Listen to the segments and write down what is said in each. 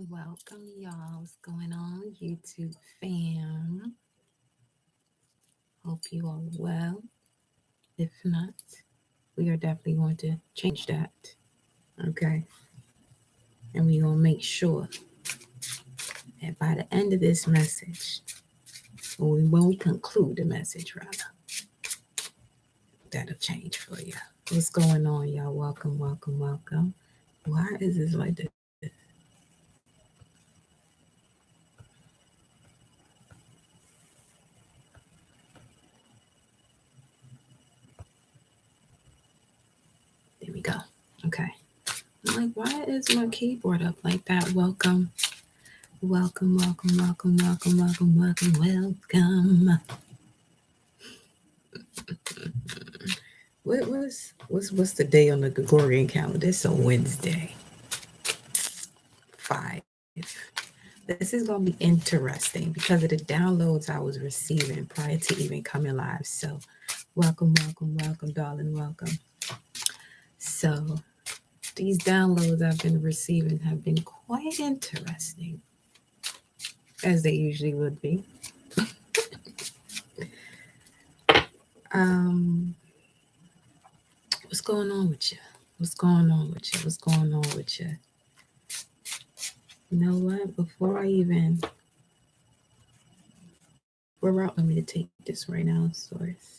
Welcome, y'all. What's going on, YouTube fam? Hope you are well. If not, we are definitely going to change that. Okay. And we're going to make sure that by the end of this message, or when we conclude the message, rather, that'll change for you. What's going on, y'all? Welcome, welcome, welcome. Why is this like this? There we go. Okay. I'm like, why is my keyboard up like that? Welcome. Welcome, welcome, welcome, welcome, welcome, welcome, welcome. What's the day on the Gregorian calendar? It's a Wednesday. 5. This is gonna be interesting because of the downloads I was receiving prior to even coming live. So welcome, welcome, welcome, darling, welcome. So these downloads I've been receiving have been quite interesting, as they usually would be. What's going on with you? What's going on with you? What's going on with you? You know what? Before I even we're out, let me to take this right now, source.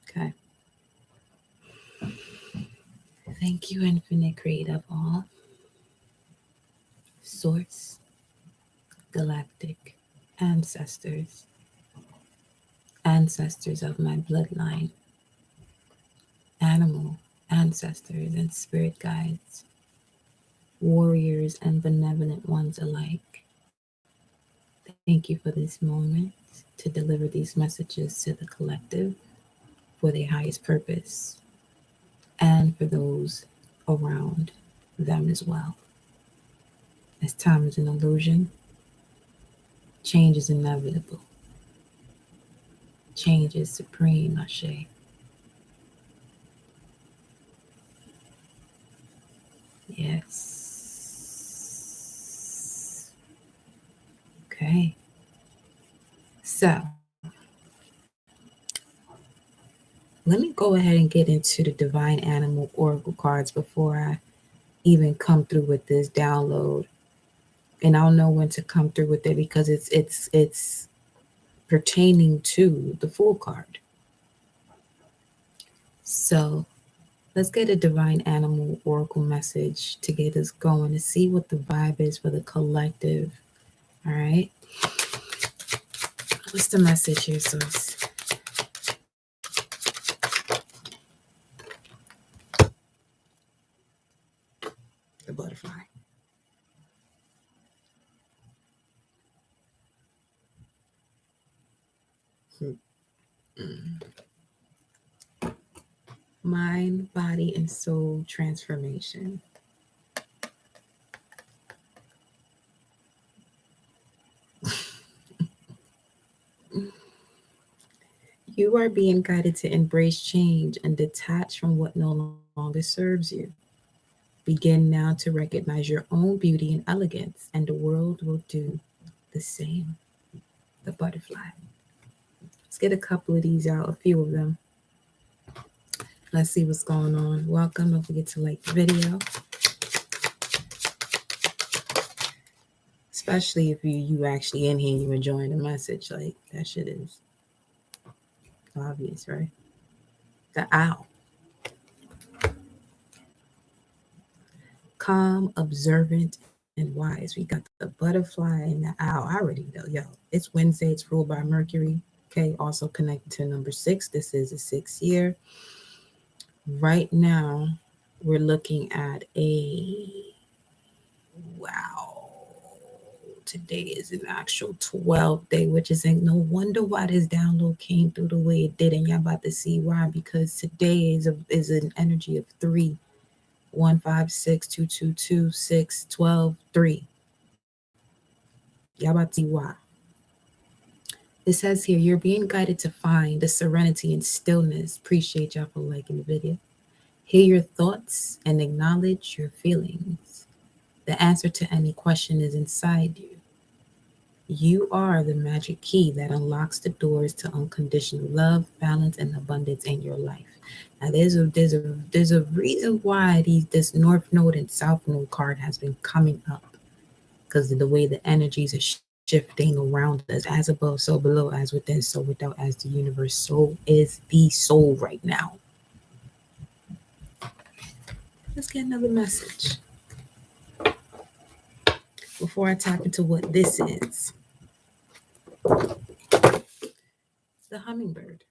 Okay. Thank you, infinite creative all. Source, galactic, ancestors, ancestors of my bloodline, animal ancestors and spirit guides, warriors and benevolent ones alike. Thank you for this moment to deliver these messages to the collective for their highest purpose and for those around them as well. As time is an illusion, change is inevitable. Change is supreme, Ashe. Yes. Okay. So, let me go ahead and get into the Divine Animal Oracle cards before I even come through with this download. And I'll know when to come through with it because it's pertaining to the Fool card. So let's get a Divine Animal Oracle message to get us going to see what the vibe is for the collective. All right. What's the message here, source? The butterfly. Mind, body, and soul transformation. You are being guided to embrace change and detach from what no longer serves you. Begin now to recognize your own beauty and elegance, and the world will do the same. The butterfly. Let's get a couple of these out, a few of them. Let's see what's going on. Welcome. Don't forget to like the video. Especially if you actually in here and you enjoying the message. Like, that shit is obvious, right? The owl. Calm, observant, and wise. We got the butterfly and the owl. I already know, yo. It's Wednesday. It's ruled by Mercury. Okay, also connected to number 6. This is a 6th year. Right now, we're looking at wow. Today is an actual 12th day, which is no wonder why this download came through the way it did, and y'all about to see why. Because today is an energy of 3, 1, 5, 6, 2, 2, 2, 6, 12, 3. Y'all about to see why. It says here, you're being guided to find the serenity and stillness. Appreciate y'all for liking the video. Hear your thoughts and acknowledge your feelings. The answer to any question is inside you. You are the magic key that unlocks the doors to unconditional love, balance, and abundance in your life. Now, there's a reason why this North Node and South Node card has been coming up, because of the way the energies are shifting around us, as above, so below, as within, so without, as the universe. So is the soul right now. Let's get another message before I tap into what this is. The hummingbird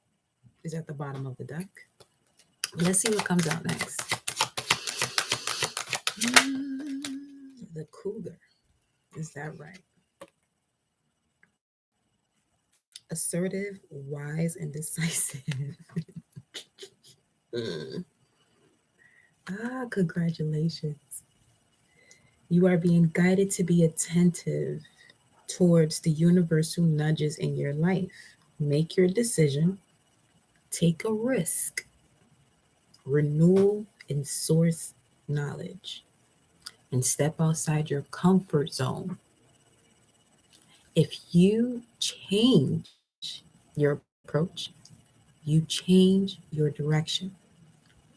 is at the bottom of the deck. Let's see what comes out next. The cougar. Is that right? Assertive, wise, and decisive. Congratulations. You are being guided to be attentive towards the universal nudges in your life. Make your decision, take a risk, renewal and source knowledge, and step outside your comfort zone. If you change your approach, you change your direction.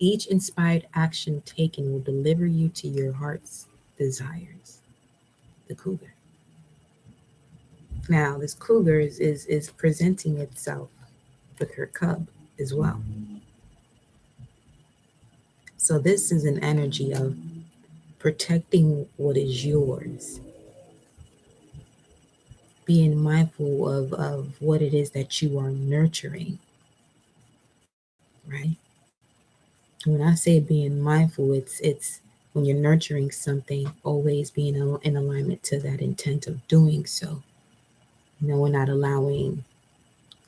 Each inspired action taken will deliver you to your heart's desires. The cougar. Now, this cougar is presenting itself with her cub as well. So, this is an energy of protecting what is yours, being mindful of what it is that you are nurturing, right? When I say being mindful, it's when you're nurturing something, always being in alignment to that intent of doing so. We're not allowing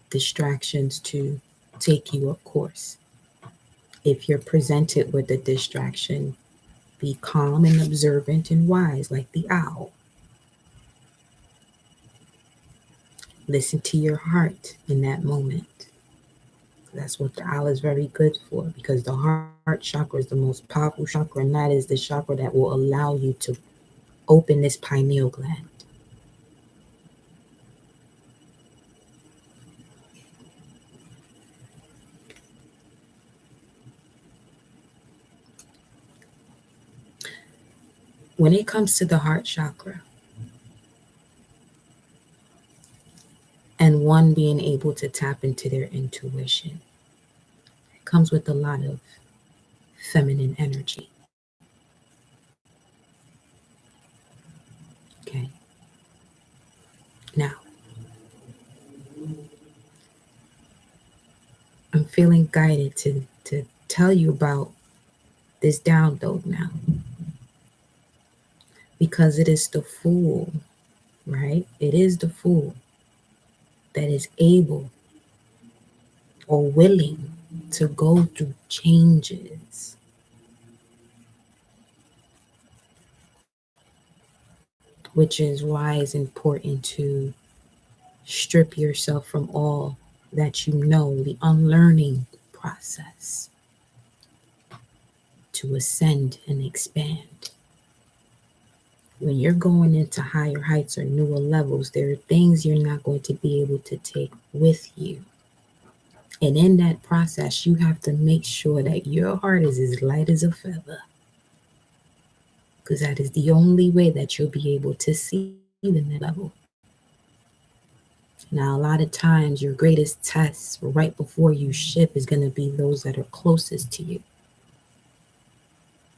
distractions to take you off course. If you're presented with a distraction, be calm and observant and wise like the owl. Listen to your heart in that moment. That's what the owl is very good for, because the heart chakra is the most powerful chakra, and that is the chakra that will allow you to open this pineal gland. When it comes to the heart chakra and one being able to tap into their intuition, it comes with a lot of feminine energy. Okay. Now, I'm feeling guided to tell you about this download now, because it is the fool, right? It is the fool that is able or willing to go through changes. Which is why it's important to strip yourself from all that you know, the unlearning process, to ascend and expand. When you're going into higher heights or newer levels, there are things you're not going to be able to take with you. And in that process, you have to make sure that your heart is as light as a feather, because that is the only way that you'll be able to see the next level. Now, a lot of times, your greatest tests right before you ship is going to be those that are closest to you.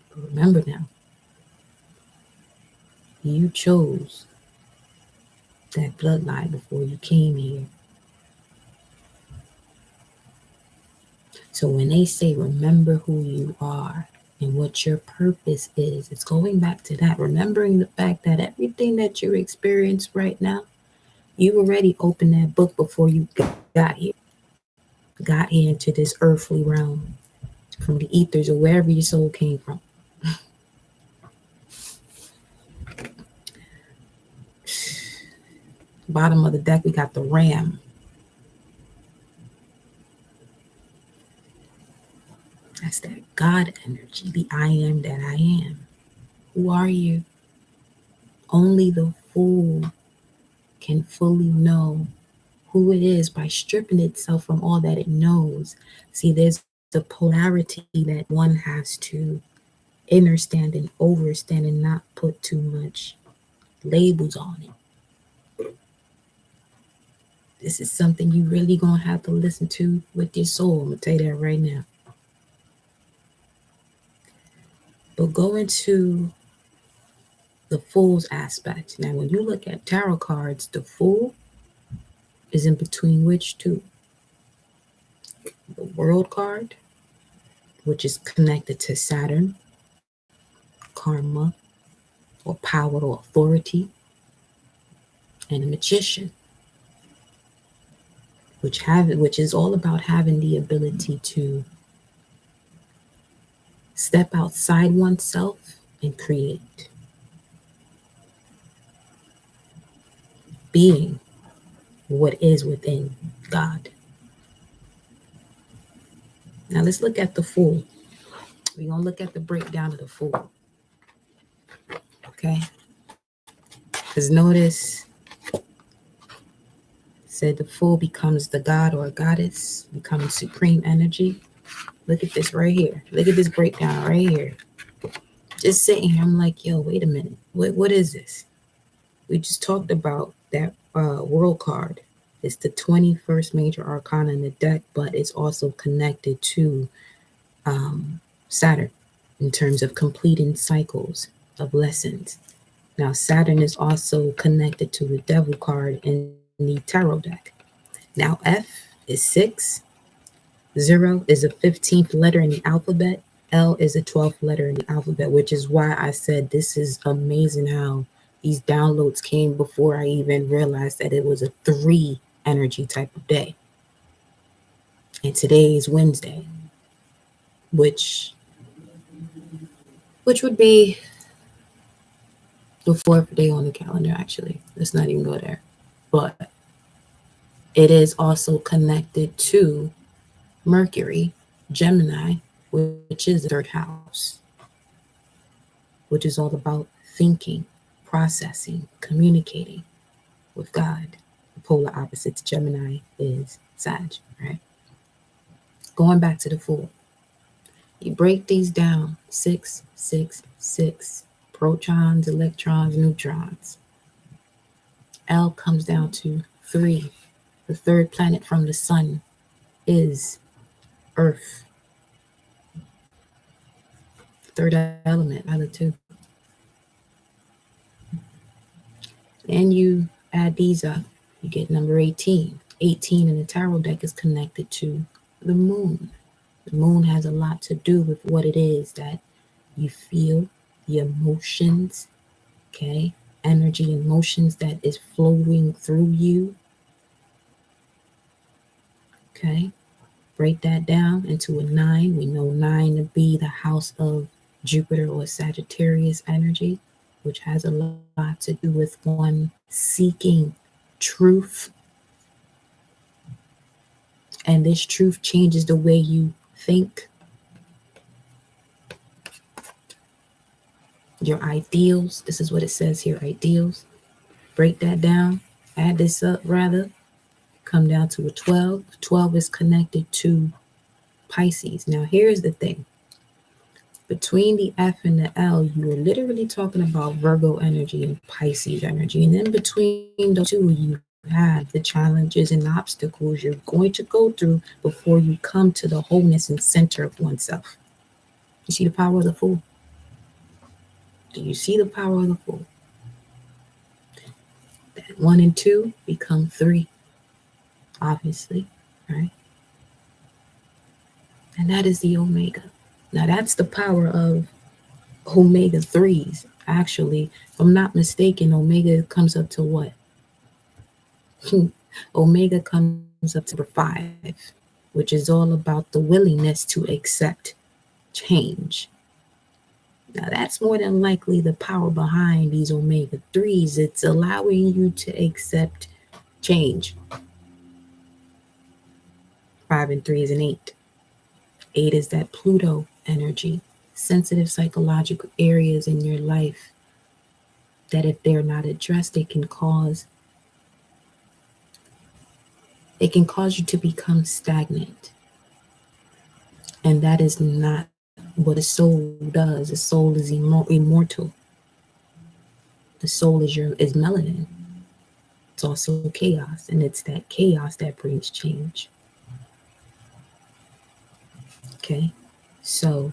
But remember now, you chose that bloodline before you came here. So when they say, remember who you are and what your purpose is, it's going back to that, remembering the fact that everything that you experience right now, you already opened that book before you got here into this earthly realm, from the ethers or wherever your soul came from. Bottom of the deck, we got the ram. That's that God energy, the I am that I am. Who are you? Only the fool can fully know who it is by stripping itself from all that it knows. See, there's a polarity that one has to understand and overstand and not put too much labels on it. This is something you really gonna have to listen to with your soul. I'm gonna tell you that right now. But go into the fool's aspect. Now, when you look at tarot cards, the fool is in between which two? The world card, which is connected to Saturn, karma, or power or authority, and a magician, which is all about having the ability to step outside oneself and create, being what is within God. Now let's look at the fool. We're gonna look at the breakdown of the fool. Okay? Because notice said the fool becomes the god or goddess, becomes supreme energy. Look at this right here. Look at this breakdown right here. Just sitting here, I'm like, yo, wait a minute. What is this? We just talked about that world card. It's the 21st major arcana in the deck, but it's also connected to Saturn in terms of completing cycles of lessons. Now, Saturn is also connected to the devil card in the tarot deck. Now, F is 6, 0 is the 15th letter in the alphabet, L is the 12th letter in the alphabet, which is why I said this is amazing how these downloads came before I even realized that it was a 3 energy type of day. And today is Wednesday, which would be the 4th day on the calendar, actually. Let's not even go there. But it is also connected to Mercury, Gemini, which is the 3rd house, which is all about thinking, processing, communicating with God. The polar opposites, Gemini is Sag, right? Going back to the Fool. You break these down, 6, 6, 6, protons, electrons, neutrons. L comes down to 3. The 3rd planet from the sun is Earth. 3rd element out of 2. And you add these up, you get number 18. 18 in the tarot deck is connected to the moon. The moon has a lot to do with what it is that you feel, the emotions, okay? Energy, emotions that is flowing through you, okay? Break that down into a 9. We know 9 to be the house of Jupiter or Sagittarius energy, which has a lot to do with one seeking truth. And this truth changes the way you think, your ideals. This is what it says here, ideals. Break that down, add this up rather, come down to a 12. 12 is connected to Pisces. Now, here's the thing. Between the F and the L, you are literally talking about Virgo energy and Pisces energy. And in between the two, you have the challenges and obstacles you're going to go through before you come to the wholeness and center of oneself. You see the power of the Fool? Do you see the power of the Fool? That 1 and 2 become 3, obviously, right? And that is the Omega. Now, that's the power of Omega 3s. Actually, if I'm not mistaken, Omega comes up to what? Omega comes up to number 5, which is all about the willingness to accept change. Now, that's more than likely the power behind these Omega 3s. It's allowing you to accept change. 5 and 3 is an 8. 8 is that Pluto energy, sensitive psychological areas in your life that if they're not addressed, it can cause you to become stagnant. And that is not what a soul does. A soul is immortal. The soul is melanin. It's also chaos, and it's that chaos that brings change. Okay, so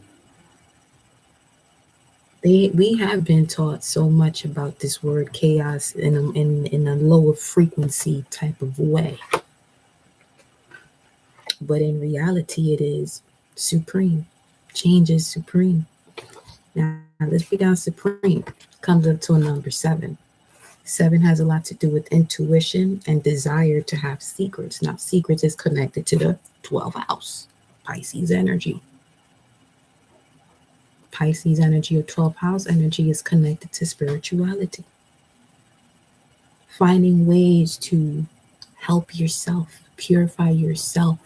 we have been taught so much about this word chaos in a lower frequency type of way, but in reality, it is supreme. Change is supreme. Now let's break down supreme. Comes up to a number 7. 7 has a lot to do with intuition and desire to have secrets. Now, secrets is connected to the 12th house, Pisces energy. Pisces energy or 12th house energy is connected to spirituality. Finding ways to help yourself, purify yourself.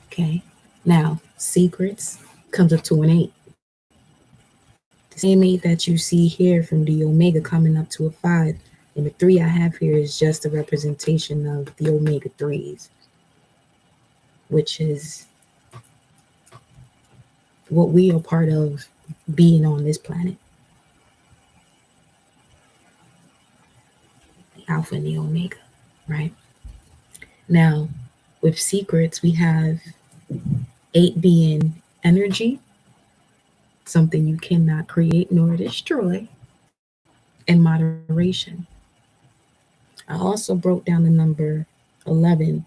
Okay. Now, secrets comes up to an 8. The same 8 that you see here from the Omega coming up to a 5. And the 3 I have here is just a representation of the Omega 3s, which is what we are part of being on this planet. The Alpha and the Omega, right? Now, with secrets, we have 8 being energy, something you cannot create nor destroy, and moderation. I also broke down the number 11,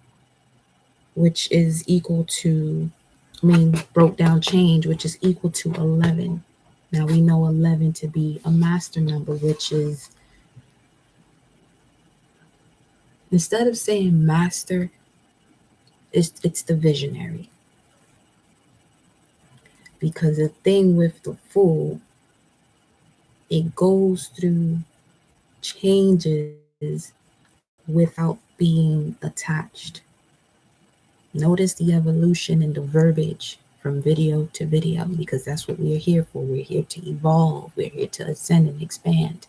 which is equal to, broke down change, which is equal to 11. Now we know 11 to be a master number, which is, instead of saying master, it's the visionary. Because the thing with the Fool, it goes through changes without being attached. Notice the evolution in the verbiage from video to video, because that's what we're here for. We're here to evolve. We're here to ascend and expand.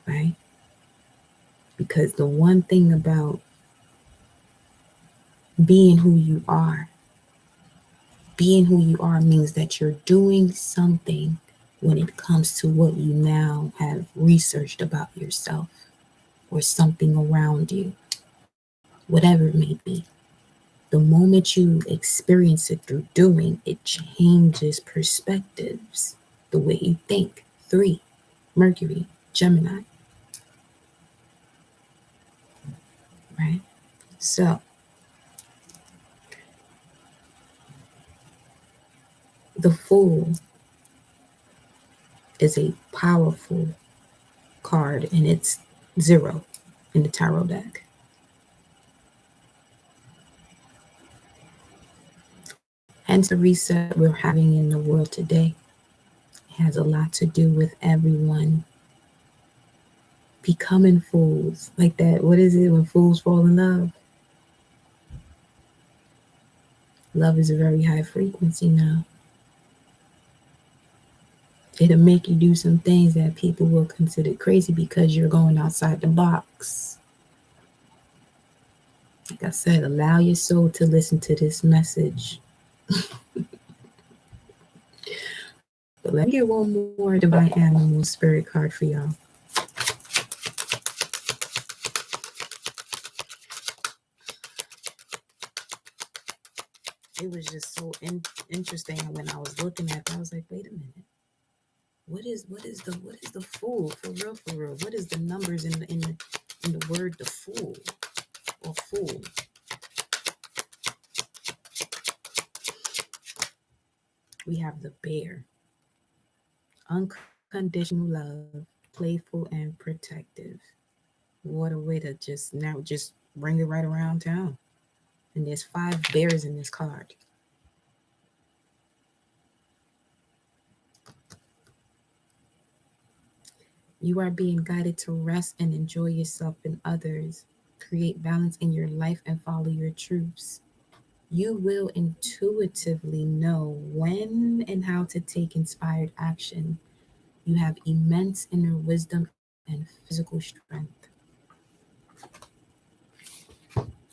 Right? Because the one thing about being who you are, means that you're doing something when it comes to what you now have researched about yourself or something around you, whatever it may be. The moment you experience it through doing, it changes perspectives, the way you think. 3, Mercury, Gemini. Right? So, the Fool is a powerful card, and it's 0 in the tarot deck. Hence the reset we're having in the world today. It has a lot to do with everyone becoming fools. Like that, what is it when fools fall in love? Love is a very high frequency now. It'll make you do some things that people will consider crazy because you're going outside the box. Like I said, allow your soul to listen to this message. But let me get one more divine animal spirit card for y'all. It was just so interesting when I was looking at it. I was like, wait a minute. What is the Fool for real? What is the numbers in the word the Fool or fool? We have the Bear. Unconditional love, playful and protective. What a way to just bring it right around town. And there's 5 bears in this card. You are being guided to rest and enjoy yourself and others. create balance in your life, and follow your truths. You will intuitively know when and how to take inspired action. You have immense inner wisdom and physical strength.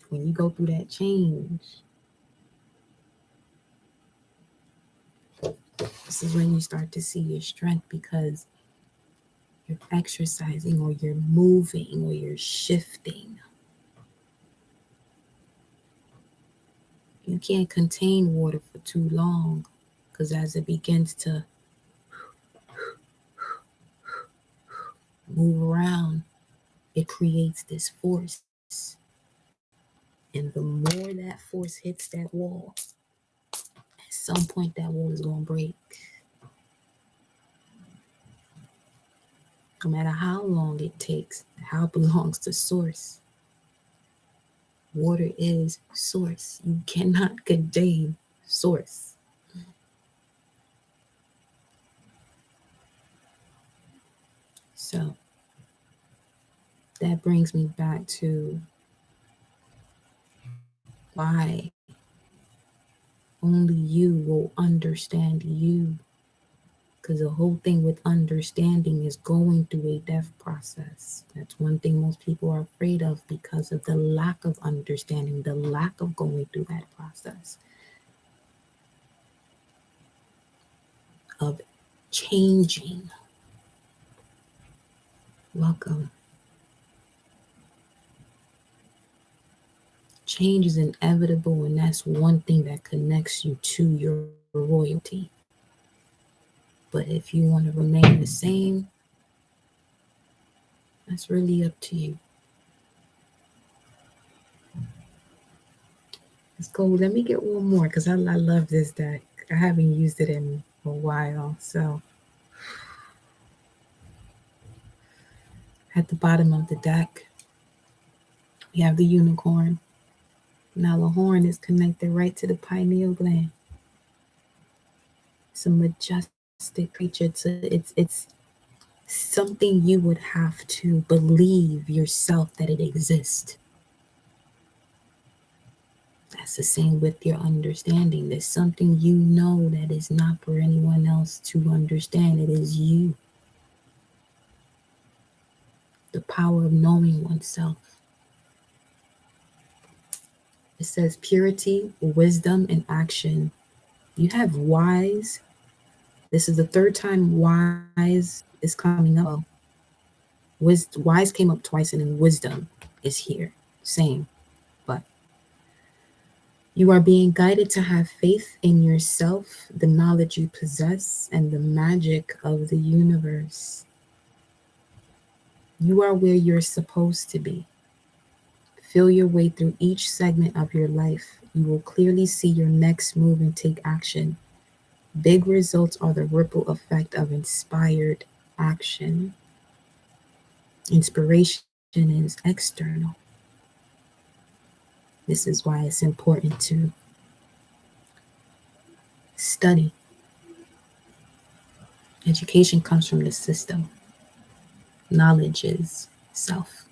When you go through that change, this is when you start to see your strength, because you're exercising or you're moving or you're shifting. You can't contain water for too long, because as it begins to move around, it creates this force. And the more that force hits that wall, at some point that wall is going to break. No matter how long it takes, how it belongs to source. Water is source. You cannot contain source. So that brings me back to why only you will understand you. Because the whole thing with understanding is going through a death process. That's one thing most people are afraid of, because of the lack of understanding, the lack of going through that process of changing. Welcome. Change is inevitable, and that's one thing that connects you to your royalty. But if you want to remain the same, that's really up to you. Let's go. Let me get one more, because I love this deck. I haven't used it in a while. So at the bottom of the deck, we have the unicorn. Now the horn is connected right to the pineal gland. It's a majestic creature. It's something you would have to believe yourself that it exists. That's the same with your understanding. There's something you know that is not for anyone else to understand. It is you. The power of knowing oneself. It says purity, wisdom, and action. You have wise. This is the third time wise is coming up. Well, wise came up twice, and then wisdom is here. Same. But you are being guided to have faith in yourself, the knowledge you possess, and the magic of the universe. You are where you're supposed to be. Feel your way through each segment of your life. You will clearly see your next move and take action. Big results are the ripple effect of inspired action. Inspiration is external. This is why it's important to study. Education comes from the system. Knowledge is self.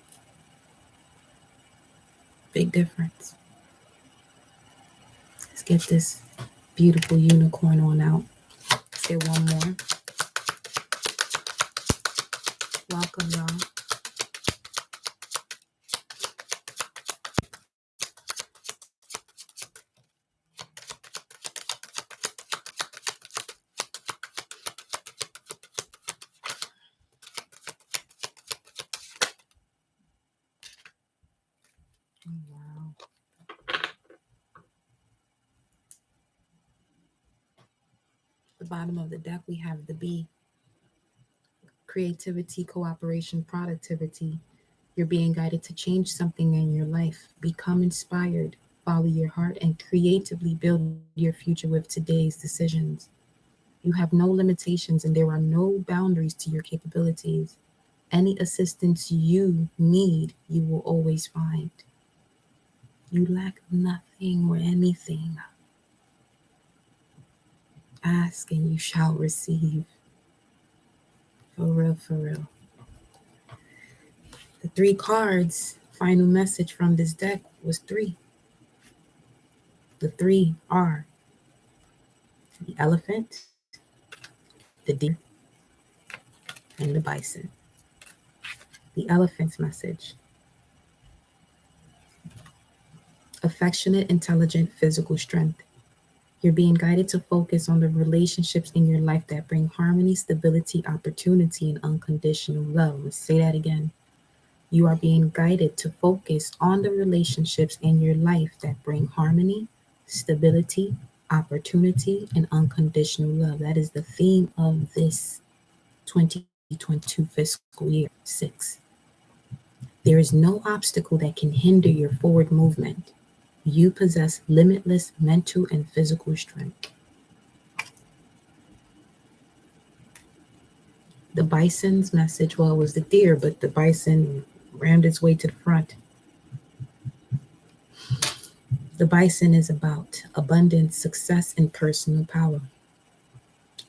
Big difference. Let's get this beautiful unicorn on out. Let's get one more. Welcome, y'all. Wow. The bottom of the deck, we have the B. Creativity, cooperation, productivity. You're being guided to change something in your life. Become inspired. Follow your heart and creatively build your future with today's decisions. You have no limitations, and there are no boundaries to your capabilities. Any assistance you need, you will always find. You lack nothing or anything. Ask and you shall receive. For real, for real. The 3 cards Final message from this deck was 3. The 3 are the elephant, the deer, and the bison. The elephant's message: affectionate, intelligent, physical strength. You're being guided to focus on the relationships in your life that bring harmony, stability, opportunity, and unconditional love. Let's say that again. You are being guided to focus on the relationships in your life that bring harmony, stability, opportunity, and unconditional love. That is the theme of this 2022 fiscal year 6. There is no obstacle that can hinder your forward movement. You possess limitless mental and physical strength. The bison's message, well, it was the deer, but the bison rammed its way to the front. The bison is about abundance, success, and personal power.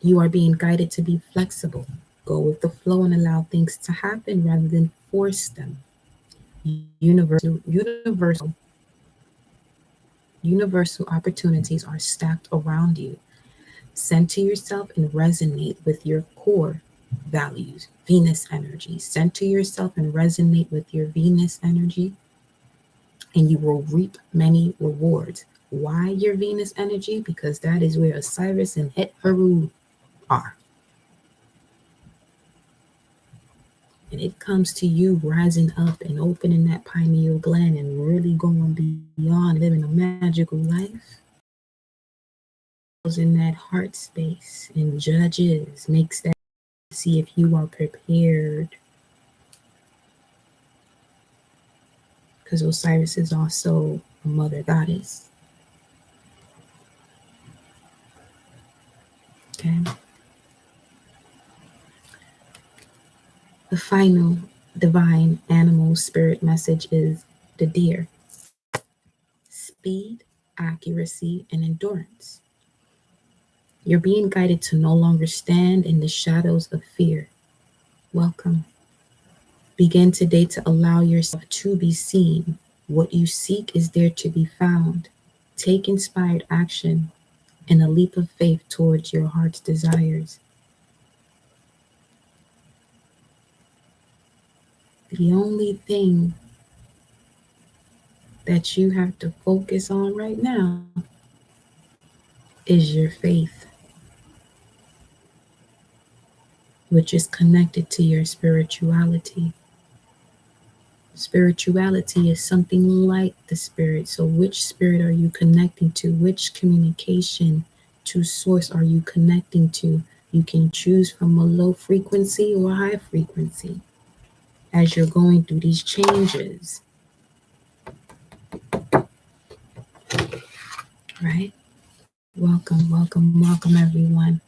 You are being guided to be flexible, go with the flow, and allow things to happen rather than force them. Universal opportunities are stacked around you. Center yourself and resonate with your core values. Venus energy. Center yourself and resonate with your Venus energy, and you will reap many rewards. Why your Venus energy? Because that is where Osiris and Het Heru are. And it comes to you rising up and opening that pineal gland and really going beyond living a magical life. In that heart space and judges makes that see if you are prepared. Because Osiris is also a mother goddess. Okay. The final divine animal spirit message is the deer. Speed, accuracy, and endurance. You're being guided to no longer stand in the shadows of fear. Welcome. Begin today to allow yourself to be seen. What you seek is there to be found. Take inspired action and a leap of faith towards your heart's desires. The only thing that you have to focus on right now is your faith, which is connected to your spirituality. Spirituality is something like the spirit. So which spirit are you connecting to? Which communication to source are you connecting to? You can choose from a low frequency or high frequency as you're going through these changes. Right? Welcome, welcome, welcome everyone.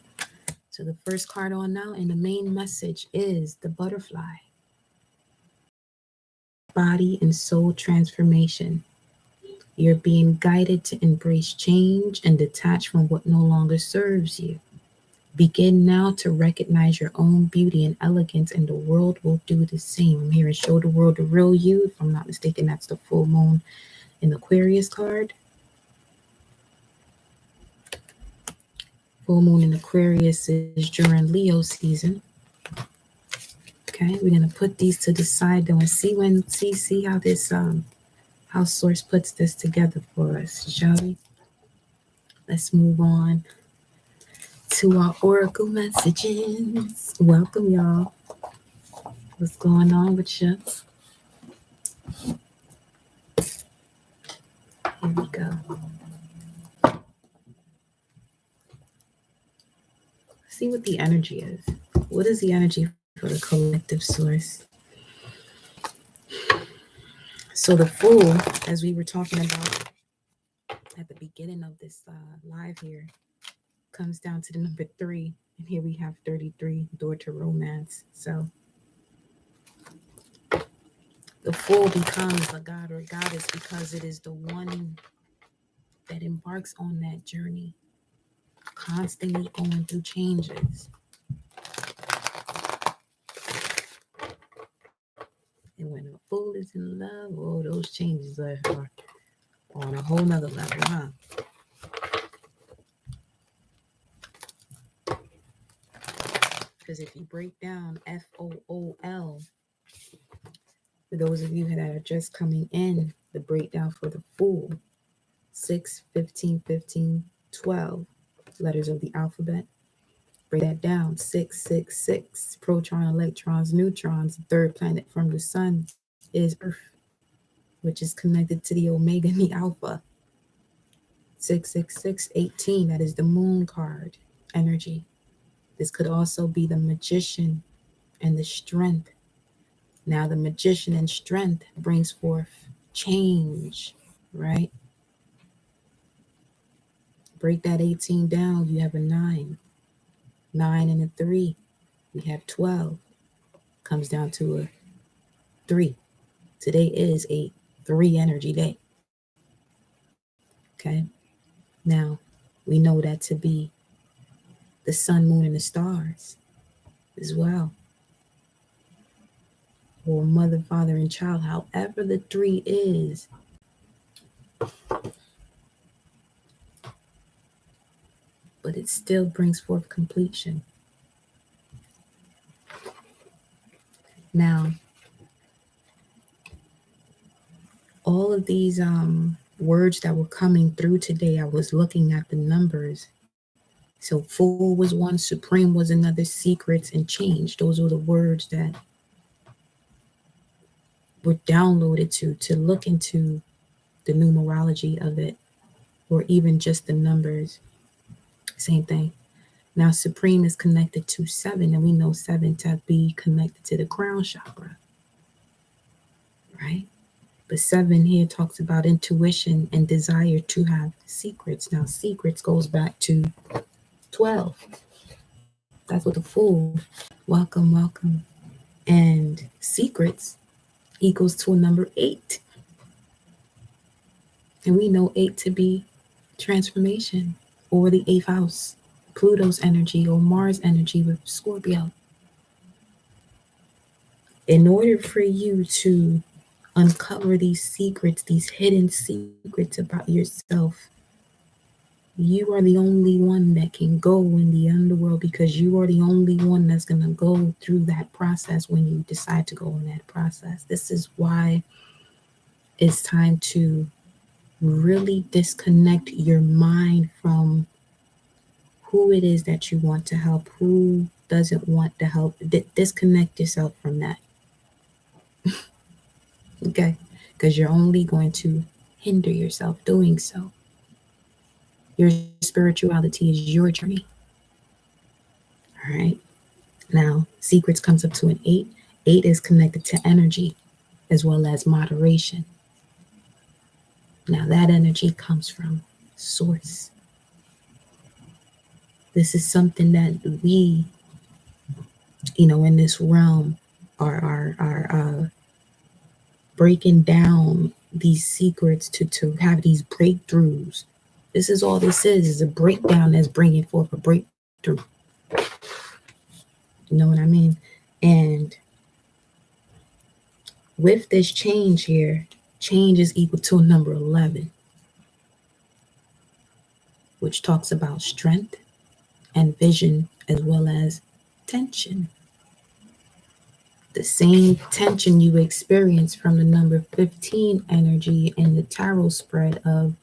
So the first card on now, and the main message is the butterfly. Body and soul transformation. You're being guided to embrace change and detach from what no longer serves you. Begin now to recognize your own beauty and elegance, and the world will do the same. I'm here to show the world the real you. If I'm not mistaken, that's the full moon in Aquarius card. Full moon in Aquarius is during Leo season. Okay, we're gonna put these to the side though and see how this how Source puts this together for us, shall we? Let's move on to our oracle messages. Welcome, y'all. What's going on with you? Here we go. See what the energy is. What is the energy for the collective Source? So the Fool, as we were talking about at the beginning of this live here, comes down to the number 3. And here we have 33, door to romance. So the Fool becomes a god or a goddess because it is the one that embarks on that journey, constantly going through changes. And when a fool is in love, oh, those changes are on a whole nother level, huh? Because if you break down FOOL, for those of you that are just coming in, the breakdown for the fool, 6, 15, 15, 12 letters of the alphabet. Break that down. 666, protons, electrons, neutrons. The third planet from the sun is Earth, which is connected to the Omega and the Alpha. 666, 18, that is the moon card energy. This could also be the magician and the strength. Now, the magician and strength brings forth change, right? Break that 18 down, you have a 9. 9 and a 3, we have 12. Comes down to a 3. Today is a 3 energy day. Okay? Now, we know that to be the sun, moon, and the stars as well. Or mother, father, and child, however the 3 is. But it still brings forth completion. Now, all of these words that were coming through today, I was looking at the numbers. So fool was one, supreme was another, secrets and change. Those were the words that were downloaded to look into the numerology of it, or even just the numbers. Same thing. Now, supreme is connected to 7, and we know 7 to be connected to the crown chakra, right? But 7 here talks about intuition and desire to have secrets. Now, secrets goes back to 12. That's what the fool, welcome, welcome. And secrets equals to a number 8. And we know 8 to be transformation, or the 8th house, Pluto's energy or Mars energy with Scorpio. In order for you to uncover these secrets, these hidden secrets about yourself, you are the only one that can go in the underworld, because you are the only one that's going to go through that process when you decide to go in that process. This is why it's time to really disconnect your mind from who it is that you want to help, who doesn't want to help. Disconnect yourself from that. Okay? Because you're only going to hinder yourself doing so. Your spirituality is your journey. All right? Now, secrets comes up to an 8. 8 is connected to energy as well as moderation. Now, that energy comes from source. This is something that we, in this realm are breaking down these secrets to have these breakthroughs. This is all this is a breakdown that's bringing forth a breakthrough. You know what I mean? And with this change here, change is equal to a number 11, which talks about strength and vision as well as tension. The same tension you experience from the number 15 energy in the tarot spread of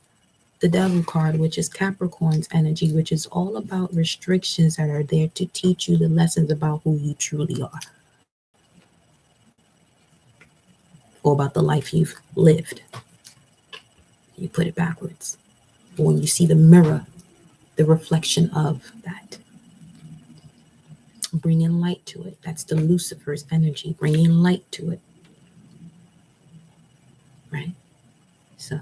the devil card, which is Capricorn's energy, which is all about restrictions that are there to teach you the lessons about who you truly are, or about the life you've lived. You put it backwards. But when you see the mirror, the reflection of that, bringing light to it. That's the Lucifer's energy, bringing light to it. Right? So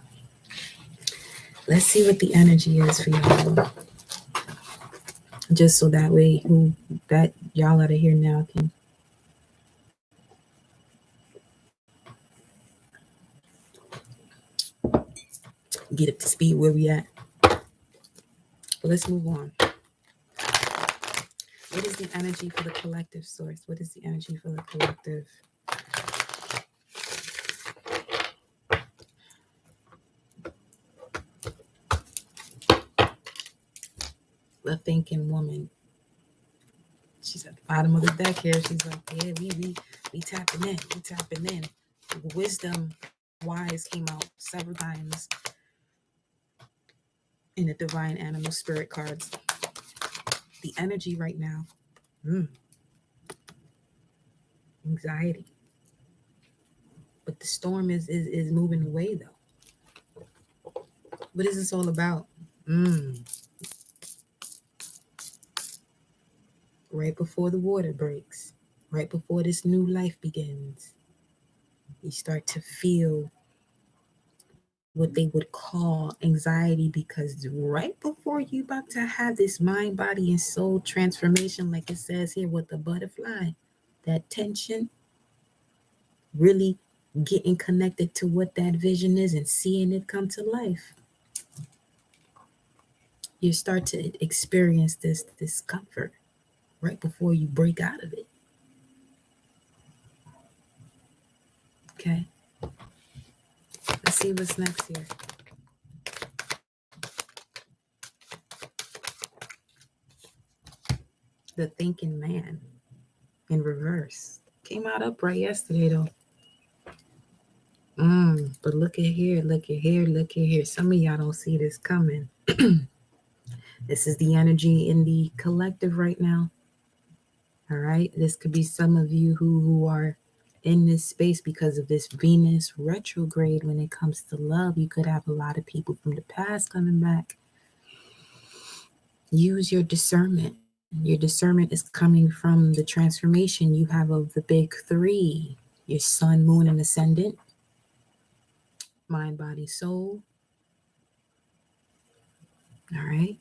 let's see what the energy is for y'all. Just so that way y'all out of here now can get up to speed where we at. But let's move on. What is the energy for the collective source? What is the energy for the collective? a thinking woman. She's at the bottom of the deck here. She's like, yeah, we tapping in. We tapping in. Wisdom, wise came out several times in the divine animal spirit cards. The energy right now. Anxiety. But the storm is moving away though. What is this all about? Right before the water breaks, right before this new life begins, you start to feel what they would call anxiety, because right before you about to have this mind, body, and soul transformation, like it says here with the butterfly, that tension, really getting connected to what that vision is and seeing it come to life, you start to experience this discomfort right before you break out of it. Okay, let's see what's next here. The thinking man in reverse came out upright yesterday though. But look at here, look at here, look at here. Some of y'all don't see this coming. This is the energy in the collective right now. All right. This could be some of you who are in this space because of this Venus retrograde. When it comes to love, you could have a lot of people from the past coming back. Use your discernment. Your discernment is coming from the transformation you have of the big three: your sun, moon, and ascendant, mind, body, soul. All right.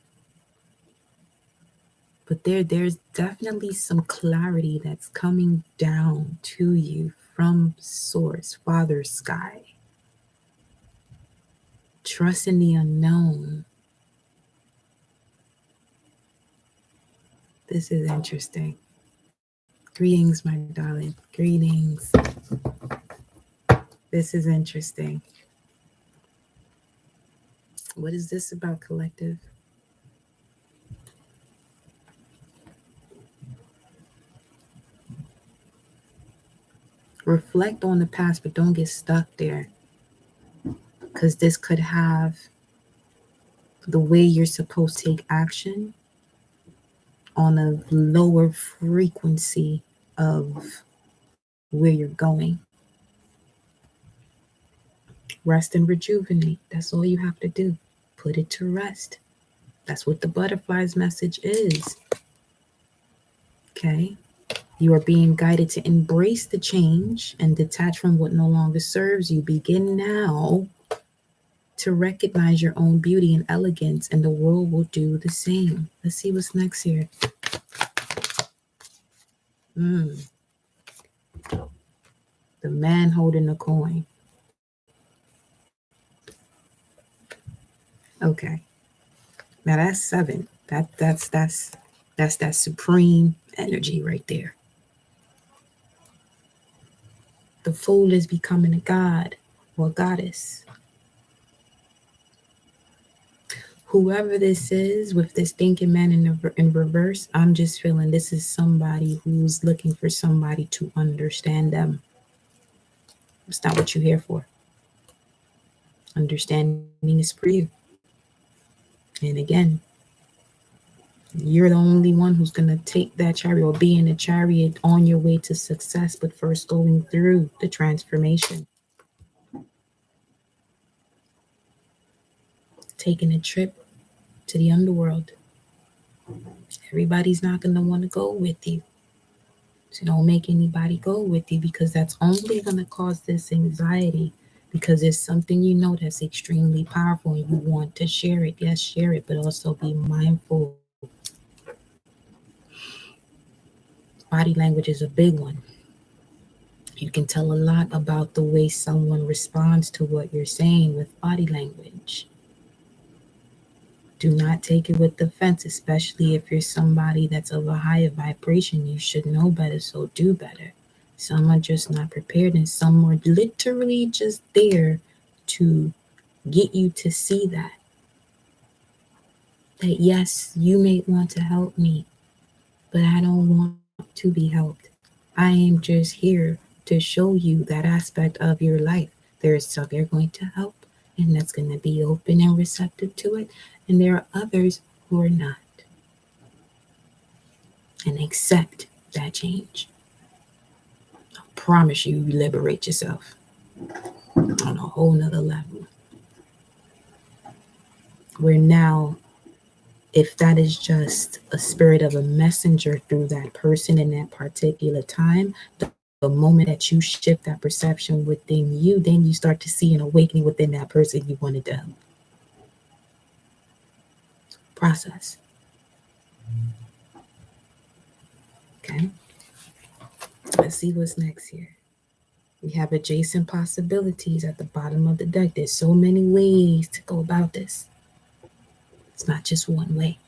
But there's definitely some clarity that's coming down to you from Source, Father Sky. Trust in the unknown. This is interesting. Greetings, my darling. Greetings. This is interesting. What is this about, collective? Reflect on the past, but don't get stuck there. Because this could have the way you're supposed to take action on a lower frequency of where you're going. Rest and rejuvenate. That's all you have to do. Put it to rest. That's what the butterfly's message is. Okay? You are being guided to embrace the change and detach from what no longer serves you. Begin now to recognize your own beauty and elegance, and the world will do the same. Let's see what's next here. The man holding the coin. Okay. Now that's 7. That's that supreme energy right there. The fool is becoming a god or goddess. Whoever this is with this thinking man in reverse, I'm just feeling this is somebody who's looking for somebody to understand them. It's not what you're here for. Understanding is for you. And again, you're the only one who's going to take that chariot or be in a chariot on your way to success, but first going through the transformation. Taking a trip to the underworld. Everybody's not going to want to go with you. So don't make anybody go with you, because that's only going to cause this anxiety, because it's something you know that's extremely powerful and you want to share it. Yes, share it, but also be mindful. Body language is a big one. You can tell a lot about the way someone responds to what you're saying with body language. Do not take it with offense, especially if you're somebody that's of a higher vibration. You should know better, so do better. Some are just not prepared, and some are literally just there to get you to see that. that yes, you may want to help me, but I don't want to be helped. I am just here to show you that aspect of your life. There is some you're going to help, and that's going to be open and receptive to it. And there are others who are not. And accept that change. I promise you, you liberate yourself on a whole nother level. Where now, if that is just a spirit of a messenger through that person in that particular time, the moment that you shift that perception within you, then you start to see an awakening within that person you wanted to help. Process. Okay. Let's see what's next here. We have adjacent possibilities at the bottom of the deck. There's so many ways to go about this. It's not just one way.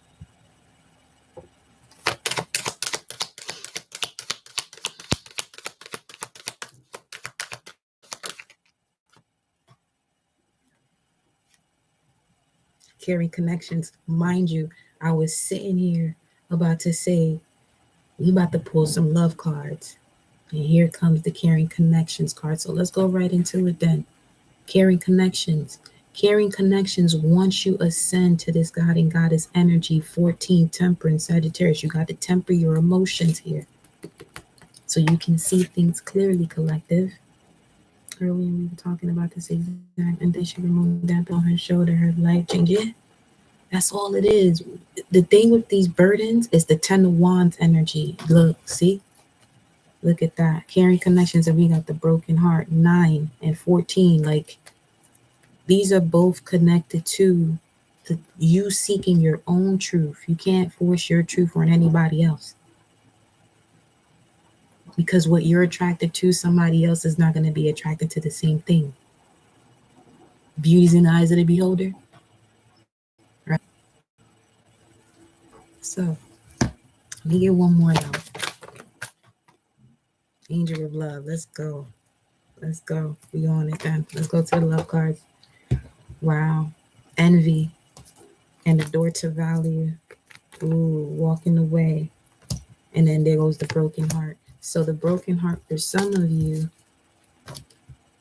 Carrying connections. Mind you, I was sitting here about to say, we about to pull some love cards. And here comes the carrying connections card. So let's go right into it then. Carrying connections. Carrying connections, once you ascend to this God and Goddess energy, 14 temperance, Sagittarius, you got to temper your emotions here. So you can see things clearly, collective. Earlier we were talking about this exact, and then she removed that on her shoulder, her life change. Yeah, that's all it is. The thing with these burdens is the 10 of Wands energy. Look, see? Look at that. Carrying connections, and we got the broken heart, 9 and 14. Like, these are both connected to you seeking your own truth. You can't force your truth on anybody else. Because what you're attracted to, somebody else is not going to be attracted to the same thing. Beauty's in the eyes of the beholder. Right? So, let me get one more though. Angel of love. Let's go. Let's go. We on it then. Let's go to the love cards. Wow. Envy and the door to value. Ooh, walking away. And then there goes the broken heart. So the broken heart for some of you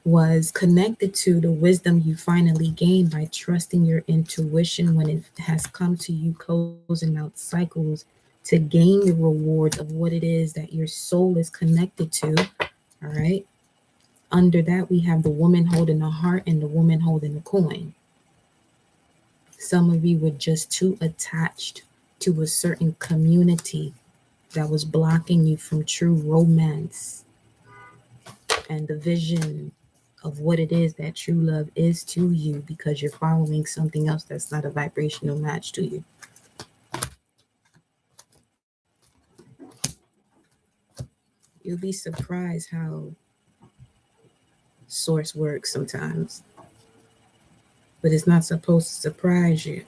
was connected to the wisdom you finally gained by trusting your intuition when it has come to you closing out cycles to gain the rewards of what it is that your soul is connected to. All right. Under that, we have the woman holding the heart and the woman holding the coin. Some of you were just too attached to a certain community that was blocking you from true romance and the vision of what it is that true love is to you, because you're following something else that's not a vibrational match to you. You'll be surprised how source works sometimes, but it's not supposed to surprise you.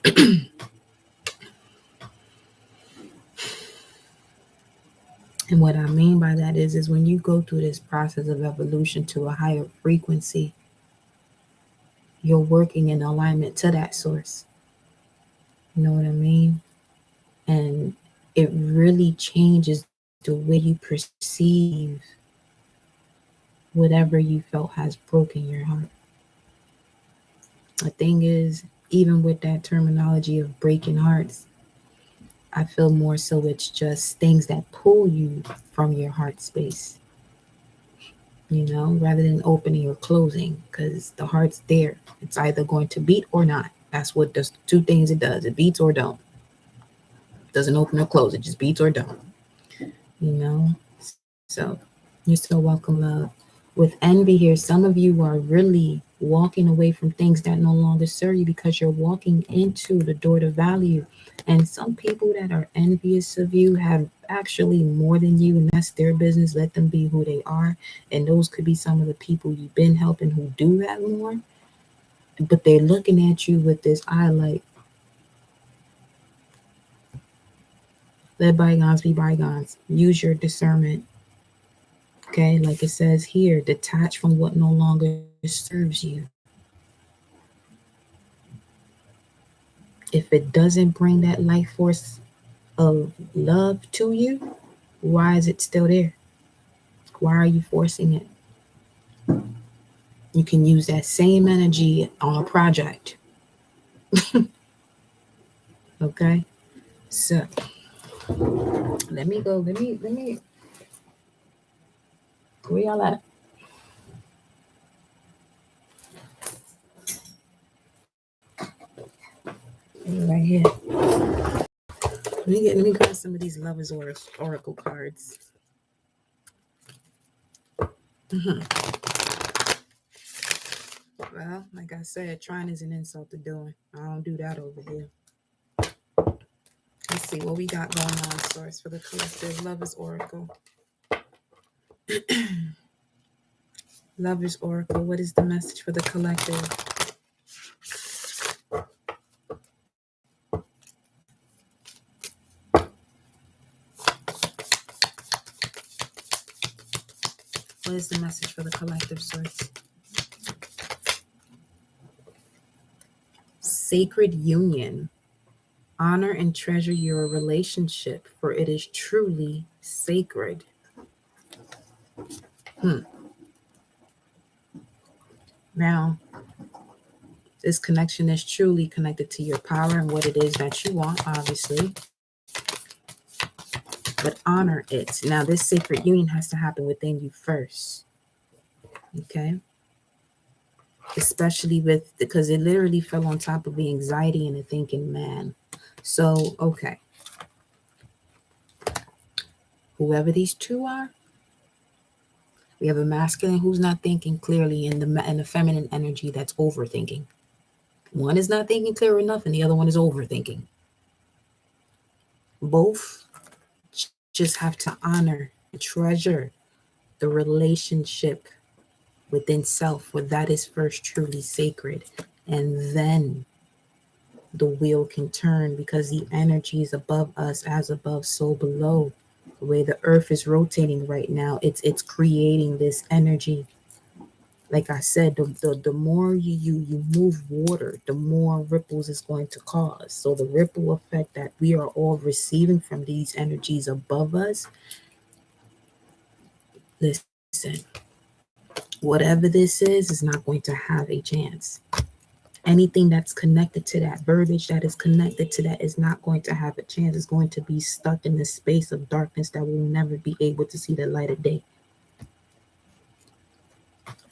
And what I mean by that is when you go through this process of evolution to a higher frequency, you're working in alignment to that source. You know what I mean? And it really changes the way you perceive whatever you felt has broken your heart. The thing is, even with that terminology of breaking hearts, I feel more so it's just things that pull you from your heart space, rather than opening or closing, because the heart's there. It's either going to beat or not. That's what does two things it does. It beats or don't. It doesn't open or close. It just beats or don't. So you're so welcome, love. With envy here, some of you are really walking away from things that no longer serve you because you're walking into the door to value. And some people that are envious of you have actually more than you, and that's their business. Let them be who they are. And those could be some of the people you've been helping who do have more. But they're looking at you with this eye like, let bygones be bygones. Use your discernment. Okay, like it says here, detach from what no longer serves you. If it doesn't bring that life force of love to you, why is it still there? Why are you forcing it? You can use that same energy on a project. Okay? So let me go. Let me where y'all at? Right here. Let me grab some of these lovers oracle cards. Hmm. Well, like I said, trying is an insult to doing. I don't do that over here. Let's see what we got going on, source, for the collective lovers oracle. Lovers oracle, what is the message for the collective? What is the message for the collective, source? Sacred union. Honor and treasure your relationship, for it is truly sacred. Now, this connection is truly connected to your power and what it is that you want, obviously. But honor it. Now, this sacred union has to happen within you first. Okay? Especially because it literally fell on top of the anxiety and the thinking man. So, okay. Whoever these two are, we have a masculine who's not thinking clearly, and the feminine energy that's overthinking. One is not thinking clear enough, and the other one is overthinking. Both just have to honor and treasure the relationship within self, where that is first truly sacred, and then the wheel can turn, because the energy is above us, as above, so below. The way the earth is rotating right now, it's creating this energy. Like I said, the more you move water, the more ripples it's going to cause. So the ripple effect that we are all receiving from these energies above us, listen, whatever this is not going to have a chance. Anything that's connected to that verbiage, that is connected to that, is not going to have a chance. It's going to be stuck in this space of darkness that will never be able to see the light of day.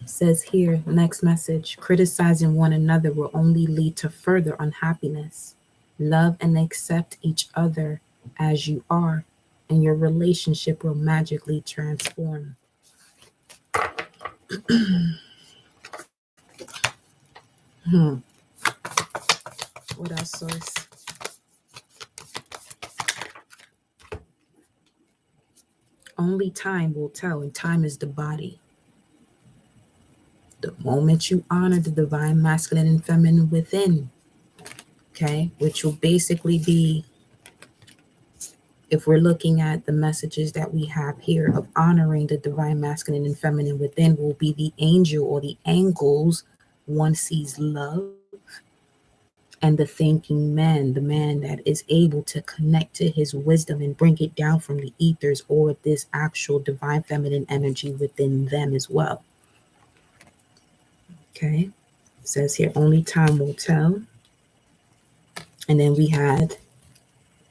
It says here, next message, criticizing one another will only lead to further unhappiness. Love and accept each other as you are, and your relationship will magically transform. What else, source? Only time will tell, and time is the body. The moment you honor the divine masculine and feminine within, okay, which will basically be, if we're looking at the messages that we have here of honoring the divine masculine and feminine within, will be the angel or the angles. One sees love, and the thinking man, the man that is able to connect to his wisdom and bring it down from the ethers, or this actual divine feminine energy within them as well. Okay, it says here, only time will tell. And then we had,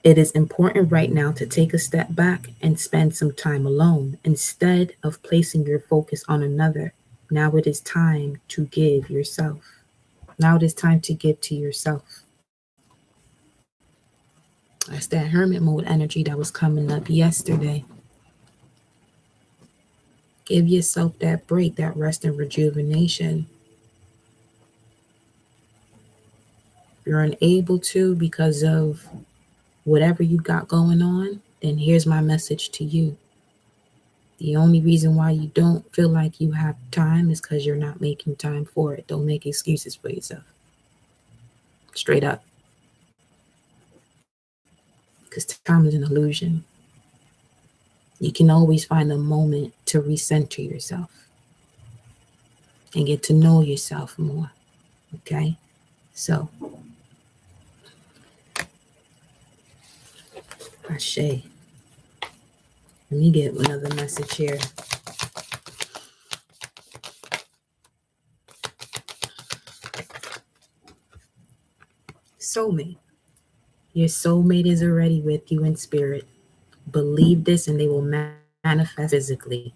it is important right now to take a step back and spend some time alone instead of placing your focus on another. Now it is time to give yourself. Now it is time to give to yourself. That's that hermit mode energy that was coming up yesterday. Give yourself that break, that rest and rejuvenation. If you're unable to because of whatever you got going on, then here's my message to you. The only reason why you don't feel like you have time is because you're not making time for it. Don't make excuses for yourself. Straight up. Because time is an illusion. You can always find a moment to recenter yourself and get to know yourself more. Okay? So, Ashe. Let me get another message here. Soulmate. Your soulmate is already with you in spirit. Believe this and they will manifest physically.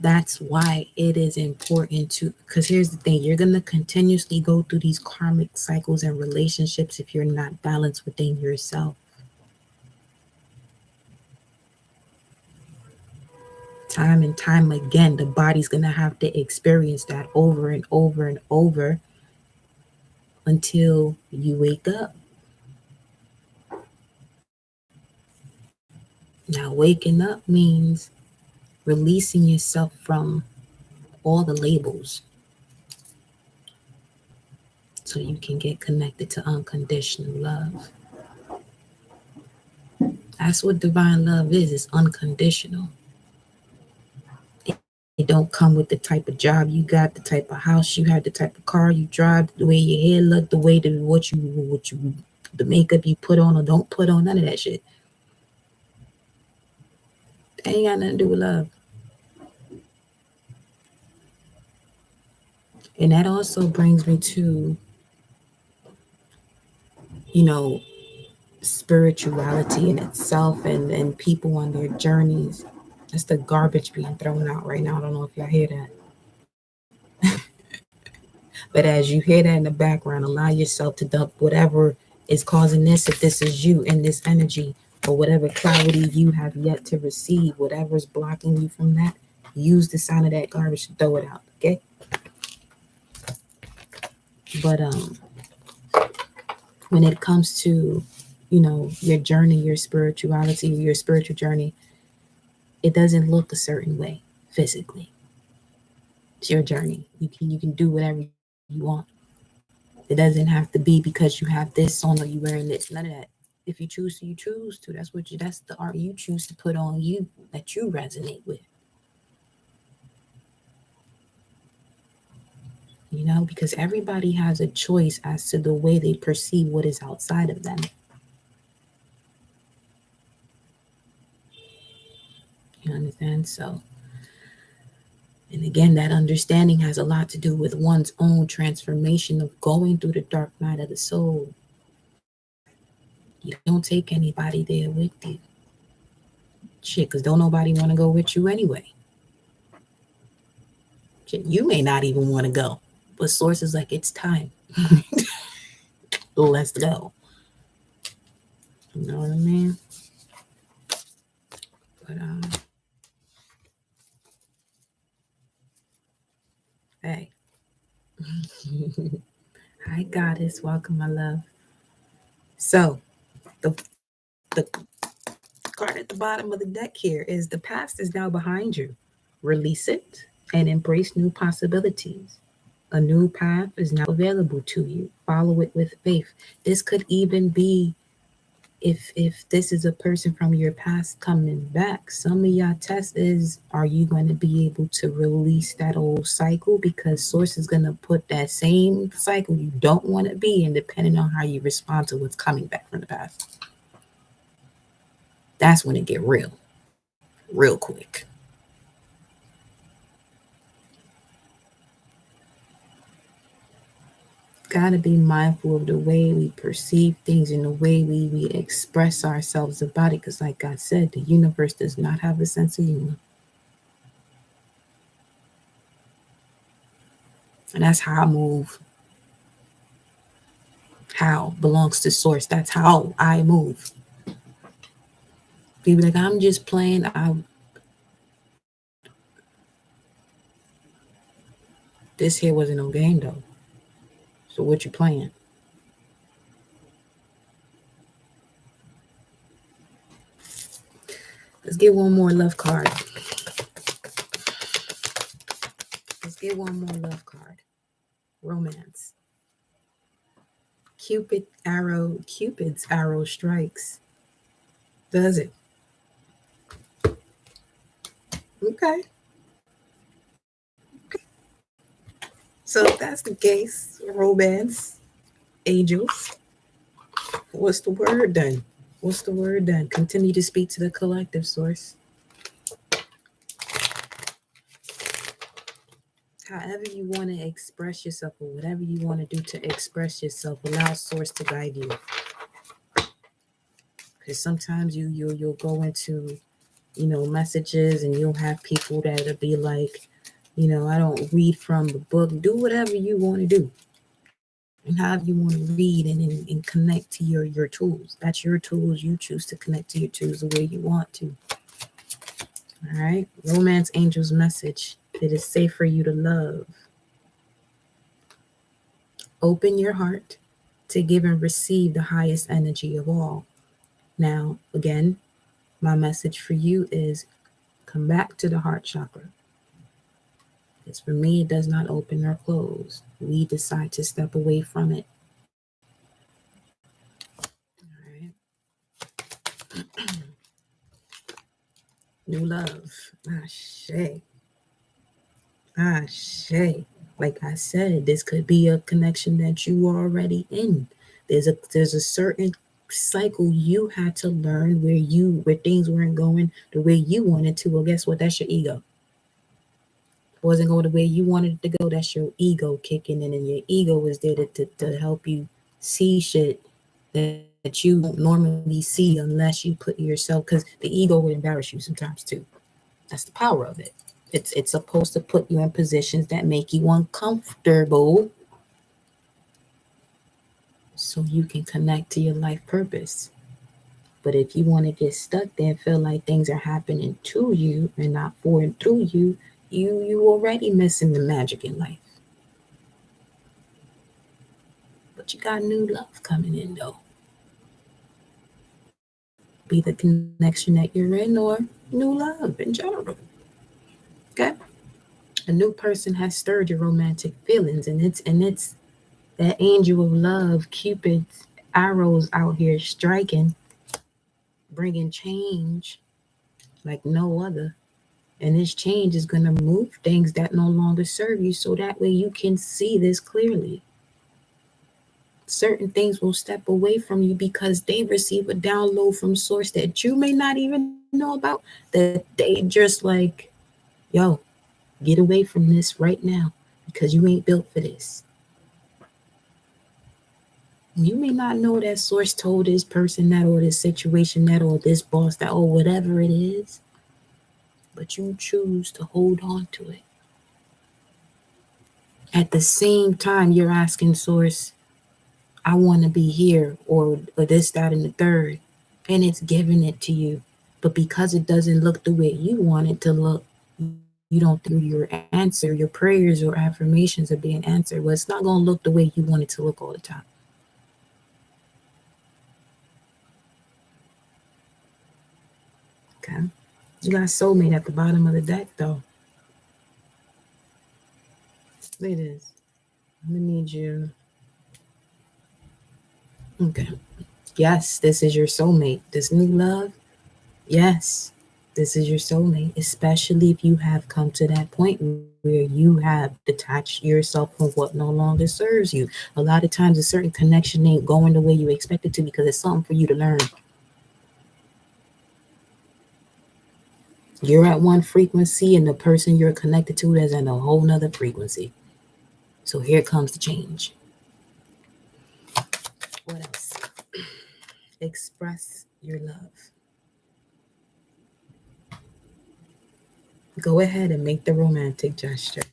That's why it is important to, because here's the thing, you're going to continuously go through these karmic cycles and relationships if you're not balanced within yourself. Time and time again, the body's going to have to experience that over and over and over until you wake up. Now, waking up means releasing yourself from all the labels so you can get connected to unconditional love. That's what divine love is. It's unconditional. It don't come with the type of job you got, the type of house you had, the type of car you drive, the way your hair look, the way what you the makeup you put on or don't put on, none of that shit. That ain't got nothing to do with love. And that also brings me to, spirituality in itself and people on their journeys. That's the garbage being thrown out right now. I don't know if y'all hear that. But as you hear that in the background, allow yourself to dump whatever is causing this, if this is you in this energy, or whatever clarity you have yet to receive, whatever's blocking you from that, use the sound of that garbage to throw it out, okay? But when it comes to, your journey, your spirituality, your spiritual journey, it doesn't look a certain way physically. It's your journey. You can do whatever you want. It doesn't have to be because you have this on or you wearing this. None of that. If you choose to, you choose to. That's the art you choose to put on you that you resonate with. Because everybody has a choice as to the way they perceive what is outside of them. You understand? So, and again, that understanding has a lot to do with one's own transformation of going through the dark night of the soul. You don't take anybody there with you. Shit, because don't nobody want to go with you anyway. Shit, you may not even want to go. But source is like, it's time. Let's go. You know what I mean? But hey. Hi, goddess. Welcome, my love. So, the card at the bottom of the deck here is the past is now behind you. Release it and embrace new possibilities. A new path is now available to you. Follow it with faith. This could even be, if this is a person from your past coming back, some of y'all test is, are you going to be able to release that old cycle? Because source is going to put that same cycle you don't want to be in, depending on how you respond to what's coming back from the past. That's when it get real quick. Got to be mindful of the way we perceive things and the way we express ourselves about it. Because like I said, the universe does not have a sense of humor. And that's how I move. How belongs to source. That's how I move. People like, I'm just playing. This here wasn't no game though. So what you playing? Let's get one more love card. Let's get one more love card. Romance. Cupid's arrow strikes. Does it? Okay. So if that's the case, romance, angels, what's the word then? What's the word then? Continue to speak to the collective source. However you want to express yourself or whatever you want to do to express yourself, allow source to guide you. Because sometimes you'll go into, messages and you'll have people that'll be like, I don't read from the book. Do whatever you want to do. And however you want to read and connect to your tools. That's your tools. You choose to connect to your tools the way you want to. All right. Romance Angel's message. It is safe for you to love. Open your heart to give and receive the highest energy of all. Now, again, my message for you is come back to the heart chakra. Because for me, it does not open or close. We decide to step away from it. All right. New love. Ashe. Ashe. Like I said, this could be a connection that you are already in. There's a certain cycle you had to learn where things weren't going the way you wanted to. Well, guess what? That's your ego. It wasn't going the way you wanted it to go. That's your ego kicking in, and your ego is there to help you see shit that you don't normally see unless you put yourself, because the ego would embarrass you sometimes too. That's the power of it. It's supposed to put you in positions that make you uncomfortable so you can connect to your life purpose. But if you want to get stuck there and feel like things are happening to you and not for and through you, you already missing the magic in life. But you got new love coming in though. Be the connection that you're in or new love in general. Okay? A new person has stirred your romantic feelings, and it's that angel of love, Cupid's arrows out here striking, bringing change like no other. And this change is going to move things that no longer serve you so that way you can see this clearly. Certain things will step away from you because they receive a download from source that you may not even know about, that they just like, yo, get away from this right now because you ain't built for this. You may not know that source told this person that, or this situation that, or this boss that, or whatever it is, but you choose to hold on to it. At the same time, you're asking source, I want to be here, or this, that, and the third, and it's giving it to you. But because it doesn't look the way you want it to look, you don't think your answer, your prayers or affirmations are being answered. Well, it's not going to look the way you want it to look all the time. Okay. You got soulmate at the bottom of the deck, though. Look at this. I'm going to need you. Okay. Yes, this is your soulmate. This new love, yes, this is your soulmate, especially if you have come to that point where you have detached yourself from what no longer serves you. A lot of times a certain connection ain't going the way you expect it to because it's something for you to learn. You're at one frequency and the person you're connected to is at a whole nother frequency. So here comes the change. What else? Express your love. Go ahead and make the romantic gesture.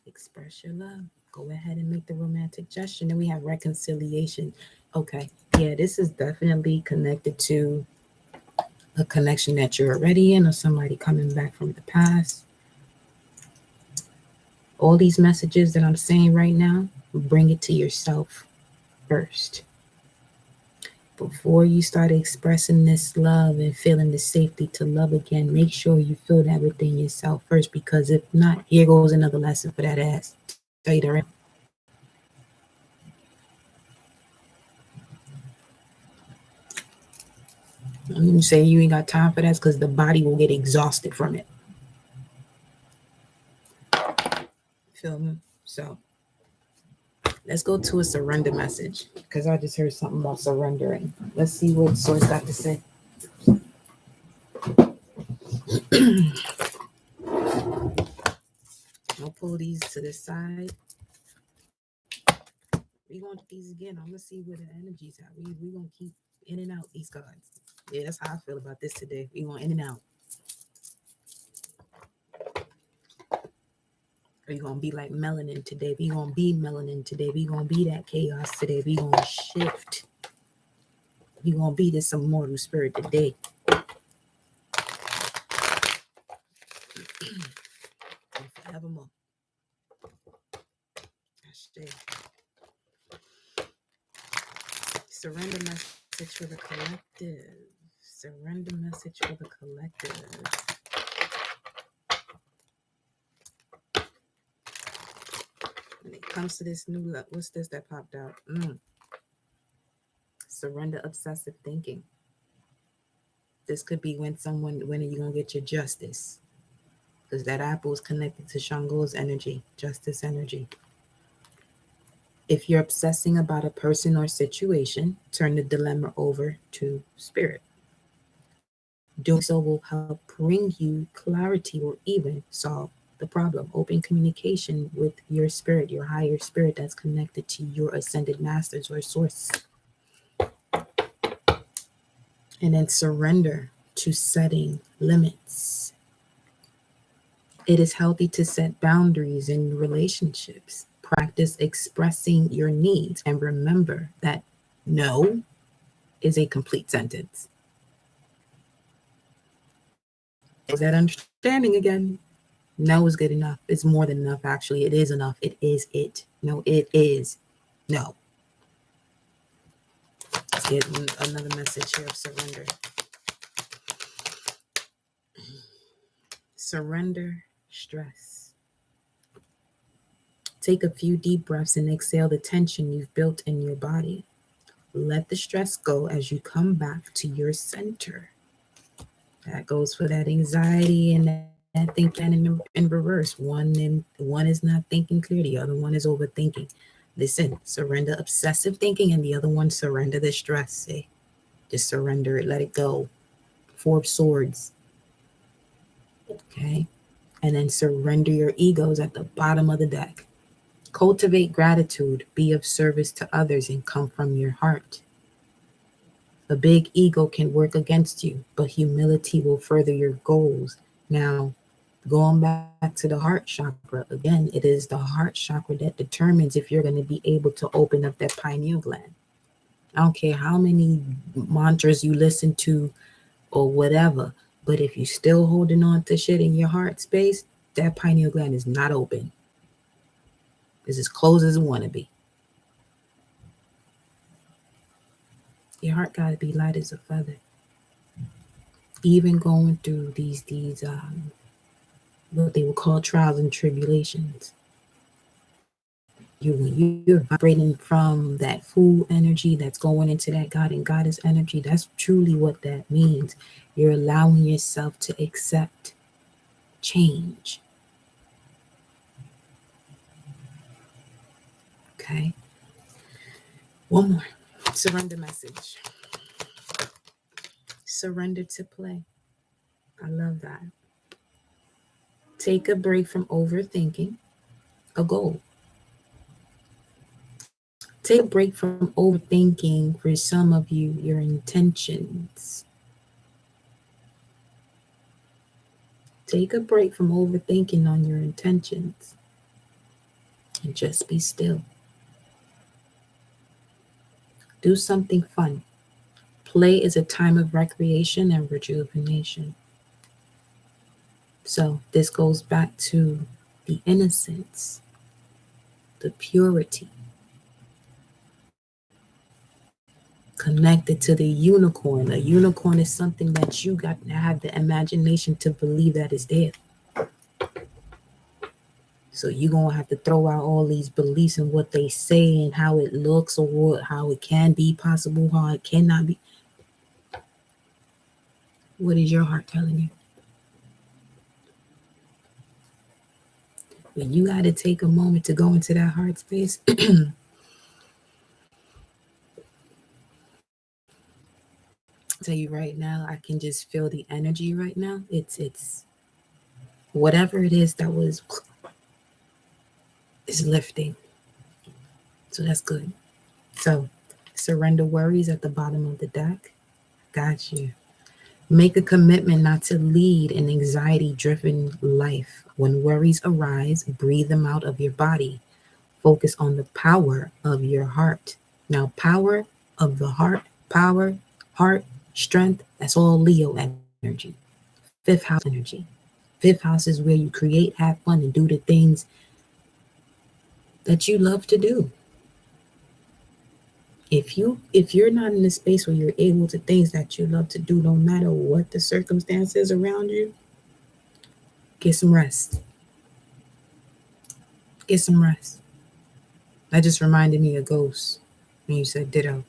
Express your love. Go ahead and make the romantic gesture. Then we have reconciliation. Okay. Yeah, this is definitely connected to a connection that you're already in or somebody coming back from the past. All these messages that I'm saying right now, bring it to yourself first. Before you start expressing this love and feeling the safety to love again, make sure you feel that within yourself first, because if not, here goes another lesson for that ass. Tell you the right. I'm gonna say you ain't got time for that because the body will get exhausted from it. feel me? So let's go to a surrender message because I just heard something about surrendering. Let's see what Source got to say. I'll pull these to the side. We gonna these again. I'm gonna see where the energy's at. We gonna keep in and out these cards. Yeah, that's how I feel about this today. We going in and out. We gonna be like melanin today. We gonna be melanin today. We gonna be that chaos today. We gonna shift. We gonna be this immortal spirit today. And forevermore. Surrender message for the collective. Surrender message for the collective. When it comes to this new, what's this that popped out? Surrender obsessive thinking. This could be when are you gonna get your justice? Because that apple is connected to Shango's energy, justice energy. If you're obsessing about a person or situation, turn the dilemma over to spirit. Doing so will help bring you clarity or even solve the problem. Open communication with your spirit, your higher spirit that's connected to your ascended masters or source. And then surrender to setting limits. It is healthy to set boundaries in relationships. Practice expressing your needs and remember that no is a complete sentence. Is that understanding again? No is good enough. It's more than enough, actually. It is enough. It is it. No, it is. No. Let's get another message here of surrender. Surrender stress. Take a few deep breaths and exhale the tension you've built in your body. Let the stress go as you come back to your center. That goes for that anxiety and that thinking in reverse. One is not thinking clear, the other one is overthinking. Listen, surrender obsessive thinking, and the other one, surrender the stress. Just surrender it, let it go. Four of Swords. Okay? And then surrender your egos at the bottom of the deck. Cultivate gratitude, be of service to others, and come from your heart. A big ego can work against you, but humility will further your goals. Now, going back to the heart chakra, again, it is the heart chakra that determines if you're going to be able to open up that pineal gland. I don't care how many mantras you listen to or whatever, but if you're still holding on to shit in your heart space, that pineal gland is not open. It's as closed as it want to be. Your heart got to be light as a feather. Even going through these what they would call trials and tribulations. You're vibrating from that full energy that's going into that God and Goddess energy. That's truly what that means. You're allowing yourself to accept change. Okay. One more. Surrender message. Surrender to play. I love that. Take a break from overthinking a goal. Take a break from overthinking, for some of you, your intentions. Take a break from overthinking on your intentions and just be still. Do something fun. Play is a time of recreation and rejuvenation. So this goes back to the innocence, the purity, connected to the unicorn. A unicorn is something that you got to have the imagination to believe that is there. So you're going to have to throw out all these beliefs and what they say and how it looks or how it can be possible, how it cannot be. What is your heart telling you? When you got to take a moment to go into that heart space, tell you right now, I can just feel the energy right now. It's whatever it is that was is lifting. So that's good. So surrender worries at the bottom of the deck. Got you. Make a commitment not to lead an anxiety driven life. When worries arise, breathe them out of your body. Focus on the power of your heart. Now, power of the heart, power, heart, strength, that's all Leo energy. Fifth house energy. Fifth house is where you create, have fun, and do the things that you love to do. If you're not in a space where you're able to things that you love to do, no matter what the circumstances around you, get some rest. Get some rest. That just reminded me of Ghost when you said ditto.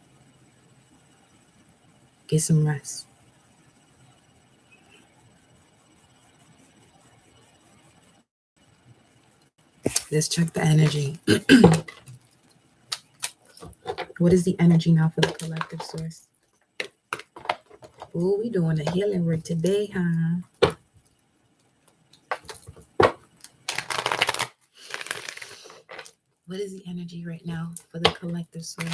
Get some rest. Let's check the energy. What is the energy now for the collective source? Ooh, we doing a healing work today, huh? What is the energy right now for the collective source?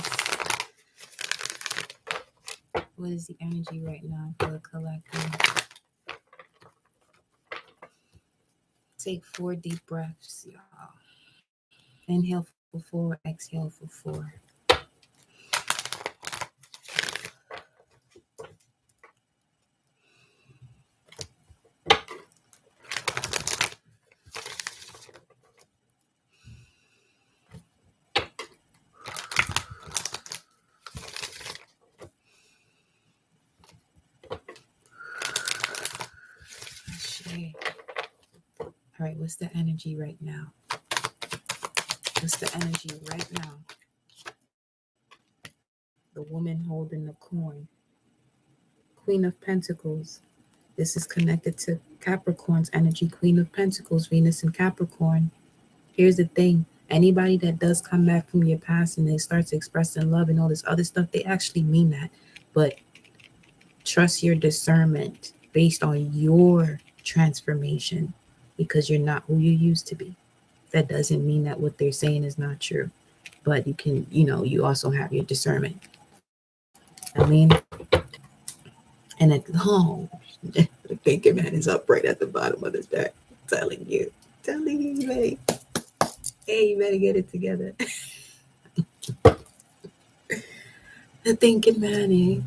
What is the energy right now for the collective? Take 4 deep breaths, y'all. Inhale for 4, exhale for 4. All right, what's the energy right now? What's the energy right now? The woman holding the coin. Queen of Pentacles. This is connected to Capricorn's energy. Queen of Pentacles, Venus and Capricorn. Here's the thing. Anybody that does come back from your past and they start to express love and all this other stuff, they actually mean that. But trust your discernment based on your transformation, because you're not who you used to be. That doesn't mean that what they're saying is not true. But you can, you also have your discernment. I mean, and the thinking man is up right at the bottom of the deck, telling you, hey, you better get it together. The thinking man,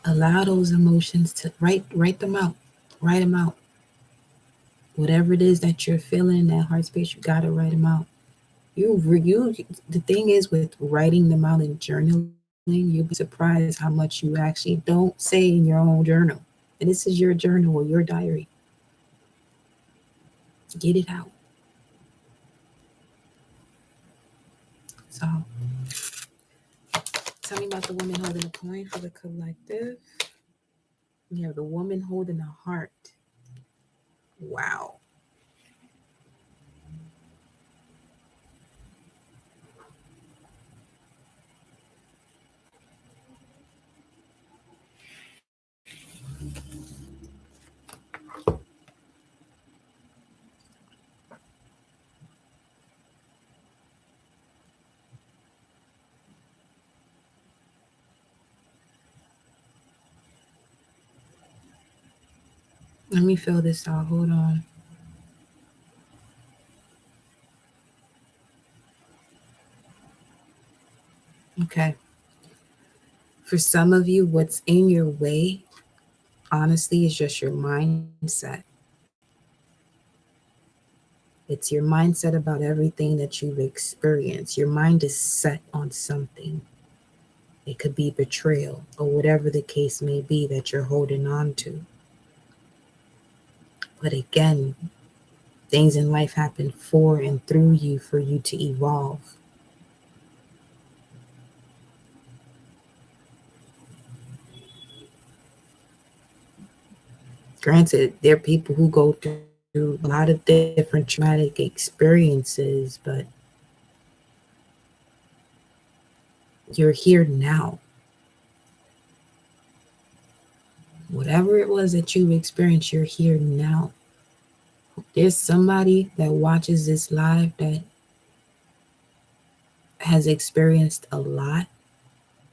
allow those emotions to write them out. Write them out. Whatever it is that you're feeling in that heart space, you gotta write them out. The thing is with writing them out and journaling, you'll be surprised how much you actually don't say in your own journal. And this is your journal or your diary. Get it out. So, tell me about the woman holding a coin for the collective. We have the woman holding a heart. Wow. Let me fill this out. Hold on. Okay. For some of you, what's in your way, honestly, is just your mindset. It's your mindset about everything that you've experienced. Your mind is set on something. It could be betrayal or whatever the case may be that you're holding on to. But again, things in life happen for and through you for you to evolve. Granted, there are people who go through a lot of different traumatic experiences, but you're here now. Whatever it was that you experienced, you're here now. There's somebody that watches this live that has experienced a lot,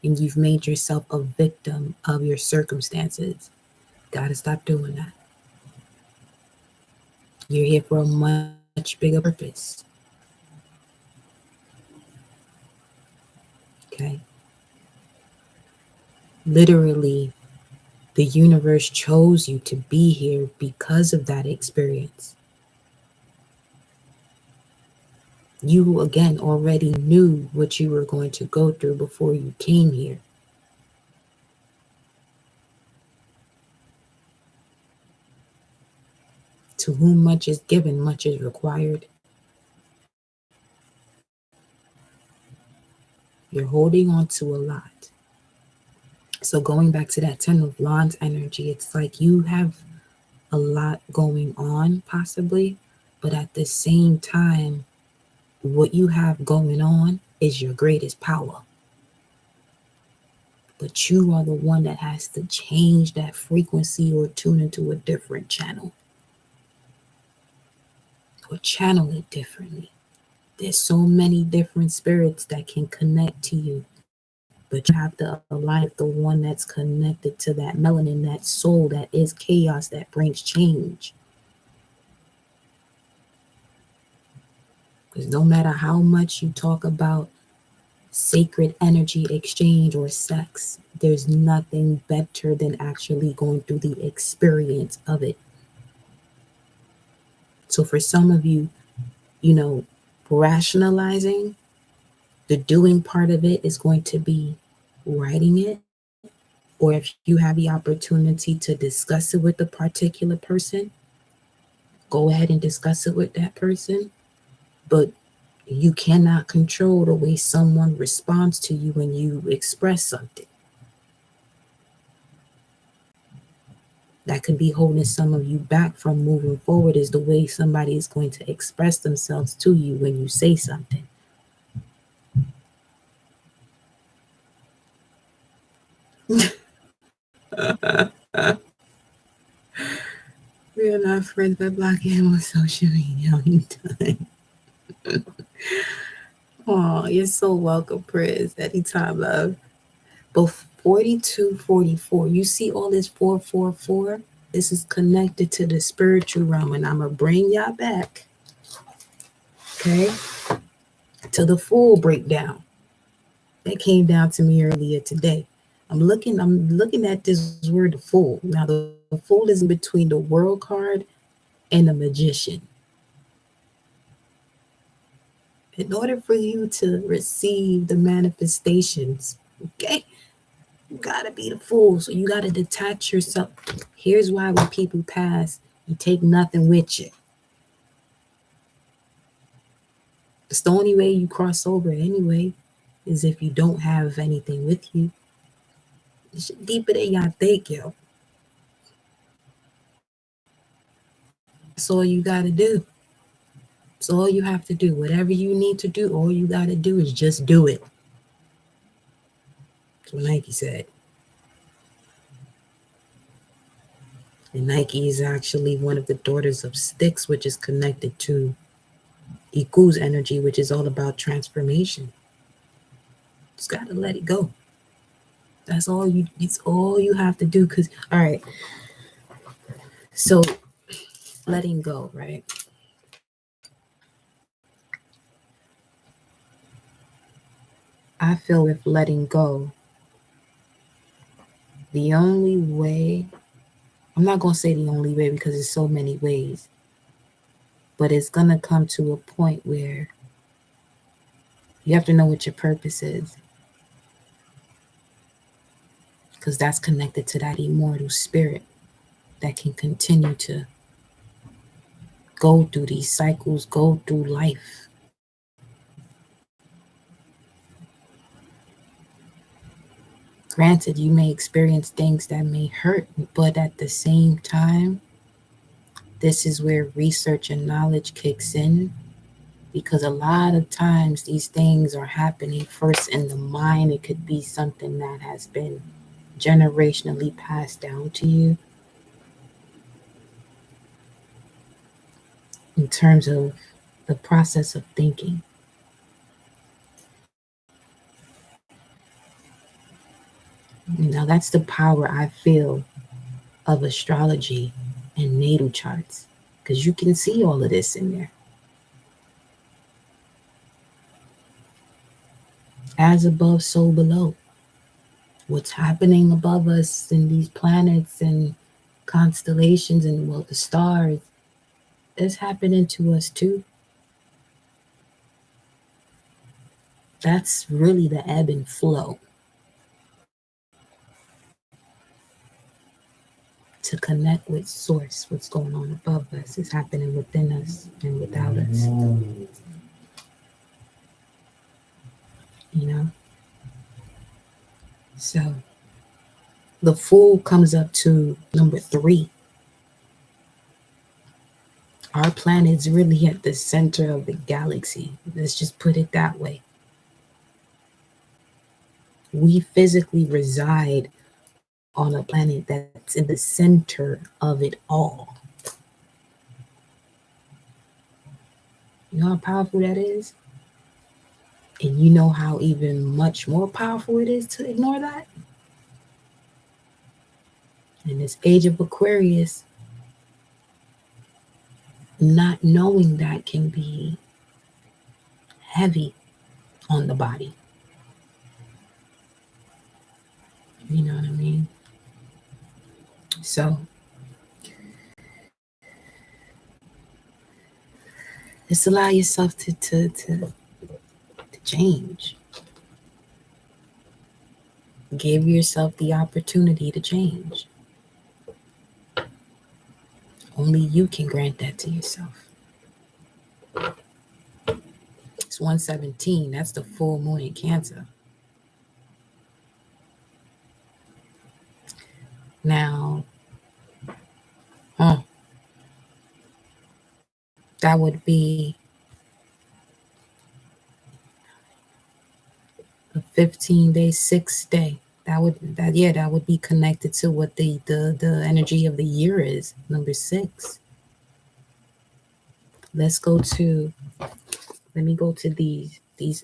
and you've made yourself a victim of your circumstances. Gotta stop doing that. You're here for a much bigger purpose. Okay? Literally, the universe chose you to be here because of that experience. You, again, already knew what you were going to go through before you came here. To whom much is given, much is required. You're holding on to a lot. So going back to that Ten of Wands energy, it's like you have a lot going on, possibly, but at the same time, what you have going on is your greatest power. But you are the one that has to change that frequency or tune into a different channel or channel it differently. There's so many different spirits that can connect to you, but you have to align with the one that's connected to that melanin, that soul that is chaos, that brings change. Because no matter how much you talk about sacred energy exchange or sex, there's nothing better than actually going through the experience of it. So for some of you, rationalizing, the doing part of it is going to be writing it. Or if you have the opportunity to discuss it with a particular person, go ahead and discuss it with that person. But you cannot control the way someone responds to you when you express something. That could be holding some of you back from moving forward, is the way somebody is going to express themselves to you when you say something. We are not friends by blocking him on social media anytime. Oh, you're so welcome, Pris. Anytime, love. Both 4244. You see all this 444? This is connected to the spiritual realm, and I'm going to bring y'all back, okay, to the full breakdown that came down to me earlier today. I'm looking at this word, the fool. Now, the fool is in between the world card and the magician. In order for you to receive the manifestations, okay, you gotta be the fool. So you gotta detach yourself. Here's why when people pass, you take nothing with you. It's the only way you cross over anyway, is if you don't have anything with you. It's deeper than y'all think, yo. That's all you gotta do. That's all you have to do. Whatever you need to do, all you gotta do is just do it. That's what Nike said. And Nike is actually one of the daughters of Styx, which is connected to Iku's energy, which is all about transformation. Just gotta let it go. It's all you have to do. Cause all right. So letting go, right? I feel with letting go, the only way, I'm not gonna say the only way because there's so many ways, but it's gonna come to a point where you have to know what your purpose is. Because that's connected to that immortal spirit that can continue to go through these cycles, go through life. Granted, you may experience things that may hurt, but at the same time, this is where research and knowledge kicks in, because a lot of times these things are happening first in the mind. It could be something that has been generationally passed down to you in terms of the process of thinking. Now, that's the power I feel of astrology and natal charts, because you can see all of this in there. As above, so below. What's happening above us in these planets and constellations and, well, the stars, is happening to us too. That's really the ebb and flow to connect with source. What's going on above us is happening within us and without us. You know? So the Fool comes up to number 3. Our planet's really at the center of the galaxy. Let's just put it that way. We physically reside on a planet that's in the center of it all. You know how powerful that is? And you know how even much more powerful it is to ignore that? In this age of Aquarius, not knowing that can be heavy on the body. You know what I mean? So just allow yourself to change. Give yourself the opportunity to change. Only you can grant that to yourself. It's 117. That's the full moon in Cancer. Now, that would be a 15-day, 6-day. That would be connected to what the energy of the year is, number 6. Let me go to these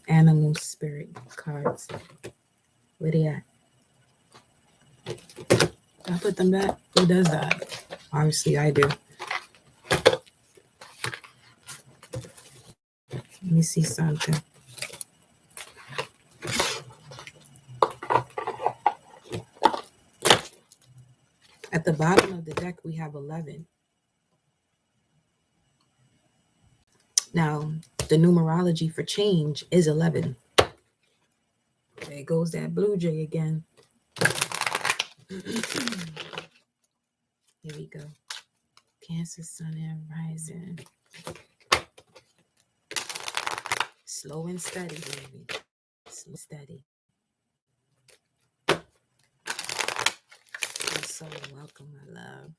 animal spirit cards. Where they at? I put them back. Who does that? Obviously I do. Let me see something. At the bottom of the deck, we have 11. Now, the numerology for change is 11. There goes that blue jay again. Here we go. Cancer, Sun, and Rising. Slow and steady, baby. Slow and steady. You're so welcome, my love.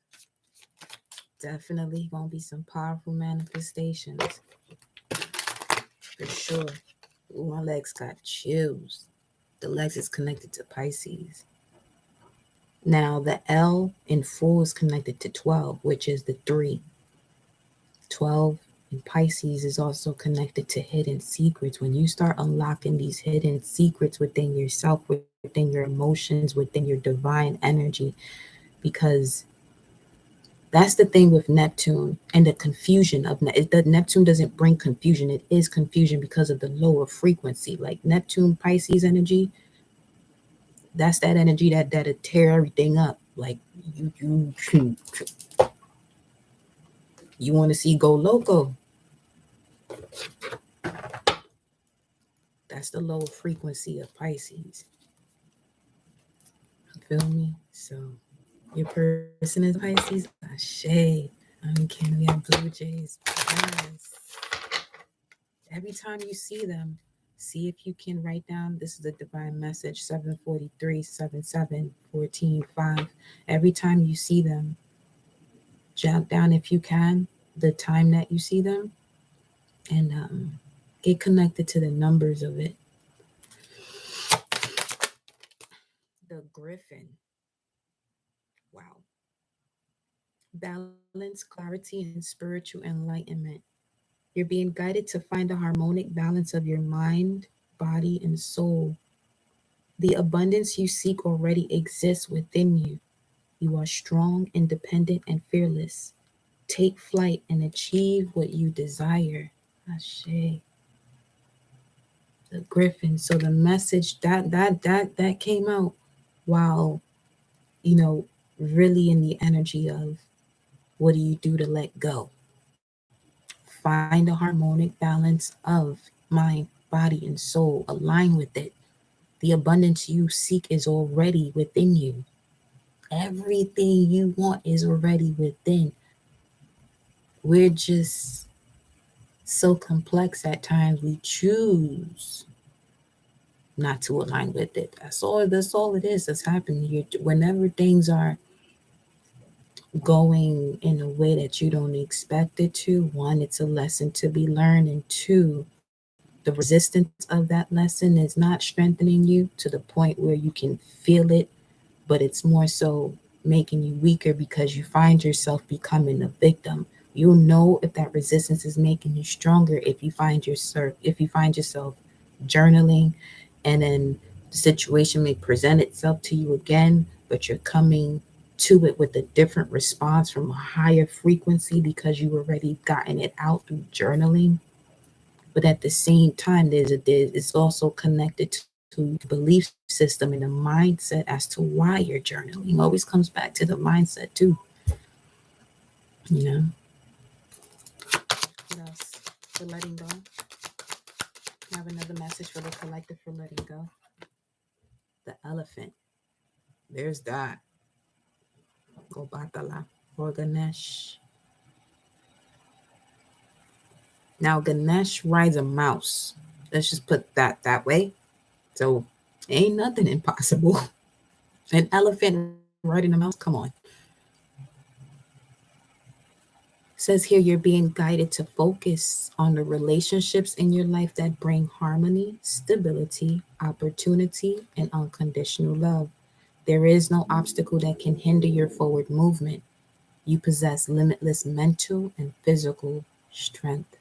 Definitely gonna be some powerful manifestations. For sure. Ooh, my legs got chills. The legs is connected to Pisces. Now, the L in Fool is connected to 12, which is the 3. 12 in Pisces is also connected to hidden secrets. When you start unlocking these hidden secrets within yourself, within your emotions, within your divine energy, because that's the thing with Neptune and the confusion of Neptune doesn't bring confusion. It is confusion because of the lower frequency. Like Neptune, Pisces energy, that's that energy that'll tear everything up. Like you want to see go loco. That's the lower frequency of Pisces. You feel me? So your person is Pisces. Ashe. Can we have blue jays? Yes. Every time you see them, see if you can write down, this is a divine message, 743, 77, 14, 5. Every time you see them, jot down if you can the time that you see them, and get connected to the numbers of it. The Griffin. Wow. Balance, clarity, and spiritual enlightenment. You're being guided to find a harmonic balance of your mind, body, and soul. The abundance you seek already exists within you. You are strong, independent, and fearless. Take flight and achieve what you desire. Ashe. The Griffin. So the message that came out while, you know, really in the energy of, what do you do to let go? Find a harmonic balance of mind, body, and soul. Align with it. The abundance you seek is already within you. Everything you want is already within. We're just so complex at times. We choose not to align with it. That's all it is that's happening here. Whenever things are going in a way that you don't expect it to, one, it's a lesson to be learned, and two, the resistance of that lesson is not strengthening you to the point where you can feel it, but it's more so making you weaker because you find yourself becoming a victim. You'll know if that resistance is making you stronger if you find yourself journaling, and then the situation may present itself to you again, but you're coming to it with a different response from a higher frequency because you already gotten it out through journaling. But at the same time, it's also connected to the belief system and the mindset as to why you're journaling. Always comes back to the mindset too. You know. What else? For letting go. I have another message for the collective for letting go. The elephant. There's that. Gobatala or Ganesh. Now Ganesh rides a mouse. Let's just put that way. So ain't nothing impossible. An elephant riding a mouse. Come on. Says here you're being guided to focus on the relationships in your life that bring harmony, stability, opportunity, and unconditional love. There is no obstacle that can hinder your forward movement. You possess limitless mental and physical strength.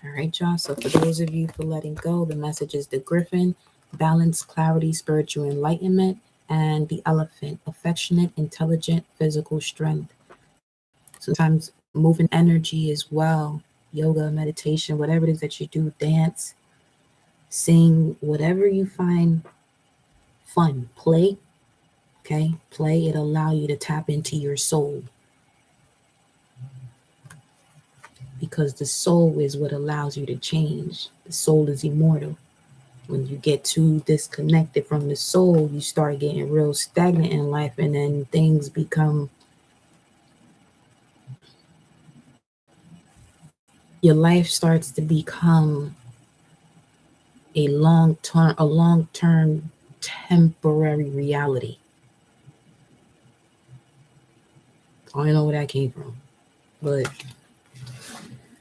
All right, y'all. So for those of you for letting go, the message is the Griffin, balance, clarity, spiritual enlightenment, and the elephant, affectionate, intelligent, physical strength. Sometimes moving energy as well, yoga, meditation, whatever it is that you do, dance, sing, whatever you find fun, play. Okay, play. It allow you to tap into your soul, because the soul is what allows you to change. The soul is immortal. When you get too disconnected from the soul, you start getting real stagnant in life, and then things become, your life starts to become a long term temporary reality. I don't know where that came from, but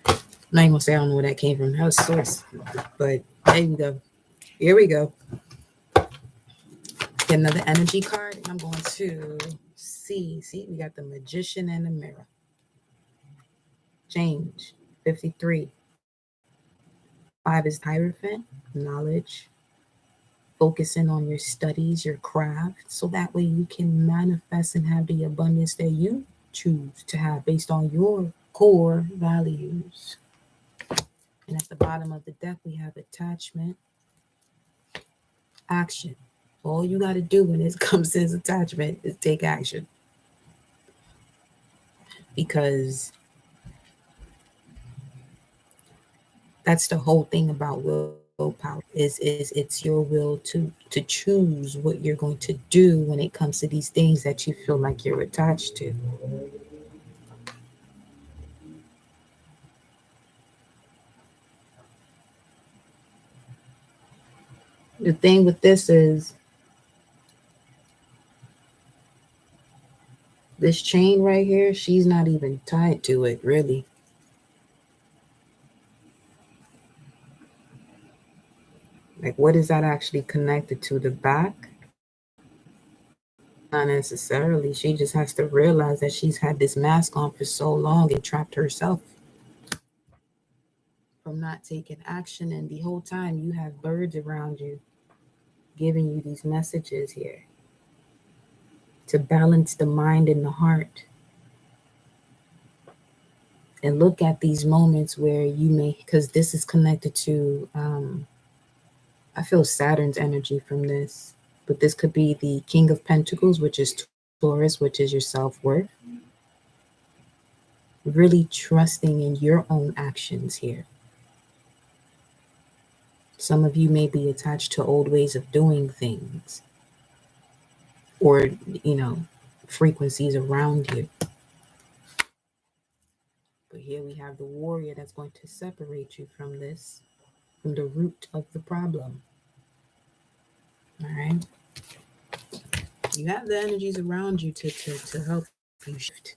I'm not even gonna say I don't know where that came from. That was source, but there you go. Here we go. Get another energy card, and I'm going to see. See, we got the Magician and the Mirror. Change 53. 5 is Hierophant, knowledge, focusing on your studies, your craft, so that way you can manifest and have the abundance that you choose to have based on your core values. And at the bottom of the deck, we have attachment, action. All you got to do when it comes to this attachment is take action. Because that's the whole thing about willpower is it's your will to choose what you're going to do when it comes to these things that you feel like you're attached to. The thing with this is This chain right here, she's not even tied to it, really. Like, what is that actually connected to? The back? Not necessarily. She just has to realize that she's had this mask on for so long and trapped herself from not taking action. And the whole time you have birds around you giving you these messages here to balance the mind and the heart. And look at these moments where you may, because this is connected to, I feel Saturn's energy from this, but this could be the King of Pentacles, which is Taurus, which is your self-worth. Really trusting in your own actions here. Some of you may be attached to old ways of doing things, or, you know, frequencies around you. But here we have the warrior that's going to separate you from this, from the root of the problem. All right. You have the energies around you to help you shift.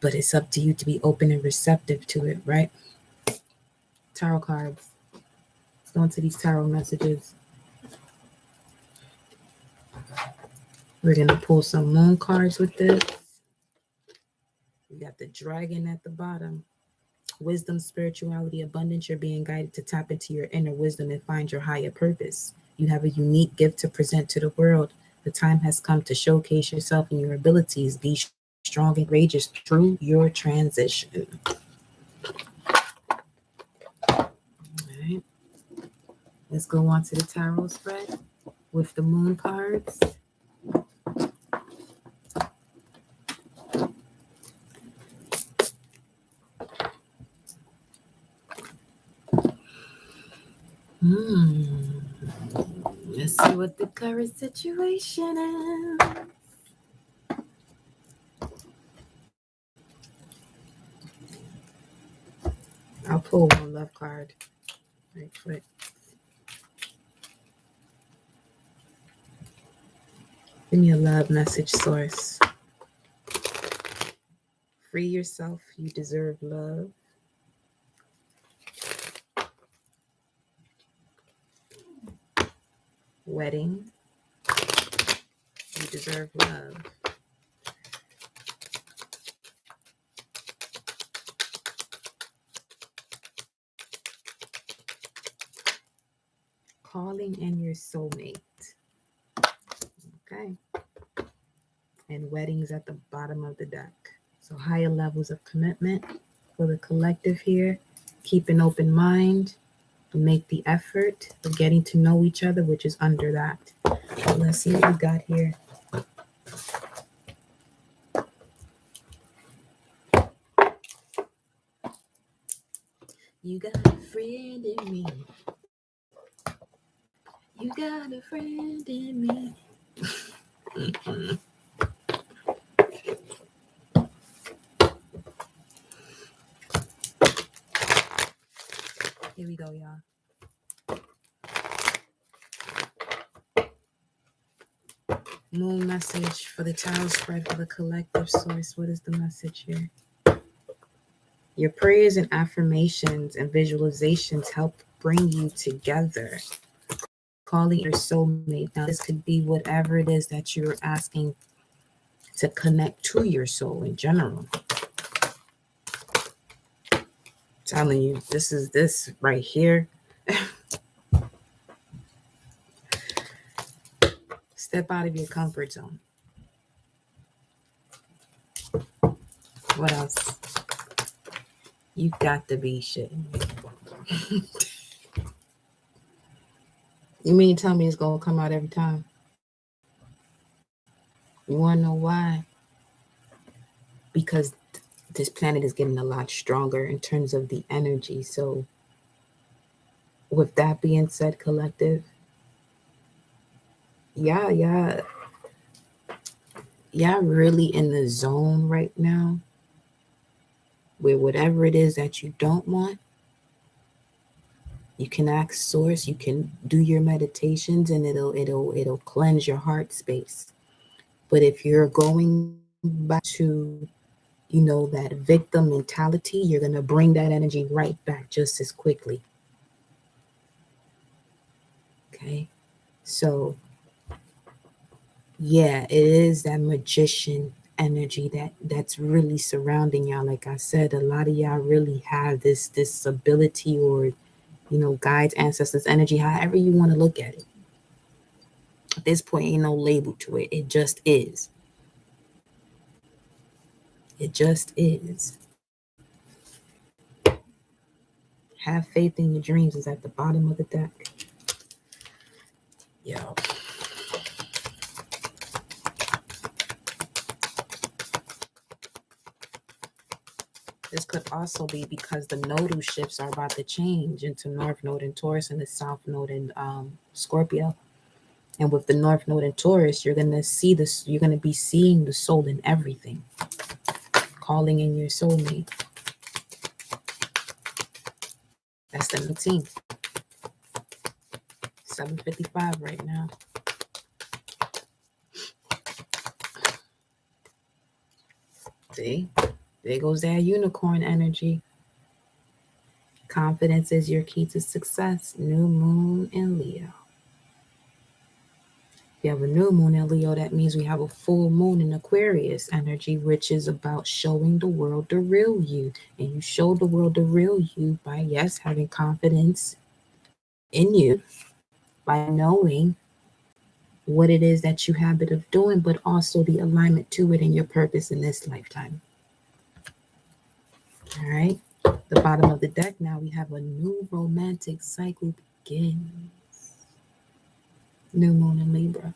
But it's up to you to be open and receptive to it, right? Tarot cards. Let's go into these tarot messages. We're going to pull some moon cards with this. We got the dragon at the bottom. Wisdom, spirituality, abundance. You're being guided to tap into your inner wisdom and find your higher purpose. You have a unique gift to present to the world. The time has come to showcase yourself and your abilities. Be strong and courageous through your transition. All right. Let's go on to the tarot spread with the moon cards. Let's see what the current situation is. I'll pull one love card right quick. Give me a love message source. Free yourself. You deserve love. Wedding. You deserve love. Calling in your soulmate. Okay. And weddings at the bottom of the deck. So higher levels of commitment for the collective here. Keep an open mind. Make the effort of getting to know each other, which is under that. So let's see what we got here. You got a friend in me. You got a friend in me. Here we go, y'all. Moon message for the tarot spread for the collective source. What is the message here? Your prayers and affirmations and visualizations help bring you together. Calling your soulmate. Now, this could be whatever it is that you're asking to connect to your soul in general. I'm telling you, this is this right here. Step out of your comfort zone. What else? You got to be shitting me. You mean tell me it's going to come out every time? You want to know why? Because this planet is getting a lot stronger in terms of the energy. So with that being said, collective, yeah, really in the zone right now where whatever it is that you don't want, you can ask source, you can do your meditations, and it'll cleanse your heart space. But if you're going back to, that victim mentality, you're going to bring that energy right back just as quickly. Okay. So yeah, it is that magician energy that's really surrounding y'all. Like I said, a lot of y'all really have this ability, or guides, ancestors energy, however you want to look at it. At this point, ain't no label to it. It just is. It just is. Have faith in your dreams is at the bottom of the deck. Yo. This could also be because the nodal shifts are about to change into North Node in Taurus and the South Node in Scorpio. And with the North Node in Taurus, you're gonna see this. You're gonna be seeing the soul in everything, calling in your soulmate. That's the 19th. 7:55 right now. See, there goes that unicorn energy. Confidence is your key to success. New moon in Leo. If you have a new moon in Leo, that means we have a full moon in Aquarius energy, which is about showing the world the real you. And you show the world the real you by, yes, having confidence in you, by knowing what it is that you habit of doing, but also the alignment to it and your purpose in this lifetime. All right. The bottom of the deck now, we have a new romantic cycle begins. New moon in Libra,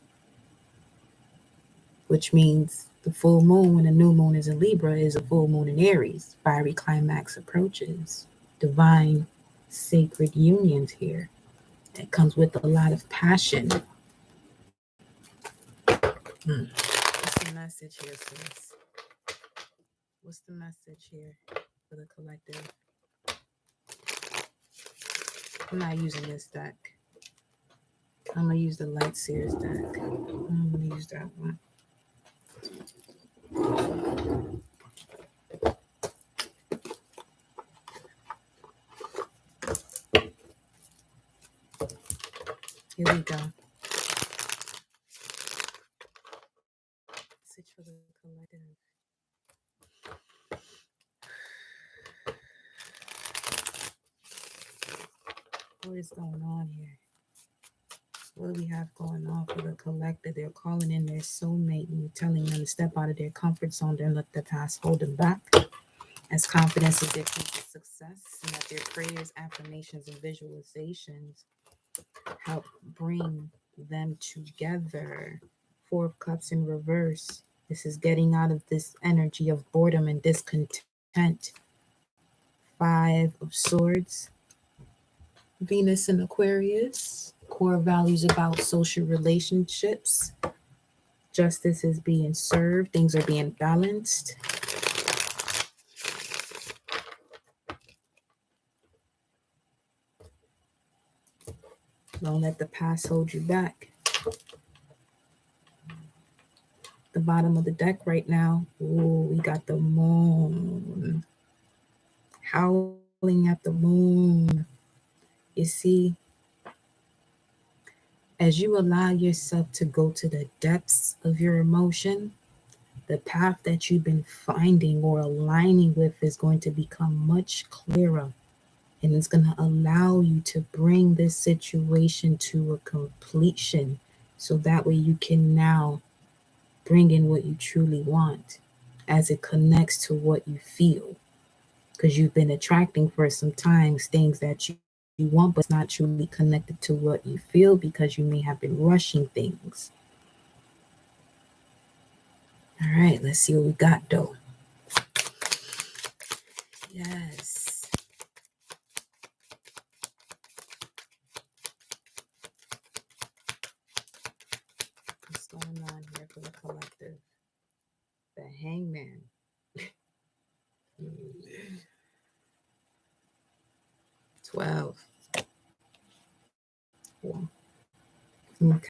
which means the full moon, when a new moon is in Libra, is a full moon in Aries. Fiery climax approaches. Divine sacred unions here. That comes with a lot of passion. What's the message here, sis? What's the message here for the collective? I'm not using this deck. I'm going to use the Light Seers deck. I'm going to use that one. Here we go. Message for the collective. What is going on here? What do we have going on for the collective? They're calling in their soulmate and telling them to step out of their comfort zone and let the past hold them back. As confidence is their key to success, and that their prayers, affirmations, and visualizations help bring them together. Four of Cups in reverse. This is getting out of this energy of boredom and discontent. Five of Swords. Venus in Aquarius. Core values about social relationships. Justice is being served. Things are being balanced. Don't let the past hold you back. The bottom of the deck right now. Ooh, we got the moon. Howling at the moon. You see, as you allow yourself to go to the depths of your emotion, the path that you've been finding or aligning with is going to become much clearer. And it's going to allow you to bring this situation to a completion. So that way you can now bring in what you truly want as it connects to what you feel. Because you've been attracting for some time things that you want, but it's not truly connected to what you feel because you may have been rushing things. All right, let's see what we got though. Yes. What's going on here for the collective? The Hangman. 12. Yeah. Okay.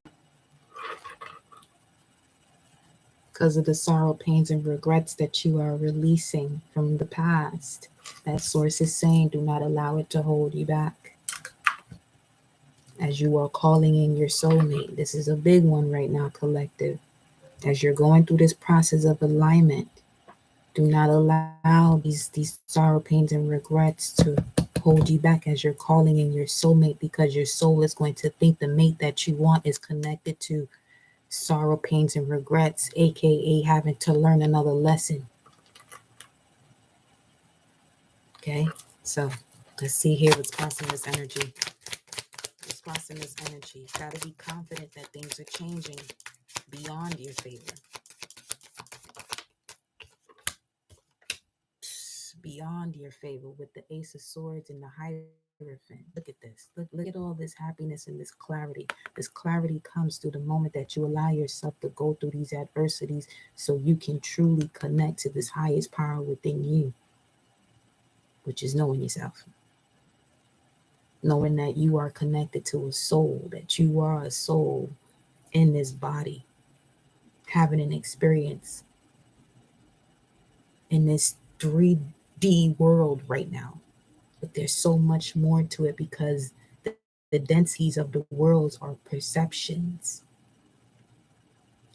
because of the sorrow, pains, and regrets that you are releasing from the past. That source is saying, do not allow it to hold you back. As you are calling in your soulmate, this is a big one right now, collective. As you're going through this process of alignment, do not allow these sorrow, pains, and regrets to hold you back as you're calling in your soulmate, because your soul is going to think the mate that you want is connected to sorrow, pains, and regrets, aka having to learn another lesson. Okay, so let's see here what's crossing this energy. What's crossing this energy? Got to be confident that things are changing beyond your favor. Beyond your favor with the Ace of Swords and the Hierophant. Look at this. Look at all this happiness and this clarity. This clarity comes through the moment that you allow yourself to go through these adversities so you can truly connect to this highest power within you, which is knowing yourself. Knowing that you are connected to a soul, that you are a soul in this body, having an experience in this 3D world right now. But there's so much more to it because the densities of the worlds are perceptions.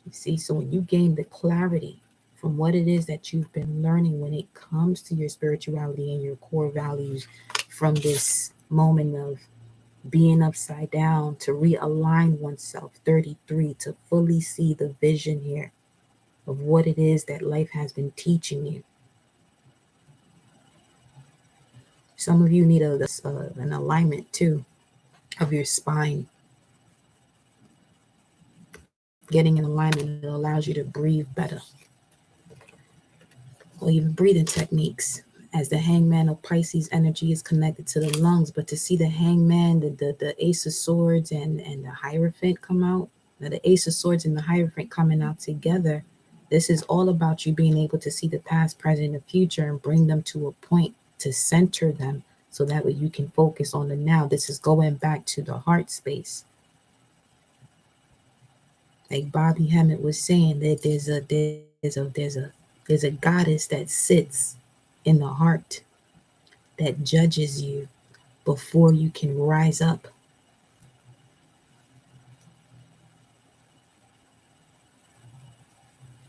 You see, so when you gain the clarity from what it is that you've been learning when it comes to your spirituality and your core values, from this moment of being upside down to realign oneself, 33, to fully see the vision here of what it is that life has been teaching you. Some of you need an alignment too of your spine. Getting in alignment, it allows you to breathe better. Or even breathing techniques. As the hangman of Pisces energy is connected to the lungs, but to see the hangman, the Ace of Swords and the Hierophant come out, now the Ace of Swords and the Hierophant coming out together, this is all about you being able to see the past, present, and the future and bring them to a point to center them so that way you can focus on the now. This is going back to the heart space. Like Bobby Hemmett was saying, that there's a goddess that sits in the heart that judges you before you can rise up.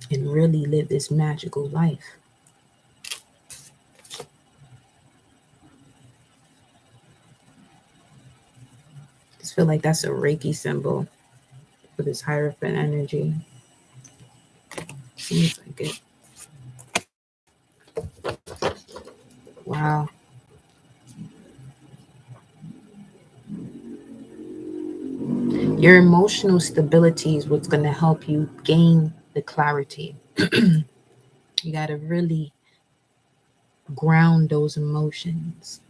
And really live this magical life. I just feel like that's a Reiki symbol for this Hierophant energy. Seems like it. Wow. Your emotional stability is what's going to help you gain the clarity. You got to really ground those emotions.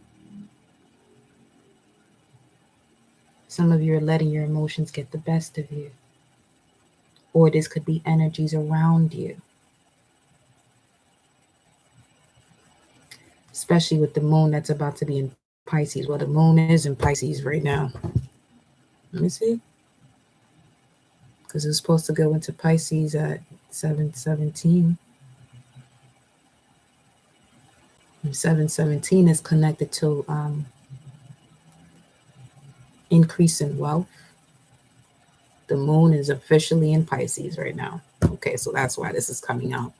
Some of you are letting your emotions get the best of you, or this could be energies around you, especially with the moon that's about to be in Pisces. Well, the moon is in Pisces right now. Let me see. Because it's supposed to go into Pisces at 7:17. And 7:17 is connected to increase in wealth. The moon is officially in Pisces right now. Okay, so that's why this is coming out.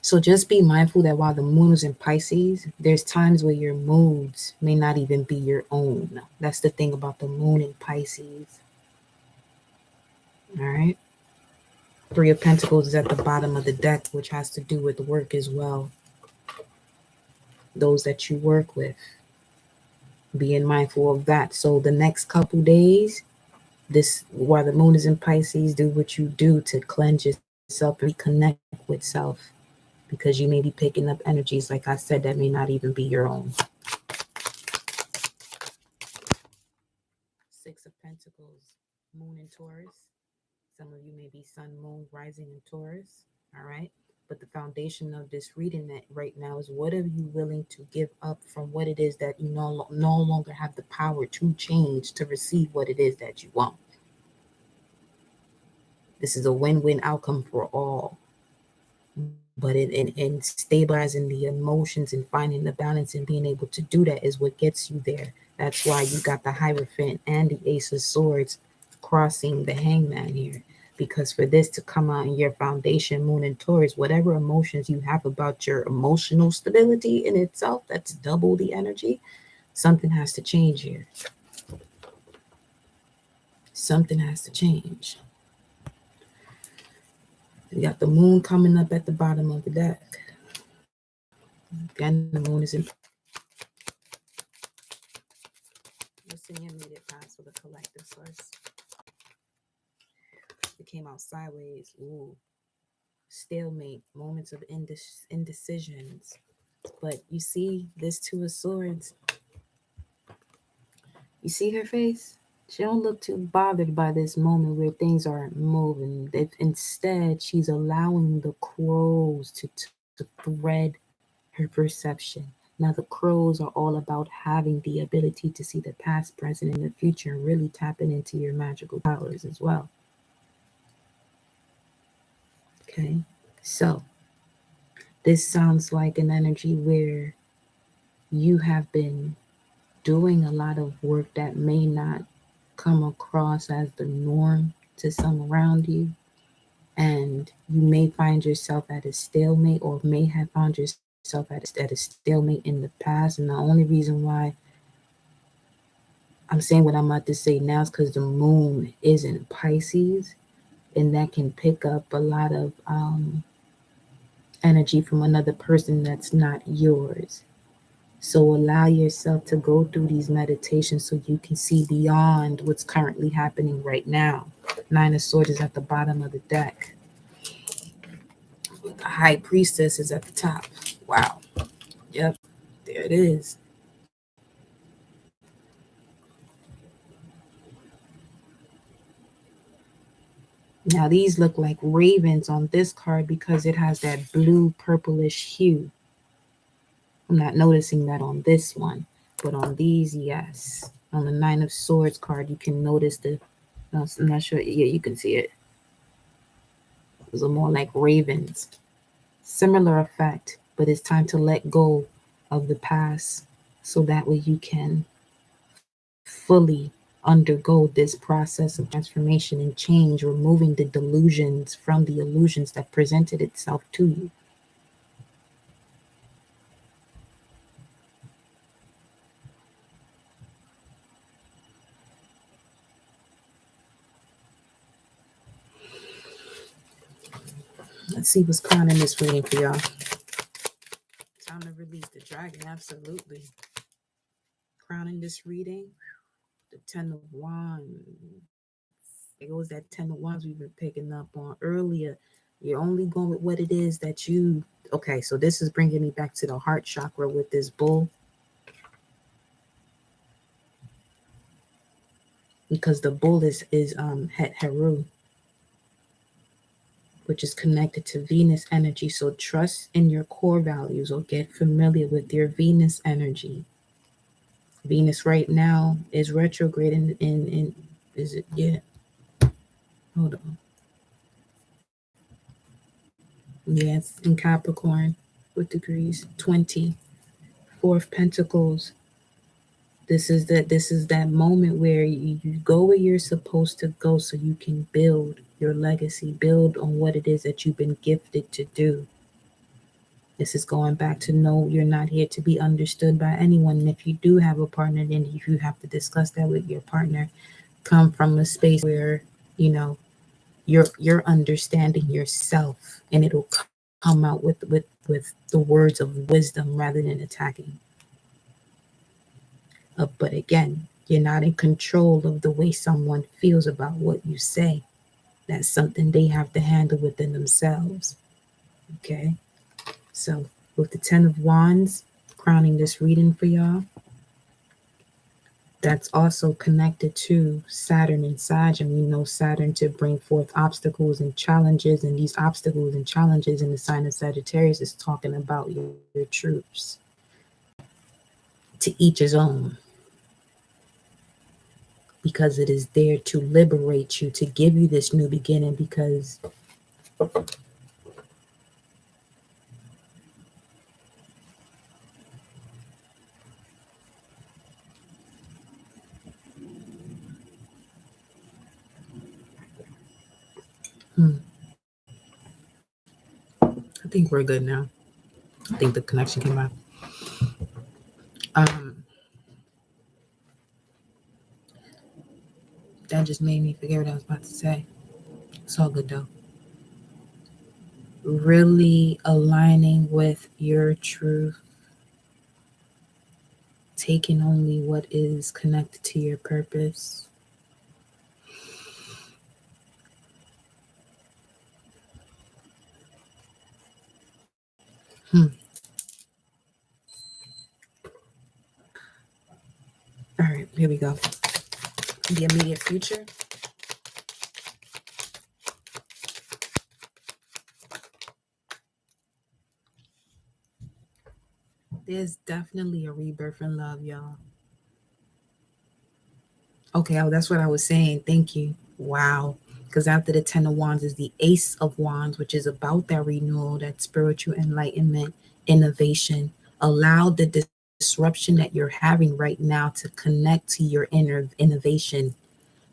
So just be mindful that while the moon is in Pisces, there's times where your moods may not even be your own. That's the thing about the moon in Pisces. All right. Three of Pentacles is at the bottom of the deck, which has to do with work as well. Those that you work with, being mindful of that. So the next couple days, this while the moon is in Pisces, do what you do to cleanse yourself and reconnect with self, because you may be picking up energies, like I said, that may not even be your own. Six of Pentacles, moon in Taurus. Some of you may be sun, moon, rising in Taurus. All right. But the foundation of this reading that right now is, what are you willing to give up from what it is that you no longer have the power to change to receive what it is that you want? This is a win-win outcome for all. But in stabilizing the emotions and finding the balance and being able to do that is what gets you there. That's why you got the Hierophant and the Ace of Swords crossing the Hangman here. Because for this to come out in your foundation, Moon and Taurus, whatever emotions you have about your emotional stability in itself, that's double the energy. Something has to change here. Something has to change. You got the Moon coming up at the bottom of the deck. Again, the Moon is in. What's in your immediate past for the collective source? It came out sideways. Ooh. Stalemate, moments of indecisions. But you see this Two of Swords. You see her face? She don't look too bothered by this moment where things aren't moving. Instead, she's allowing the crows to thread her perception. Now, the crows are all about having the ability to see the past, present, and the future, and really tapping into your magical powers as well. Okay, so this sounds like an energy where you have been doing a lot of work that may not come across as the norm to some around you. And you may find yourself at a stalemate, or may have found yourself at a stalemate in the past. And the only reason why I'm saying what I'm about to say now is because the Moon is in Pisces, and that can pick up a lot of energy from another person that's not yours. So allow yourself to go through these meditations so you can see beyond what's currently happening right now. Nine of Swords is at the bottom of the deck. The High Priestess is at the top. Wow. Yep, there it is. Now these look like ravens on this card because it has that blue purplish hue. I'm not noticing that on this one, but on these, yes. On the Nine of Swords card, you can notice I'm not sure. Yeah, you can see it. Those are more like ravens. Similar effect, but it's time to let go of the past so that way you can fully undergo this process of transformation and change, removing the delusions from the illusions that presented itself to you. Let's see what's crowning this reading for y'all. Time to release the dragon, absolutely. Crowning this reading, the Ten of Wands. It was that Ten of Wands we've been picking up on earlier. You're only going with what it is that you... Okay, so this is bringing me back to the heart chakra with this bull. Because the bull is Het Heru, which is connected to Venus energy. So trust in your core values, or get familiar with your Venus energy. Venus right now is retrograde in is it? Yeah. Hold on. Yes, in Capricorn with degrees 20. Four of Pentacles. This is that moment where you go where you're supposed to go so you can build your legacy, build on what it is that you've been gifted to do. This is going back to know you're not here to be understood by anyone. And if you do have a partner, then if you have to discuss that with your partner, come from a space where, you know, you're understanding yourself, and it'll come out with the words of wisdom rather than attacking. But again, you're not in control of the way someone feels about what you say. That's something they have to handle within themselves. Okay? So, with the Ten of Wands crowning this reading for y'all, That's also connected to Saturn and Sag, and we know Saturn to bring forth obstacles and challenges, and these obstacles and challenges in the sign of Sagittarius is talking about your truths. To each his own, because it is there to liberate you, to give you this new beginning, because I think we're good now. I think the connection came out. Um, that just made me forget what I was about to say. It's all good though. Really aligning with your truth, taking only what is connected to your purpose. Hmm. All right, here we go. The immediate future. There's definitely a rebirth in love, y'all. Okay, oh, that's what I was saying. Thank you. Wow. Because after the Ten of Wands is the Ace of Wands, which is about that renewal, that spiritual enlightenment, innovation. Allow the disruption that you're having right now to connect to your inner innovation.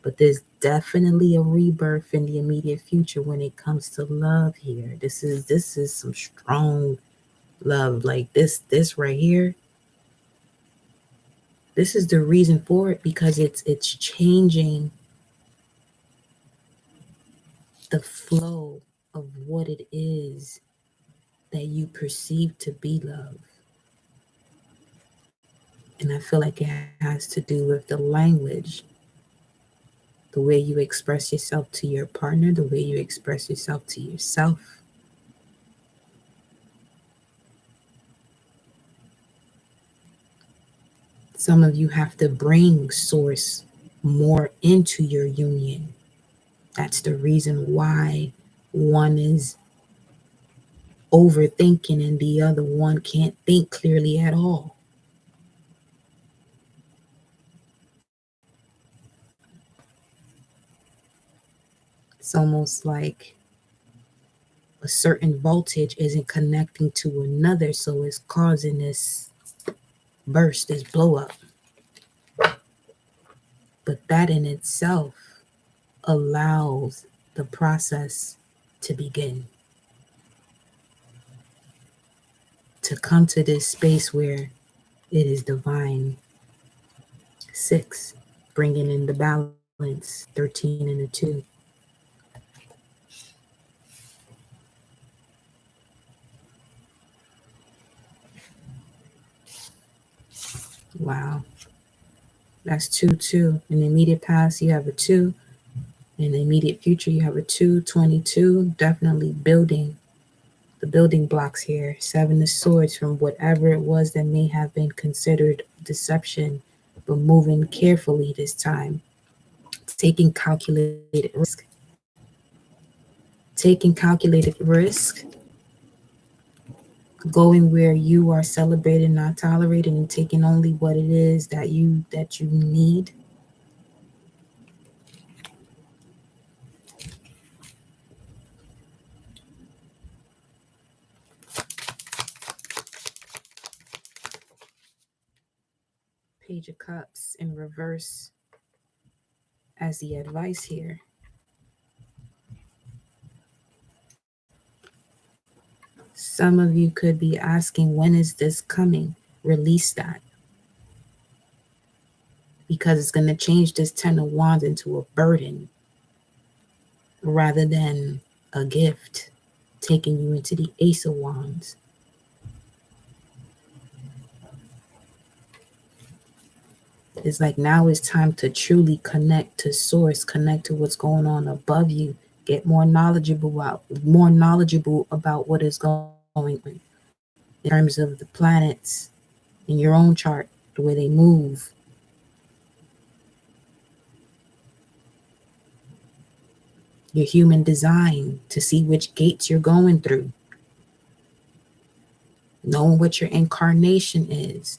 But there's definitely a rebirth in the immediate future when it comes to love here. This is some strong love. Like this right here. This is the reason for it, because it's changing the flow of what it is that you perceive to be love. And I feel like it has to do with the language, the way you express yourself to your partner, the way you express yourself to yourself. Some of you have to bring source more into your union. That's the reason why one is overthinking and the other one can't think clearly at all. It's almost like a certain voltage isn't connecting to another, so it's causing this burst, this blow up. But that in itself allows the process to begin, to come to this space where it is divine. 6, bringing in the balance, 13 and a 2. Wow. That's 2, 2. In the immediate past, you have a 2. In the immediate future, you have a 2, 22. Definitely building the building blocks here. 7 of Swords, from whatever it was that may have been considered deception, but moving carefully this time. Taking calculated risk. Taking calculated risk. Going where you are celebrated, not tolerated, and taking only what it is that you need. Page of Cups in reverse as the advice here. Some of you could be asking, when is this coming? Release that. Because it's going to change this Ten of Wands into a burden rather than a gift, taking you into the Ace of Wands. It's like now it's time to truly connect to source, connect to what's going on above you, get more knowledgeable about what is going on in terms of the planets in your own chart, the way they move. your human design to see which gates you're going through, knowing what your incarnation is,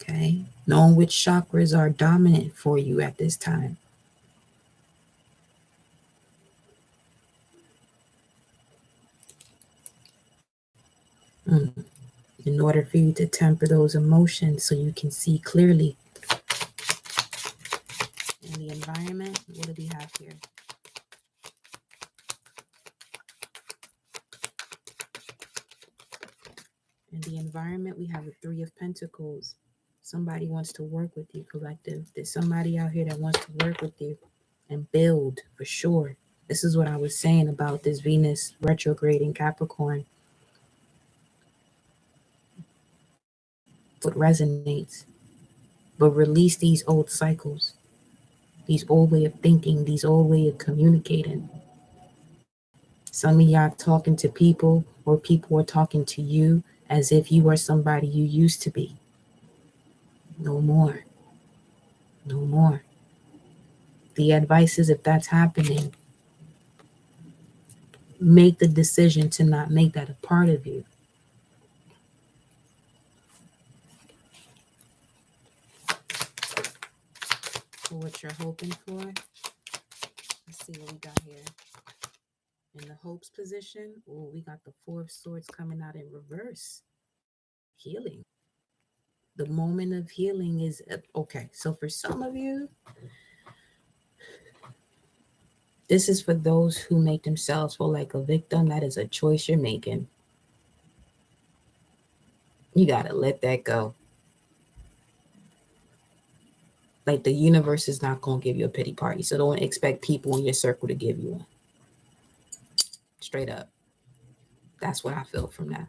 okay? Knowing which chakras are dominant for you at this time. Mm. In order for you to temper those emotions so you can see clearly in the environment. What do we have here? In the environment, we have the Three of Pentacles. Somebody wants to work with you, collective. There's somebody out here that wants to work with you and build for sure. This is what I was saying about this Venus retrograde in Capricorn. What resonates, but release these old cycles, these old way of thinking, these old way of communicating. Some of y'all talking to people, or people are talking to you as if you are somebody you used to be. No more. No more. The advice is, if that's happening, make the decision to not make that a part of you. For what you're hoping for. Let's see what we got here. In the hopes position, oh, we got the Four of Swords coming out in reverse. Healing. The moment of healing is okay. So for some of you, this is for those who make themselves feel like a victim. That is a choice you're making. You got to let that go. Like, the universe is not going to give you a pity party. So don't expect people in your circle to give you one. Straight up. That's what I feel from that.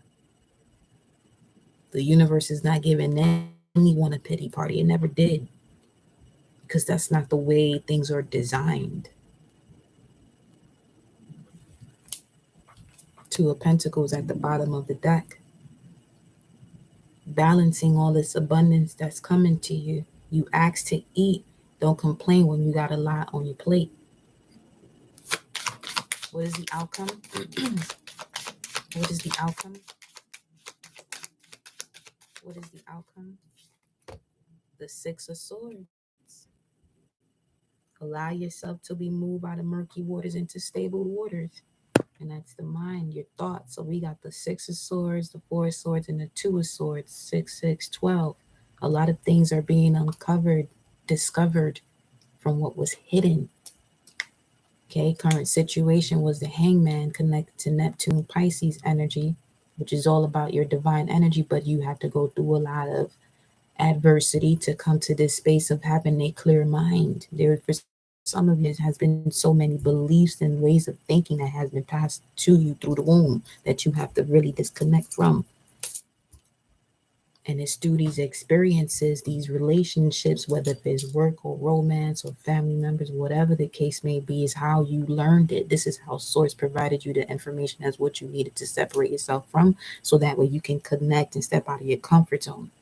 The universe is not giving anyone a pity party. It never did. Because that's not the way things are designed. Two of Pentacles at the bottom of the deck. Balancing all this abundance that's coming to you. You ask to eat. Don't complain when you got a lot on your plate. What is the outcome? What is the outcome? What is the outcome? The Six of Swords. Allow yourself to be moved by the murky waters into stable waters. And that's the mind, your thoughts. So we got the Six of Swords, the Four of Swords, and the Two of Swords. 6, 6, 12. A lot of things are being uncovered, discovered from what was hidden. Okay, current situation was the Hangman connected to Neptune, Pisces energy, which is all about your divine energy, but you have to go through a lot of adversity to come to this space of having a clear mind. There, for some of it, has been so many beliefs and ways of thinking that has been passed to you through the womb that you have to really disconnect from. And it's through these experiences, these relationships, whether it's work or romance or family members, whatever the case may be, is how you learned it. This is how Source provided you the information as what you needed to separate yourself from, so that way you can connect and step out of your comfort zone.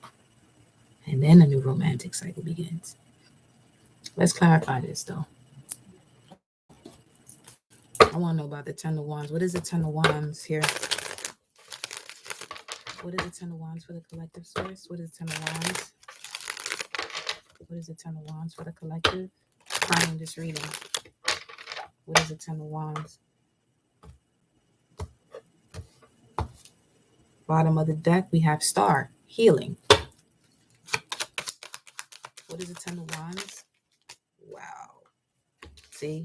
And then a new romantic cycle begins. Let's clarify this though. I want to know about the Ten of Wands. What is the Ten of Wands here? What is the Ten of Wands for the collective, Source? What is the Ten of Wands? What is the Ten of Wands for the collective? Finding this reading. What is the Ten of Wands? Bottom of the deck, we have Star, healing. What is the Ten of Wands? Wow. See?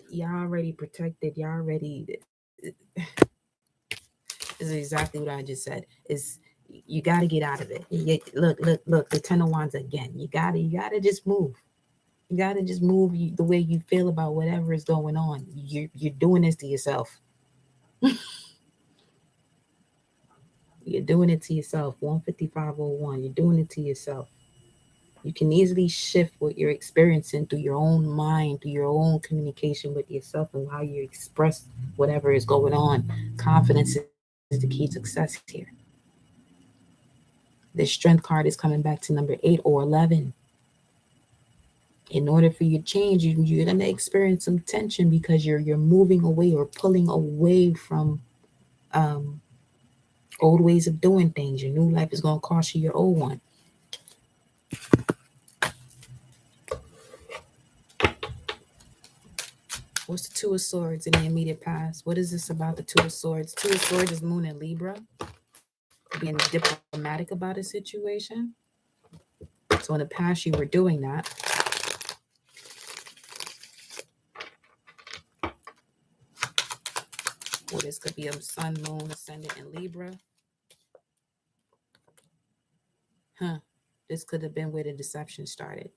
Y'all already protected. Y'all already... This is exactly what I just said. Is you got to get out of it. Look. The Ten of Wands again. You gotta just move. You gotta just move the way you feel about whatever is going on. You're doing this to yourself. You're doing it to yourself. 15501. You're doing it to yourself. You can easily shift what you're experiencing through your own mind, through your own communication with yourself, and how you express whatever is going on. Confidence is the key to success here. The Strength card is coming back to number 8 or 11. In order for you to change, you're gonna experience some tension because you're moving away or pulling away from um, old ways of doing things. Your new life is gonna cost you your old one. What's the Two of Swords in the immediate past? What is this about the Two of Swords? Two of Swords is Moon in Libra, being diplomatic about a situation. So in the past, you were doing that. Or this could be a Sun, Moon, Ascendant in Libra. Huh. This could have been where the deception started,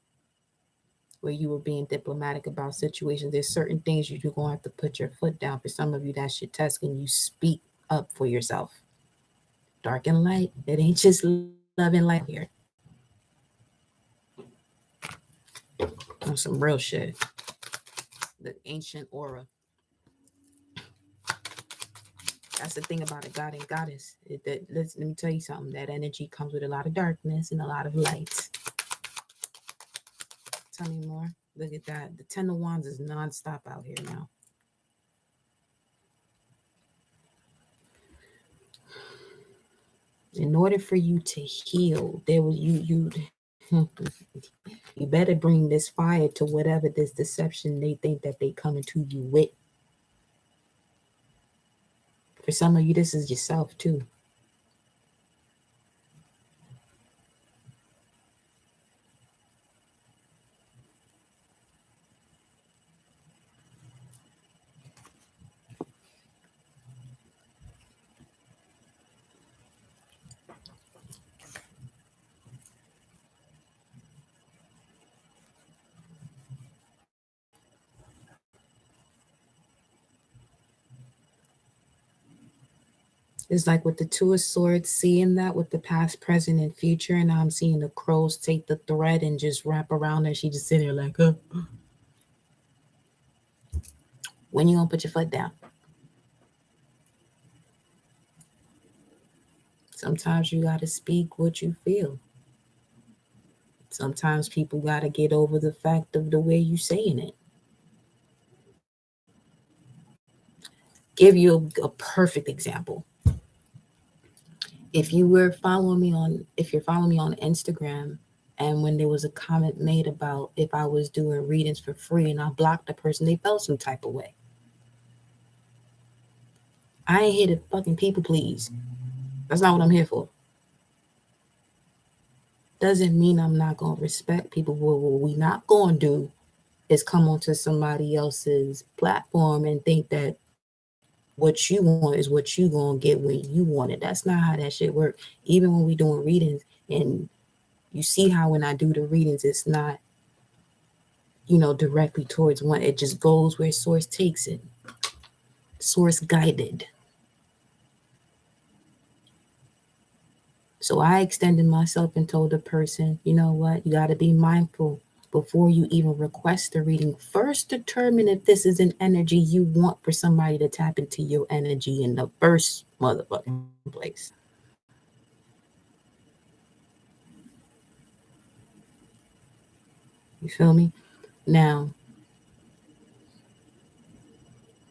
where you were being diplomatic about situations. There's certain things you're going to have to put your foot down. For some of you, that's your test, and you speak up for yourself. Dark and light. It ain't just love and light out here. On some real shit. The ancient aura. That's the thing about a god and goddess. Let me tell you something. That energy comes with a lot of darkness and a lot of light. Tell me more. Look at that. The Ten of Wands is nonstop out here now. In order for you to heal, you better bring this fire to whatever this deception they think that they coming to you with. For some of you, this is yourself too. It's like with the Two of Swords, seeing that with the past, present, and future, and I'm seeing the crows take the thread and just wrap around her. She just sitting there like, when you gonna put your foot down? Sometimes you gotta speak what you feel. Sometimes people gotta get over the fact of the way you saying it. Give you a perfect example. If you're following me on Instagram, and when there was a comment made about if I was doing readings for free and I blocked the person, they felt some type of way. I ain't here to fucking people please. That's not what I'm here for. Doesn't mean I'm not gonna respect people. What we not gonna do is come onto somebody else's platform and think that what you want is what you gonna get when you want it. That's not how that shit work. Even when we doing readings, and you see how when I do the readings, it's not, directly towards one. It just goes where source takes it. Source guided. So I extended myself and told the person, you know what, you got to be mindful before you even request a reading. First, determine if this is an energy you want for somebody to tap into your energy in the first motherfucking place. You feel me? Now,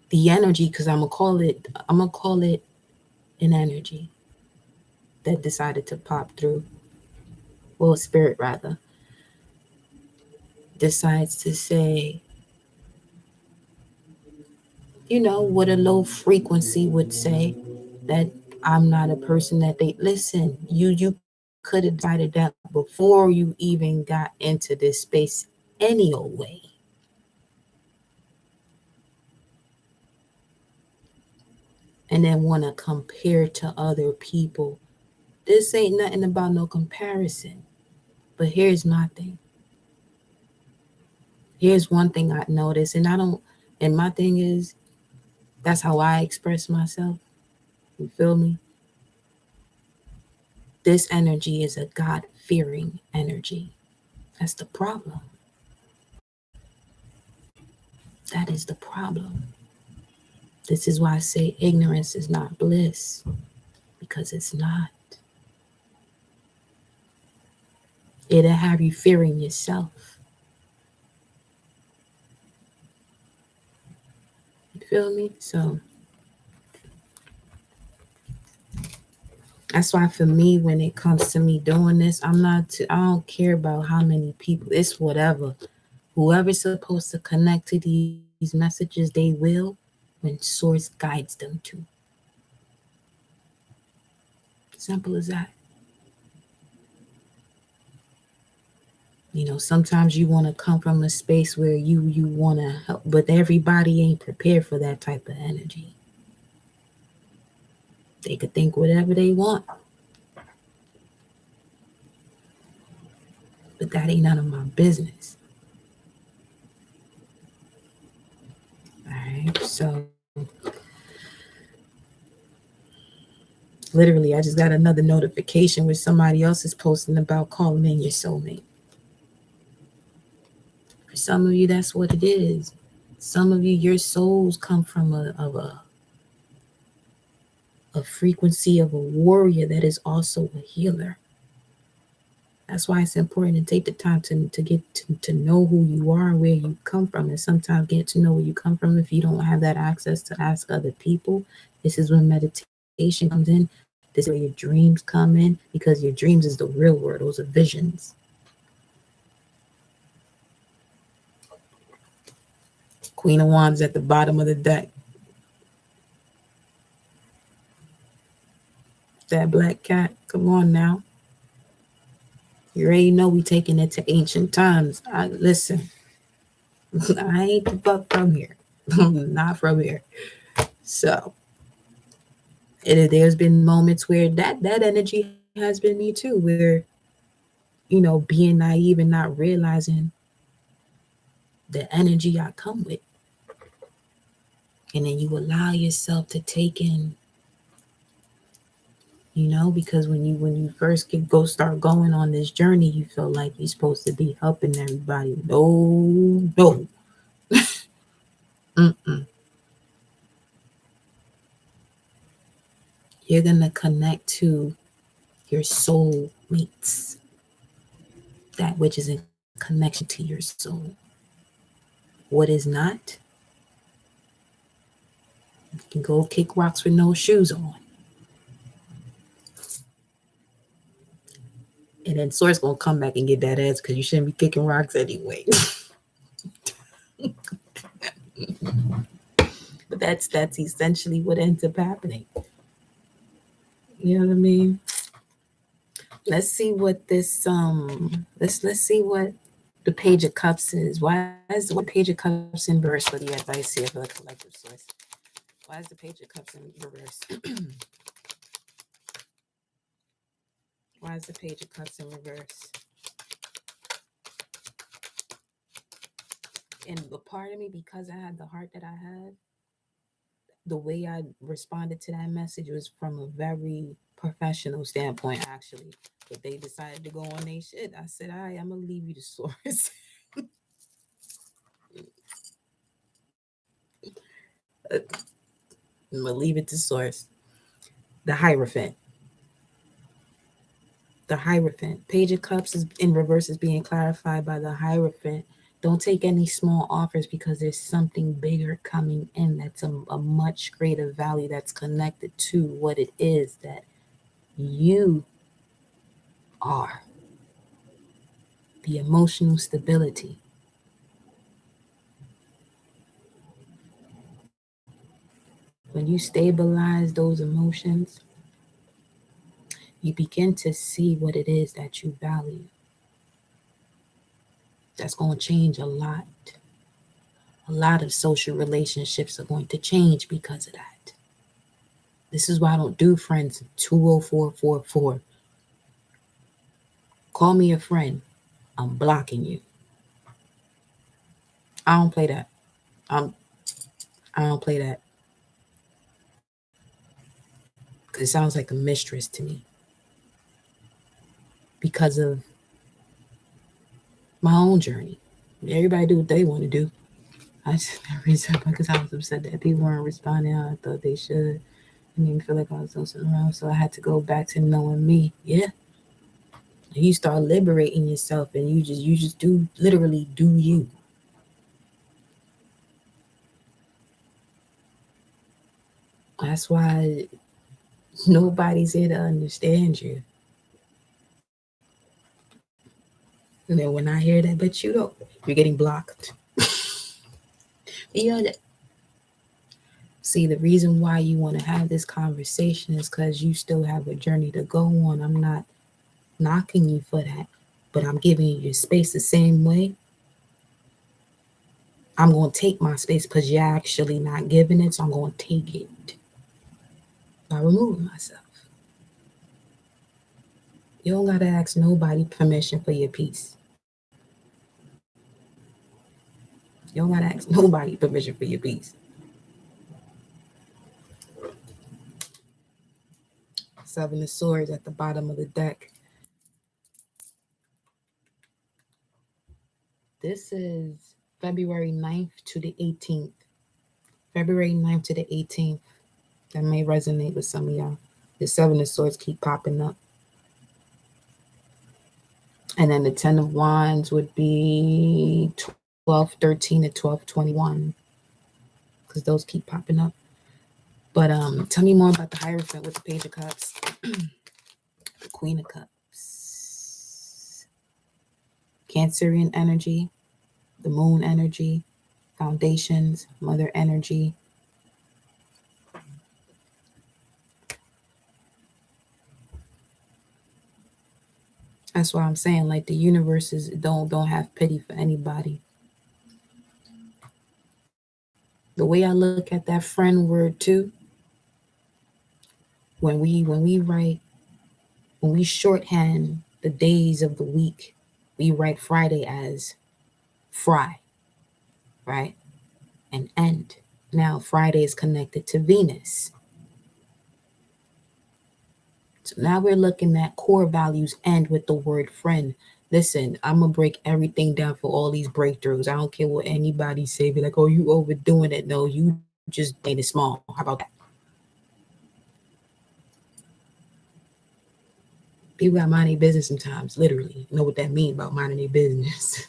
the energy, because I'm gonna call it an energy that decided to pop through. Well, spirit rather decides to say, what a low frequency would say, that I'm not a person that they listen. You could have decided that before you even got into this space any old way. And then want to compare to other people. This ain't nothing about no comparison. But here's my thing. Here's one thing I noticed, and my thing is, that's how I express myself. You feel me? This energy is a God fearing energy. That's the problem. That is the problem. This is why I say ignorance is not bliss, because it's not. It'll have you fearing yourself. feel me? So that's why for me, when it comes to me doing this, I don't care about how many people. It's whatever. Whoever's supposed to connect to these messages, they will when source guides them to. Simple as that. Sometimes you want to come from a space where you want to help, but everybody ain't prepared for that type of energy. They could think whatever they want, but that ain't none of my business. All right. So literally, I just got another notification where somebody else is posting about calling in your soulmate. For some of you, that's what it is. Some of you, your souls come from a frequency of a warrior that is also a healer. That's why it's important to take the time to get to know who you are and where you come from. And sometimes get to know where you come from. If you don't have that access to ask other people, this is when meditation comes in. This is where your dreams come in, because your dreams is the real world. Those are visions. Queen of Wands at the bottom of the deck. That black cat. Come on now. You already know we taking it to ancient times. Listen, I ain't the fuck from here. I'm not from here. So there's been moments where that energy has been me too, where being naive and not realizing the energy I come with, and then you allow yourself to take in, because when you first start going on this journey, you feel like you're supposed to be helping everybody. No. Mm-mm. You're gonna connect to your soul mates, that which is in connection to your soul. What is not, you can go kick rocks with no shoes on. And then Source gonna come back and get that ass, because you shouldn't be kicking rocks anyway. But that's essentially what ends up happening. You know what I mean? Let's see what this let's see what the Page of Cups is. Why is the Page of Cups in reverse for the advice here for the collective source? Why is the Page of Cups in reverse? Why is the Page of Cups in reverse? And a part of me, because I had the heart that I had, the way I responded to that message was from a very professional standpoint, actually. But they decided to go on their shit. I said, all right, I'm gonna leave you the source. I'm gonna leave it to source. The Hierophant. The Hierophant. Page of Cups is in reverse is being clarified by the Hierophant. Don't take any small offers, because there's something bigger coming in that's a much greater value that's connected to what it is that you are. The emotional stability. When you stabilize those emotions, you begin to see what it is that you value. That's going to change a lot. A lot of social relationships are going to change because of that. This is why I don't do friends 20444. Call me a friend. I'm blocking you. I don't play that. I'm I don't play that. Because it sounds like a mistress to me. Because of my own journey. Everybody do what they want to do. I just never because I was upset that people weren't responding how I thought they should. It made me feel like I was something wrong. So I had to go back to knowing me. Yeah. And you start liberating yourself, and you just do literally do you. That's why nobody's here to understand you. And then when I hear that, but you don't, you're getting blocked. You know, see, the reason why you want to have this conversation is because you still have a journey to go on. I'm not knocking you for that, but I'm giving you your space the same way. I'm going to take my space because you're actually not giving it, so I'm going to take it by removing myself. You don't got to ask nobody permission for your peace. You don't got to ask nobody permission for your peace. Seven of Swords at the bottom of the deck. This is February 9th to the 18th. February 9th to the 18th. That may resonate with some of y'all. The Seven of Swords keep popping up. And then the Ten of Wands would be 12-13 to 12-21. Because those keep popping up. But tell me more about the Hierophant with the Page of Cups. The Queen of Cups. Cancerian energy. The Moon energy. Foundations. Mother energy. That's why I'm saying, like, the universes don't have pity for anybody. The way I look at that friend word too, when we shorthand the days of the week, we write Friday as fry, right? And end. Now Friday is connected to Venus. So now we're looking at core values end with the word friend. Listen, I'm going to break everything down for all these breakthroughs. I don't care what anybody say. Be like, oh, you overdoing it. No, you just made it small. How about that? People got mind their business sometimes, literally. You know what that means about minding their business.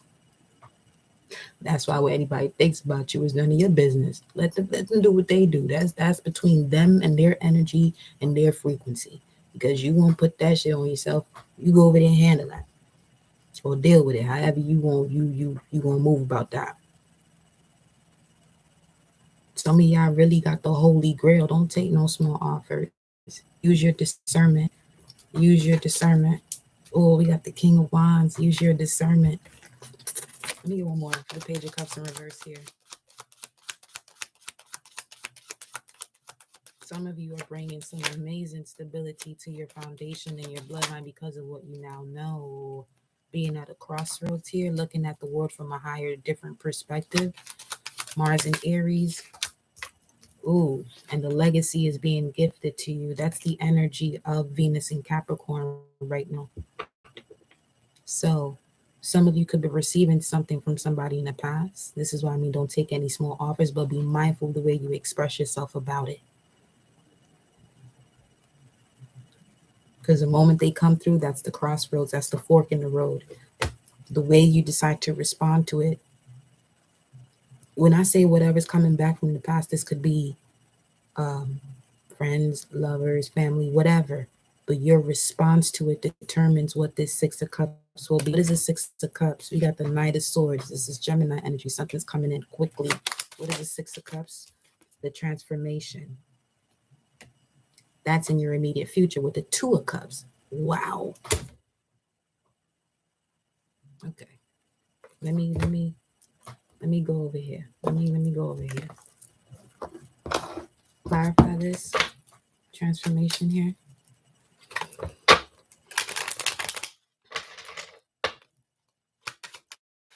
That's why what anybody thinks about you is none of your business. Let them do what they do. That's between them and their energy and their frequency. Because you won't put that shit on yourself. You go over there and handle that. Or deal with it. However you want, you gonna move about that. Some of y'all really got the holy grail. Don't take no small offers. Use your discernment. Use your discernment. Oh, we got the King of Wands. Use your discernment. Let me get one more for the Page of Cups in reverse here. Some of you are bringing some amazing stability to your foundation and your bloodline because of what you now know. Being at a crossroads here, looking at the world from a higher, different perspective. Mars and Aries. Ooh, and the legacy is being gifted to you. That's the energy of Venus and Capricorn right now. So some of you could be receiving something from somebody in the past. This is why I mean don't take any small offers, but be mindful of the way you express yourself about it. Because the moment they come through, that's the crossroads, that's the fork in the road. The way you decide to respond to it. When I say whatever's coming back from the past, this could be friends, lovers, family, whatever. But your response to it determines what this Six of Cups will be. What is the Six of Cups? We got the Knight of Swords. This is Gemini energy. Something's coming in quickly. What is the Six of Cups? The transformation. That's in your immediate future with the Two of Cups. Wow. Okay. Let me go over here. Let me go over here. Clarify this transformation here.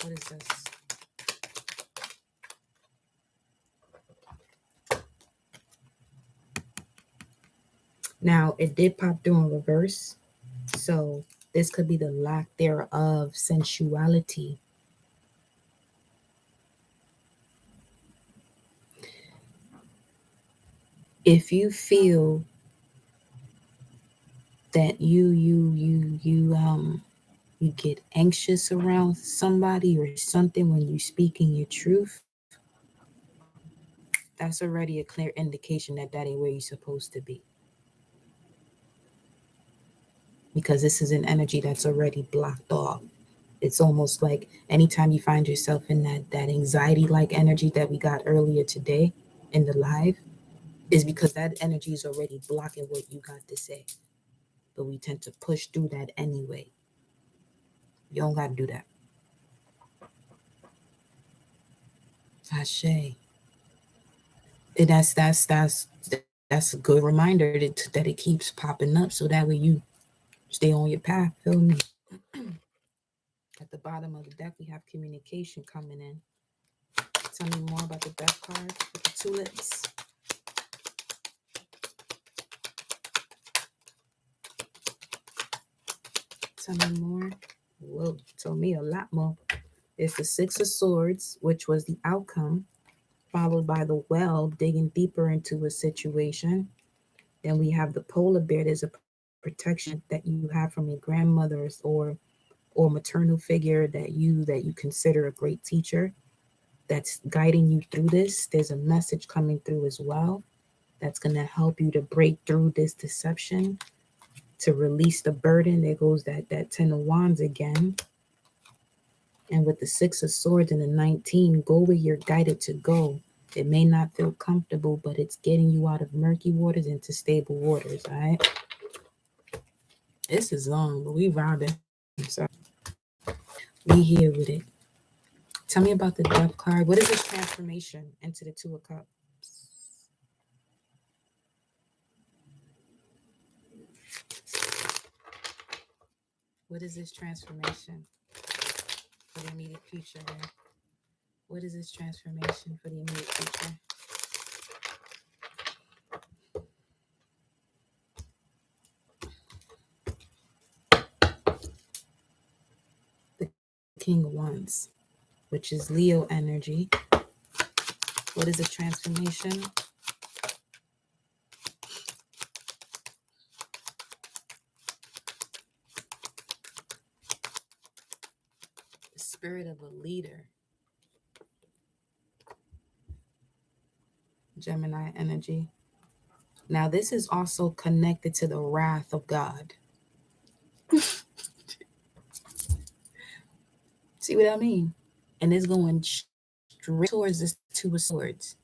What is this? Now, it did pop through in reverse. So this could be the lack thereof sensuality. If you feel that you get anxious around somebody or something when you speak in your truth, that's already a clear indication that that ain't where you're supposed to be. Because this is an energy that's already blocked off. It's almost like anytime you find yourself in that anxiety like energy that we got earlier today in the live, is because that energy is already blocking what you got to say. But we tend to push through that anyway. You don't got to do that. Ashe. And that's a good reminder that it keeps popping up, so that way you stay on your path. Feel me? At the bottom of the deck, we have communication coming in. Tell me more about the death card with the tulips. Tell me more. Whoa, told me a lot more. It's the Six of Swords, which was the outcome, followed by the well, digging deeper into a situation. Then we have the polar bear. There's a protection that you have from your grandmother's or maternal figure that you consider a great teacher that's guiding you through this. There's a message coming through as well that's going to help you to break through this deception, to release the burden. There goes that 10 of wands again. And with the Six of Swords and the 19, go where you're guided to go. It may not feel comfortable, but it's getting you out of murky waters into stable waters, all right? This is long, but we vibing. So we here with it. Tell me about the Death card. What is this transformation into the Two of Cups? What is this transformation for the immediate future? Here? What is this transformation for the immediate future? The King of Wands, which is Leo energy. What is the transformation? The spirit of a leader. Gemini energy. Now, this is also connected to the wrath of God. See what I mean? And it's going straight towards this Two of Swords.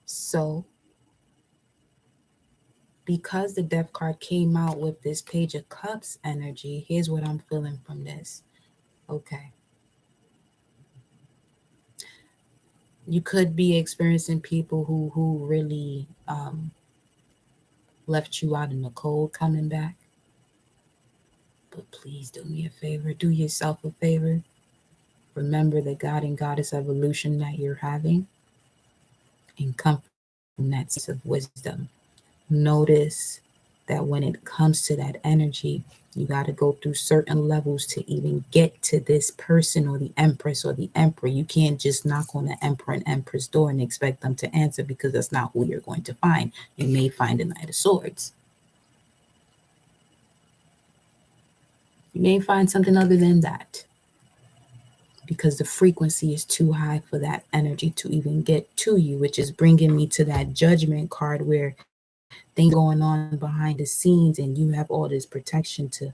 So, because the Death card came out with this Page of Cups energy, here's what I'm feeling from this. Okay. You could be experiencing people who really left you out in the cold coming back. But please do me a favor. Do yourself a favor. Remember the God and Goddess evolution that you're having, and come from that space of wisdom. Notice that when it comes to that energy, you got to go through certain levels to even get to this person or the Empress or the Emperor. You can't just knock on the Emperor and Empress door and expect them to answer, because that's not who you're going to find. You may find a Knight of Swords. You may find something other than that, because the frequency is too high for that energy to even get to you, which is bringing me to that Judgment card, where things going on behind the scenes and you have all this protection to,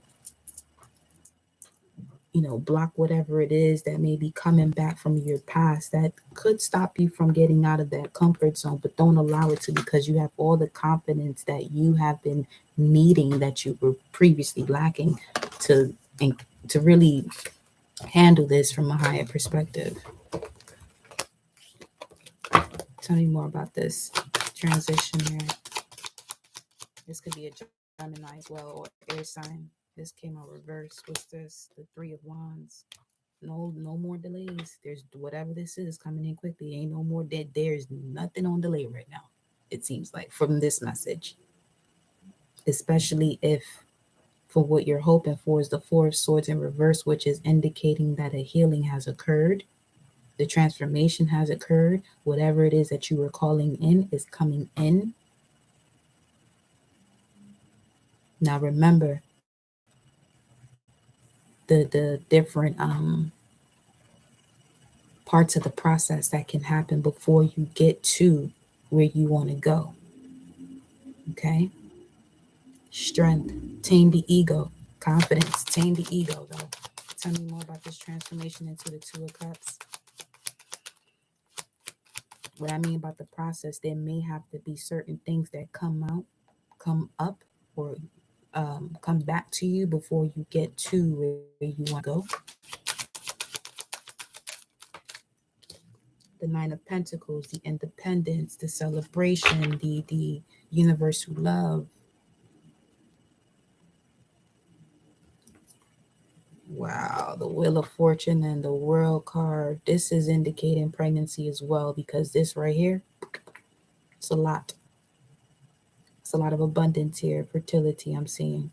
block whatever it is that may be coming back from your past that could stop you from getting out of that comfort zone. But don't allow it to, because you have all the confidence that you have been needing, that you were previously lacking, to really handle this from a higher perspective. Tell me more about this transition here. This could be a Gemini as well, or air sign. This came out reverse. What's this? The Three of Wands. No more delays. There's whatever this is coming in quickly. Ain't no more dead. There's nothing on delay right now, it seems like, from this message. Especially if for what you're hoping for is the Four of Swords in reverse, which is indicating that a healing has occurred. The transformation has occurred. Whatever it is that you were calling in is coming in. Now remember, the different parts of the process that can happen before you get to where you want to go. Okay? Strength, tame the ego. Confidence, tame the ego, though. Tell me more about this transformation into the Two of Cups. What I mean about the process, there may have to be certain things that come up, or come back to you before you get to where you want to go. The Nine of Pentacles, the independence, the celebration, the universal love. Wow, the Wheel of Fortune and the World card. This is indicating pregnancy as well, because this right here, it's a lot. It's a lot of abundance here, fertility I'm seeing.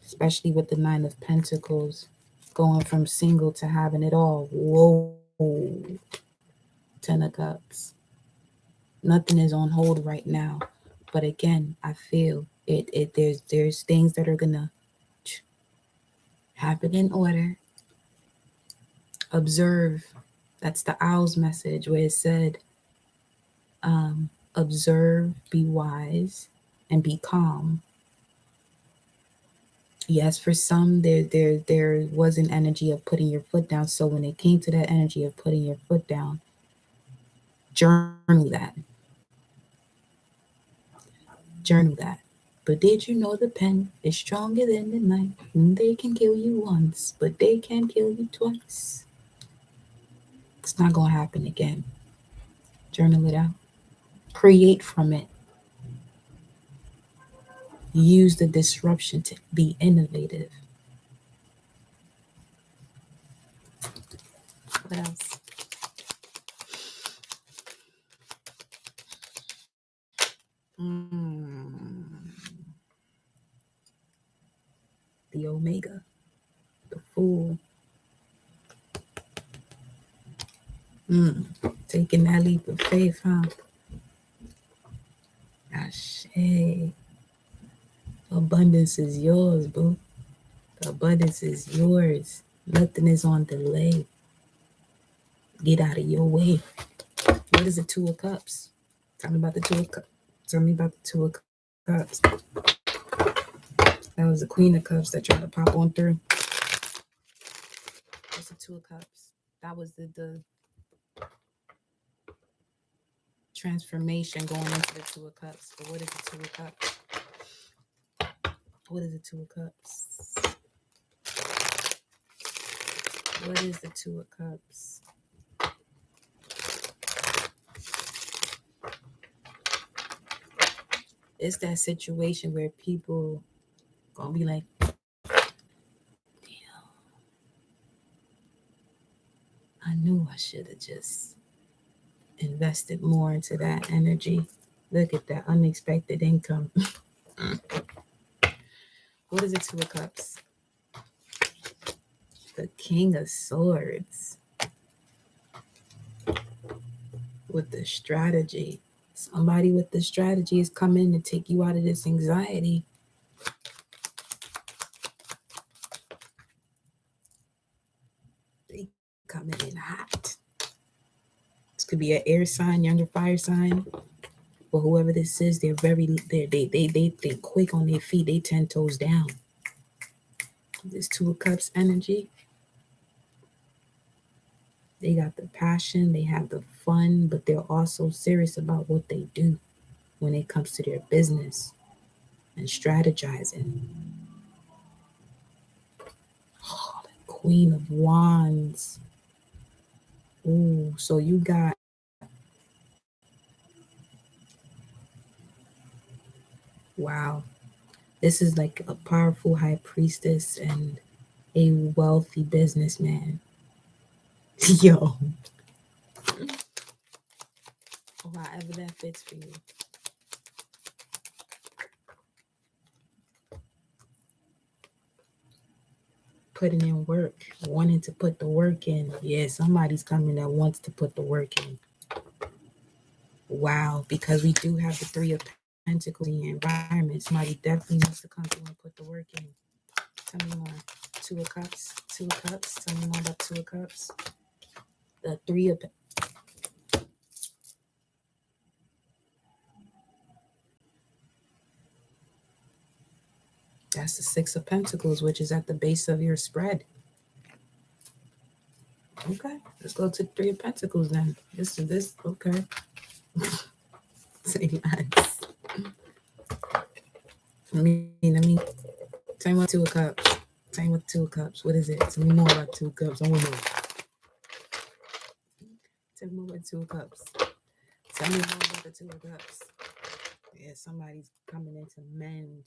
Especially with the Nine of Pentacles, going from single to having it all. Whoa. Ten of Cups. Nothing is on hold right now. But again, I feel there's things that are gonna happen in order. Observe. That's the owl's message, where it said, observe, be wise, and be calm. Yes, for some there was an energy of putting your foot down. So when it came to that energy of putting your foot down, journal that. Journal that. But did you know the pen is stronger than the knife? They can kill you once, but they can kill you twice. It's not gonna happen again. Journal it out. Create from it. Use the disruption to be innovative. What else? The Omega, the Fool. Taking that leap of faith, huh? Ashe. Abundance is yours, boo. The abundance is yours. Nothing is on delay. Get out of your way. What is the Two of Cups? Tell me about the Two of Cups. Tell me about the Two of Cups. That was the Queen of Cups that tried to pop on through. What's the Two of Cups? That was the transformation going into the Two of Cups. But what is the Two of Cups? What is the Two of Cups? What is the Two of Cups? It's that situation where people gonna be like, damn, I knew I should have just invested more into that energy. Look at that unexpected income. What is the Two of Cups? The King of Swords. With the strategy. Somebody with the strategy is coming to take you out of this anxiety. They coming in hot. This could be an air sign, younger fire sign. But whoever this is, they quick on their feet. They 10 toes down. This Two of Cups energy. They got the passion, they have the fun, but they're also serious about what they do when it comes to their business and strategizing. Oh, the Queen of Wands. Ooh, so you got wow. This is like a powerful high priestess and a wealthy businessman. Yo. However that fits for you. Putting in work, wanting to put the work in. Yeah, somebody's coming that wants to put the work in. Wow, because we do have the Three of Pentacles in your environment. Somebody definitely wants to come through and put the work in. Tell me more. Two of Cups. Two of Cups. Tell me more about Two of Cups. The Three of That's the Six of Pentacles, which is at the base of your spread. Okay, let's go to the Three of Pentacles then. This, okay. Say less. Let me tell me what Two of Cups. Tell me what Two of Cups. What is it? Tell me more about Two of Cups. I want to know. Tell me more about Two of Cups. Tell me more about the Two of Cups. Yeah, somebody's coming in to mend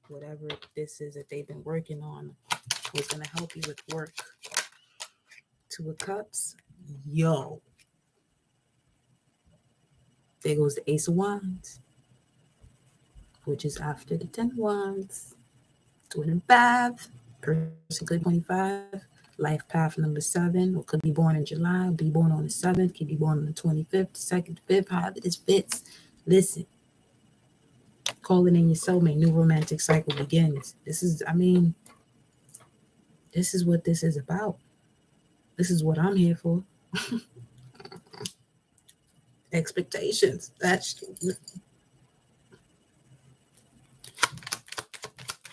whatever this is that they've been working on. Was going to help you with work. Two of Cups. Yo. There goes the Ace of Wands, which is after the 10 of Wands. 25. Person could be 25. Life path number 7, or could be born in July, be born on the 7th, could be born on the 25th, 2nd, 5th, however this fits. Listen, calling in your soulmate, new romantic cycle begins. This is what this is about. This is what I'm here for. Expectations.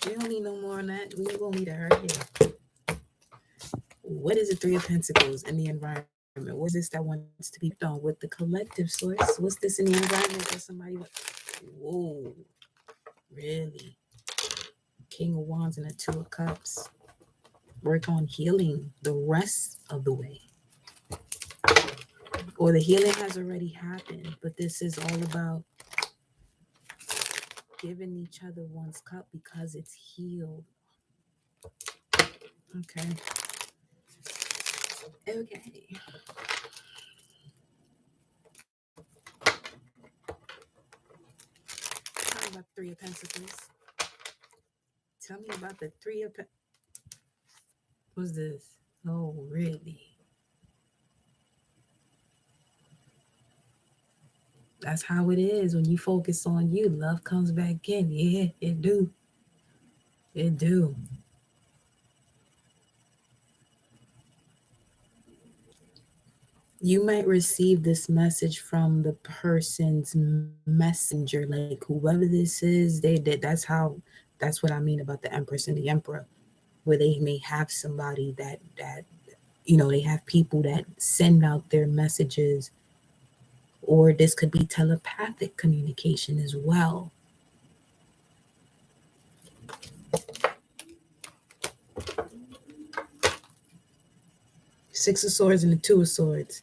We don't need no more on that. We don't need to hurt here. What is the Three of Pentacles in the environment? What is this that wants to be done with the collective source? What's this in the environment that somebody wants? Whoa, really? King of Wands and a Two of Cups. Work on healing the rest of the way. Or the healing has already happened, but this is all about giving each other one's cup because it's healed. Okay. Okay. Tell me about the Three of Pentacles. Tell me about the Three of Pentacles. What's this? Oh, really? That's how it is. When you focus on you, love comes back in. Yeah, it do. It do. You might receive this message from the person's messenger, like whoever this is. That's what I mean about the Empress and the Emperor, where they may have somebody that they have people that send out their messages, or this could be telepathic communication as well. Six of Swords and the Two of Swords.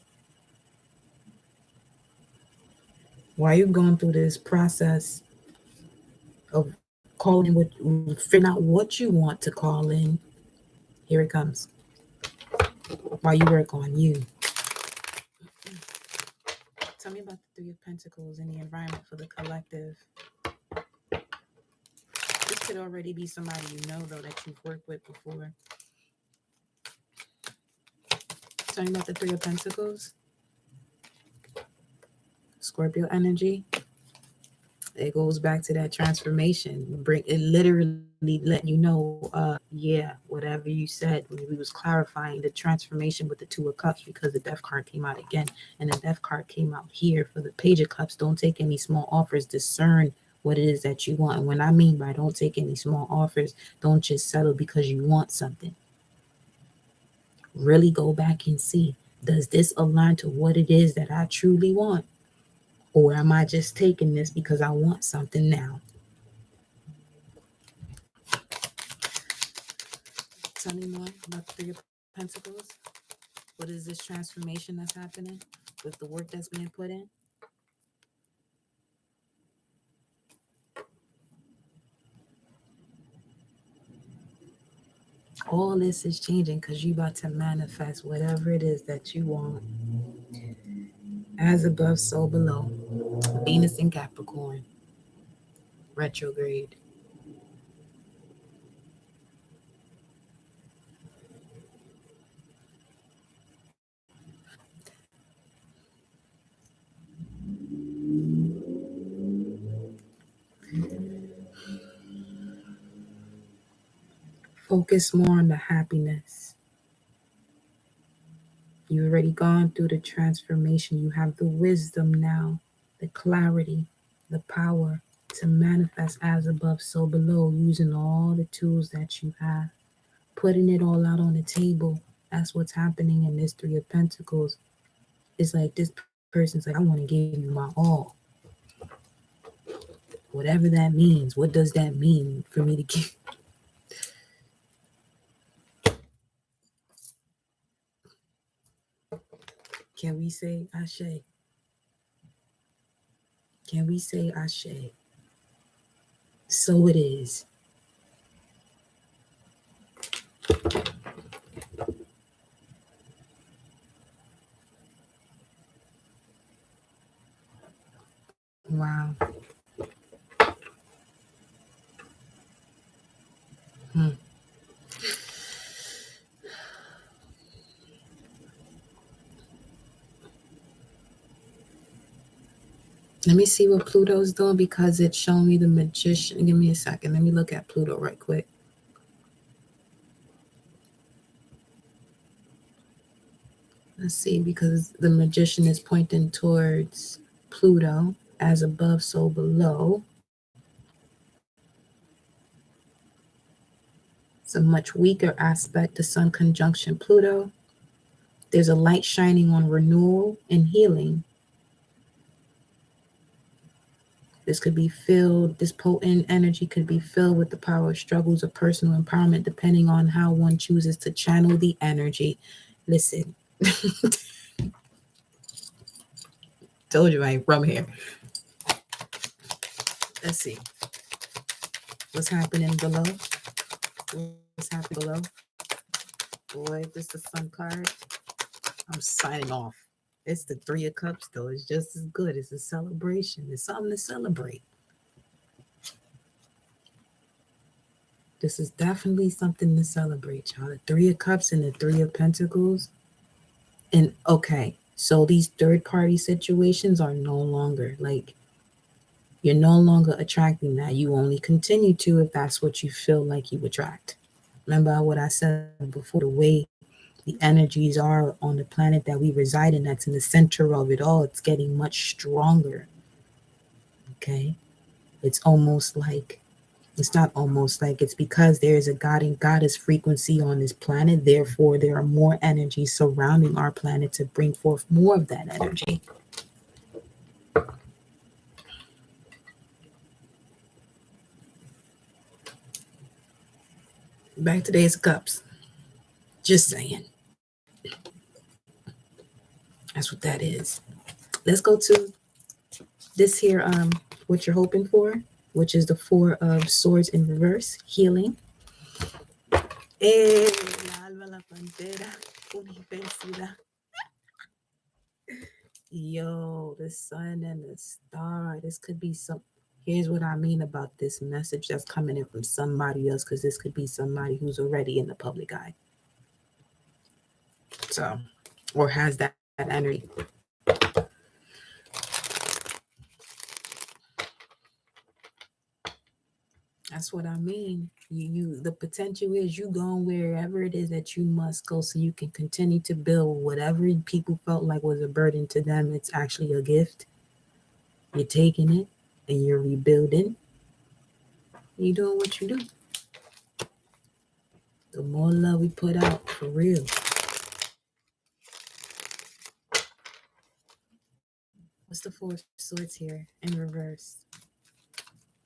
While you're going through this process of calling figuring out what you want to call in, here it comes. While you work on you. Tell me about the Three of Pentacles and the environment for the collective. This could already be somebody you know, though, that you've worked with before. Tell me about the Three of Pentacles. Scorpio energy. It goes back to that transformation. It literally let you know, whatever you said when we was clarifying the transformation with the Two of Cups, because the Death card came out again, and the Death card came out here for the Page of Cups. Don't take any small offers. Discern what it is that you want. And when I mean by don't take any small offers, don't just settle because you want something. Really go back and see, does this align to what it is that I truly want? Or am I just taking this because I want something now? Tell me more about the Three of Pentacles. What is this transformation that's happening with the work that's being put in? All this is changing because you're about to manifest whatever it is that you want. As above, so below. Venus in Capricorn. Retrograde. Focus more on the happiness. You've already gone through the transformation. You have the wisdom now, the clarity, the power to manifest as above, so below, using all the tools that you have, putting it all out on the table. That's what's happening in this Three of Pentacles. It's like this person's like, I want to give you my all. Whatever that means. What does that mean for me to give? Can we say Ashe? Can we say Ashe? So it is. Wow. Hmm. Let me see what Pluto's doing because it's showing me the Magician. Give me a second. Let me look at Pluto right quick. Let's see, because the Magician is pointing towards Pluto, as above, so below. It's a much weaker aspect, the Sun conjunction Pluto. There's a light shining on renewal and healing. This could be filled, this potent energy could be filled with the power of struggles of personal empowerment, depending on how one chooses to channel the energy. Listen, told you I ain't from here. Let's see. What's happening below? What's happening below? Boy, this is the Sun card. I'm signing off. It's the Three of Cups, though. It's just as good. It's a celebration. It's something to celebrate. This is definitely something to celebrate, y'all. The Three of Cups and the Three of Pentacles. And okay, so these third-party situations are no longer like, you're no longer attracting that. You only continue to if that's what you feel like you attract. Remember what I said before, the way the energies are on the planet that we reside in, that's in the center of it all, it's getting much stronger. Okay? It's almost like, it's not almost like, it's because there is a God and goddess frequency on this planet. Therefore, there are more energies surrounding our planet to bring forth more of that energy. Back to the Ace of Cups. Just saying. That's what that is. Let's go to this here, what you're hoping for, which is the Four of Swords in reverse, healing. Yo, the sun and the star. This could be some. Here's what I mean about this message that's coming in from somebody else, because this could be somebody who's already in the public eye. So, or has that energy. That's what I mean. You the potential is you going wherever it is that you must go, so you can continue to build whatever people felt like was a burden to them. It's actually a gift. You're taking it and you're rebuilding. You're doing what you do. The more love we put out, for real. What's the Four of Swords here in reverse?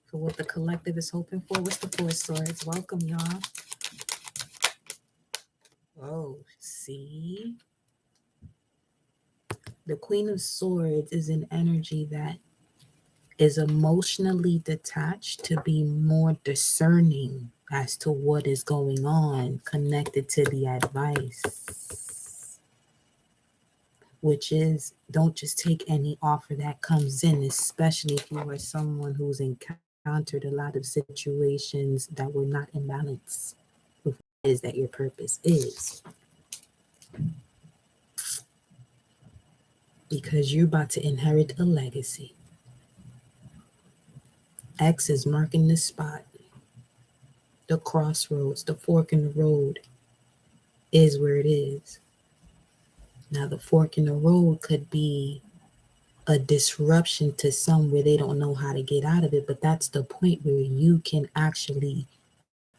For what the collective is hoping for. What's the Four of Swords? Welcome, y'all. Oh, see? The Queen of Swords is an energy that is emotionally detached to be more discerning as to what is going on, connected to the advice, which is, don't just take any offer that comes in, especially if you are someone who's encountered a lot of situations that were not in balance with what it is that your purpose is. Because you're about to inherit a legacy. X is marking the spot. The crossroads, the fork in the road is where it is. Now, the fork in the road could be a disruption to some where they don't know how to get out of it, but that's the point where you can actually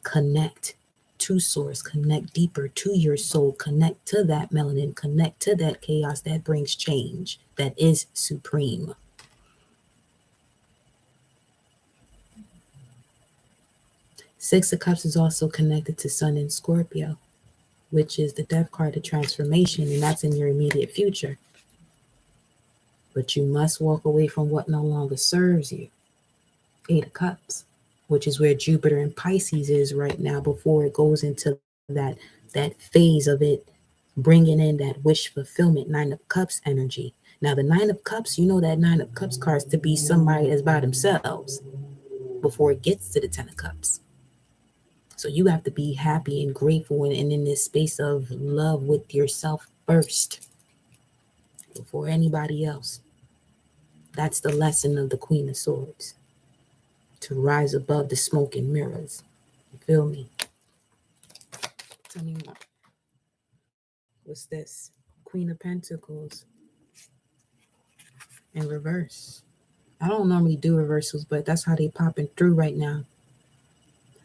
connect to source, connect deeper to your soul, connect to that melanin, connect to that chaos that brings change, that is supreme. Six of Cups is also connected to Sun in Scorpio, which is the death card of transformation, and that's in your immediate future. But you must walk away from what no longer serves you. Eight of Cups, which is where Jupiter and Pisces is right now before it goes into that phase of it bringing in that wish fulfillment. Nine of Cups energy. Now the Nine of Cups, you know that Nine of Cups cards to be somebody that's by themselves before it gets to the Ten of Cups. So you have to be happy and grateful and in this space of love with yourself first before anybody else. That's the lesson of the Queen of Swords. To rise above the smoke and mirrors. You feel me? Tell me more. What's this? Queen of Pentacles in reverse. I don't normally do reversals, but that's how they popping through right now.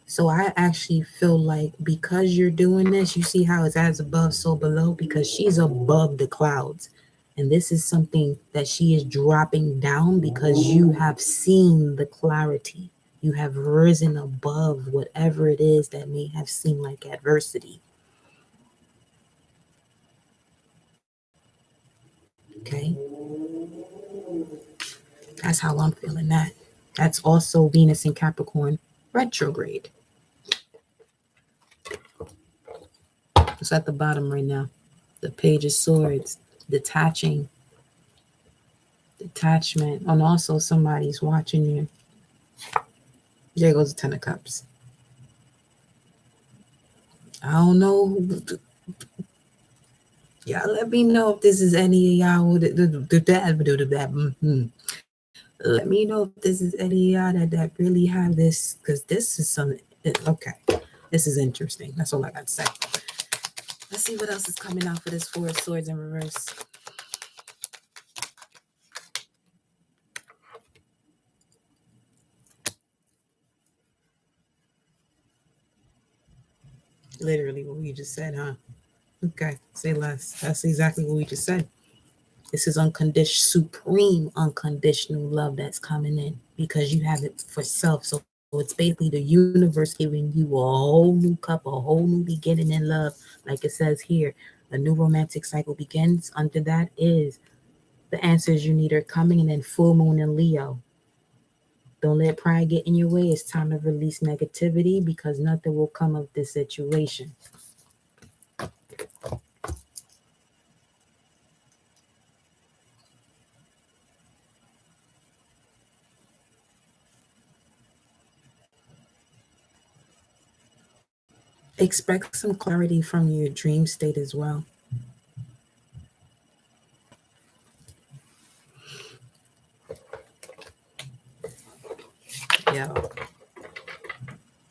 So I actually feel like because you're doing this, you see how it's as above, so below, because she's above the clouds. And this is something that she is dropping down because you have seen the clarity. You have risen above whatever it is that may have seemed like adversity. Okay? That's how I'm feeling that. That's also Venus in Capricorn retrograde. It's at the bottom right now. The Page of Swords, detaching, detachment, and also somebody's watching you. There goes the Ten of Cups. I don't know. Y'all let me know if this is any of y'all. Let me know if this is any of y'all that really have this, because this is something. Okay, this is interesting. That's all I got to say. Let's see what else is coming out for this Four of Swords in reverse. Literally what we just said, huh? Okay, say less. That's exactly what we just said. This is unconditional, supreme, unconditional love that's coming in because you have it for self. So it's basically the universe giving you a whole new cup, a whole new beginning in love. Like it says here, a new romantic cycle begins. Under that is the answers you need are coming, and then full moon in Leo. Don't let pride get in your way. It's time to release negativity because nothing will come of this situation. Expect some clarity from your dream state as well. Yeah.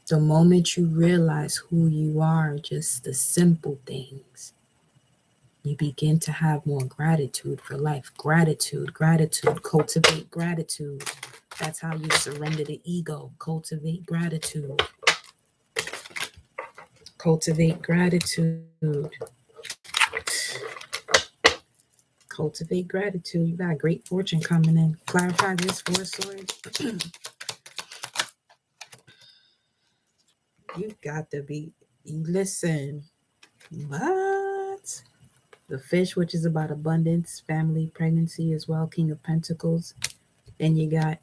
The moment you realize who you are, just the simple things, you begin to have more gratitude for life. Gratitude, gratitude, cultivate gratitude. That's how you surrender the ego. Cultivate gratitude. Cultivate gratitude. Cultivate gratitude. You got great fortune coming in. Clarify this Four of Swords. You've got to be, listen, what? The Fish, which is about abundance, family, pregnancy as well, King of Pentacles. Then you got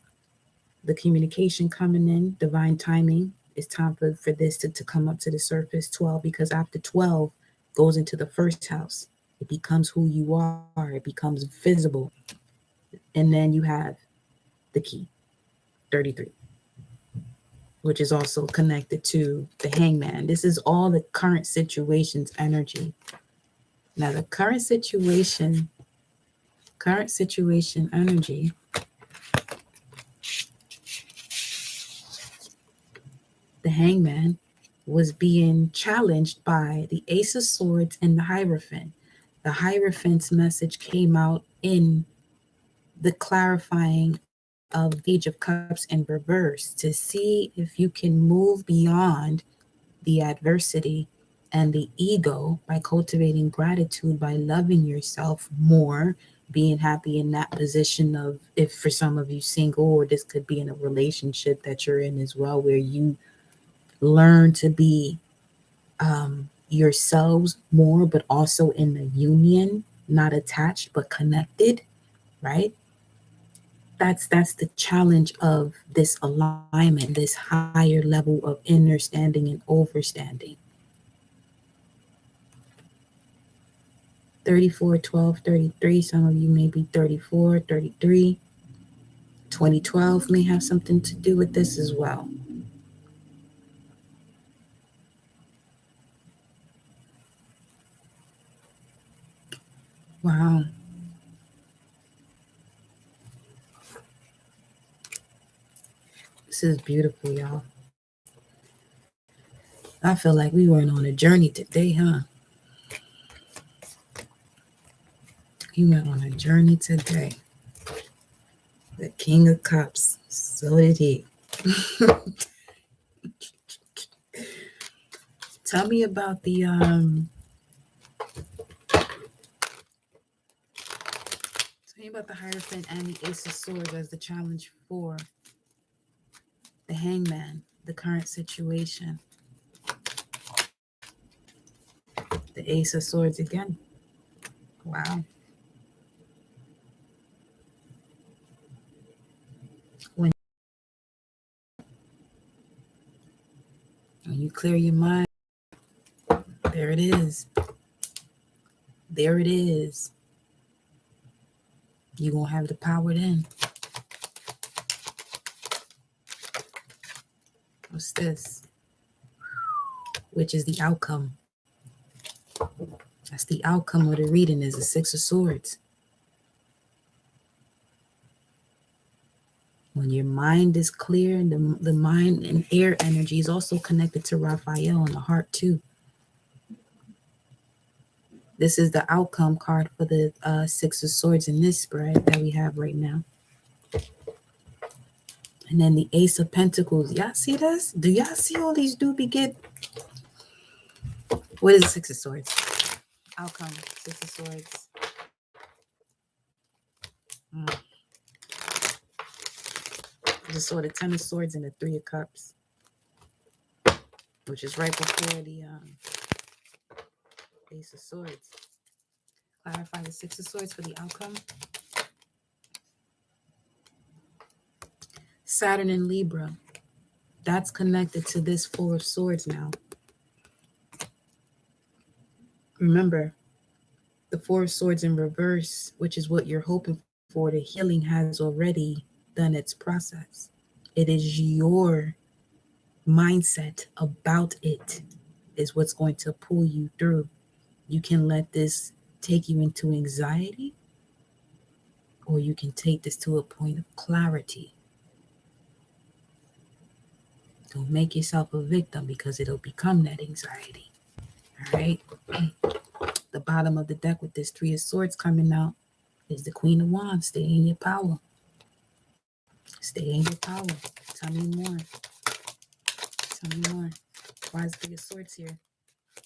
the communication coming in, divine timing. It's time for this to come up to the surface. 12, because after 12 goes into the first house. It becomes who you are. It becomes visible. And then you have the key, 33, which is also connected to the Hangman. This is all the current situation's energy. Now the current situation energy, the Hangman was being challenged by the Ace of Swords and the Hierophant. The Hierophant's message came out in the clarifying of the Page of Cups in reverse to see if you can move beyond the adversity and the ego by cultivating gratitude, by loving yourself more, being happy in that position of, if for some of you single, or this could be in a relationship that you're in as well, where you learn to be yourselves more, but also in the union, not attached but connected, right? That's the challenge of this alignment, this higher level of understanding and overstanding. 34, 12, 33. Some of you may be 34, 33. 2012 may have something to do with this as well. Wow. This is beautiful, y'all. I feel like we went on a journey today, huh? We went on a journey today. The King of Cups. So did he. Tell me about the Hierophant and the Ace of Swords as the challenge for the Hangman, the current situation. The Ace of Swords again. Wow. When you clear your mind, there it is. There it is. You're going to have the power then. What's this? Which is the outcome. That's the outcome of the reading, is the Six of Swords. When your mind is clear, the mind and air energy is also connected to Raphael and the heart too. This is the outcome card for the Six of Swords in this spread that we have right now. And then the Ace of Pentacles. Y'all see this? Do y'all see all these doobie get? What is the Six of Swords? Outcome. Six of Swords. The Sword of Ten of Swords and the Three of Cups, which is right before the Ace of Swords. Clarify the Six of Swords for the outcome. Saturn in Libra. That's connected to this Four of Swords now. Remember, the Four of Swords in reverse, which is what you're hoping for, the healing has already done its process. It is your mindset about it is what's going to pull you through. You can let this take you into anxiety, or you can take this to a point of clarity. Don't make yourself a victim, because it'll become that anxiety. All right. The bottom of the deck with this Three of Swords coming out is the Queen of Wands. Stay in your power. Stay in your power. Tell me more. Tell me more. Why is the Three of Swords here?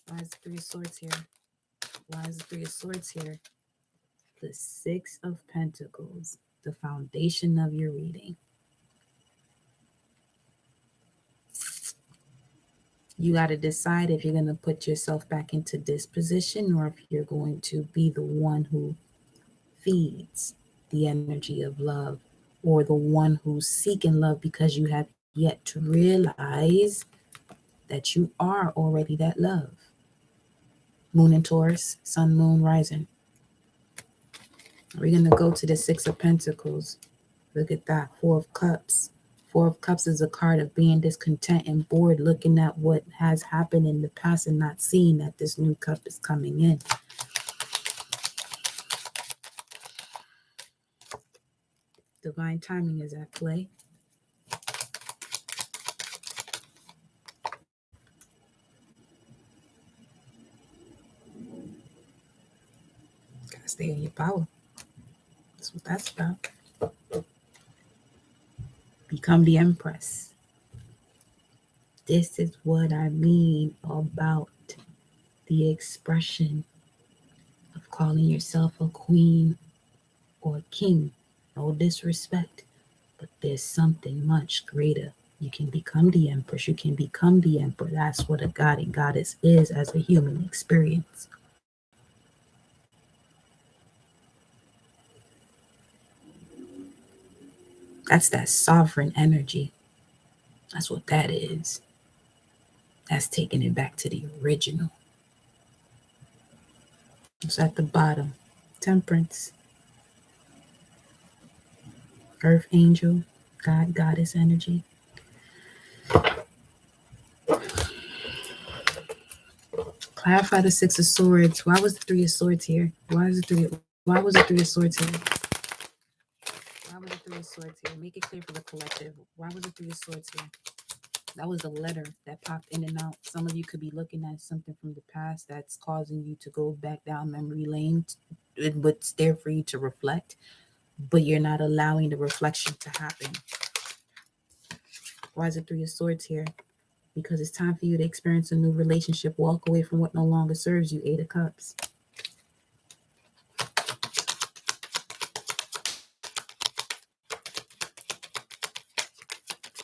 Why is the Three of Swords here? Why is the Three of Swords here? The Six of Pentacles, the foundation of your reading. You got to decide if you're going to put yourself back into this position, or if you're going to be the one who feeds the energy of love, or the one who's seeking love because you have yet to realize that you are already that love. Moon in Taurus, Sun, Moon, Rising. We're going to go to the Six of Pentacles. Look at that. Four of Cups. Four of Cups is a card of being discontent and bored, looking at what has happened in the past and not seeing that this new cup is coming in. Divine timing is at play. Stay in your power. That's what that's about. Become the empress. This is what I mean about the expression of calling yourself a queen or a king. No disrespect, but there's something much greater. You can become the empress. You can become the emperor. That's what a god and goddess is as a human experience. That's that sovereign energy. That's what that is. That's taking it back to the original. It's at the bottom. Temperance. Earth angel. God, goddess energy. Clarify the Six of Swords. Why was the Three of Swords here? Why was the Three of Swords here? Why was the Three of Swords here? Make it clear for the collective. Why was the Three of Swords here? That was the letter that popped in and out. Some of you could be looking at something from the past that's causing you to go back down memory lane. It's there for you to reflect, but you're not allowing the reflection to happen. Why is the Three of Swords here? Because it's time for you to experience a new relationship. Walk away from what no longer serves you. Eight of Cups.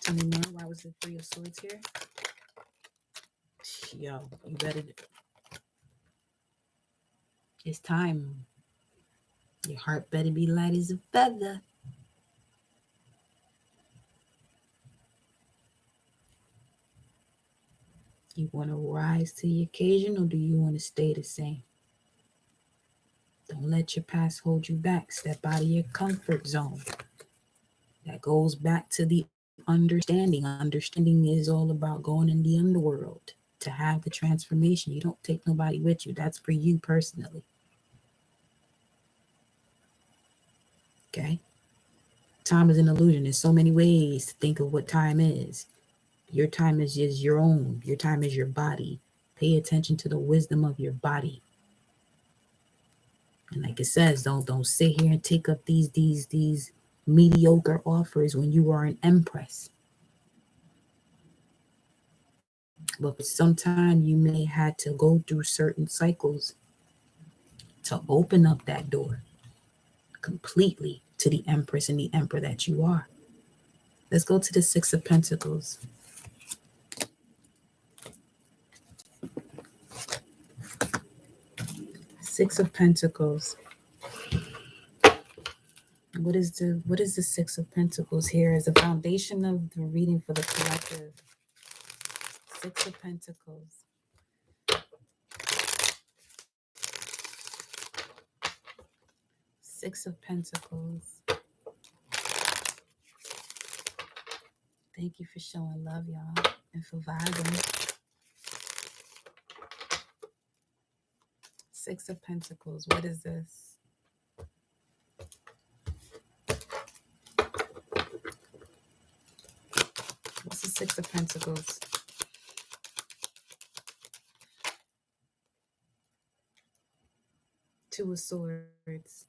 Tell me more. Why was the Three of Swords here? Yo, you better. It's time. Your heart better be light as a feather. You want to rise to the occasion, or do you want to stay the same? Don't let your past hold you back. Step out of your comfort zone. That goes back to the understanding. Understanding is all about going in the underworld to have the transformation. You don't take nobody with you. That's for you personally. Okay? Time is an illusion. There's so many ways to think of what time is. Your time is just your own. Your time is your body. Pay attention to the wisdom of your body. And like it says, don't sit here and take up these mediocre offers when you are an empress. But for some time you may had to go through certain cycles to open up that door completely to the empress and the emperor that you are. Let's go to the Six of Pentacles. Six of Pentacles. What is the Six of Pentacles here as a foundation of the reading for the collective? Six of Pentacles. Six of Pentacles. Thank you for showing love, y'all, and for vibing. Six of Pentacles. What is this? What's the Six of Pentacles? Two of Swords,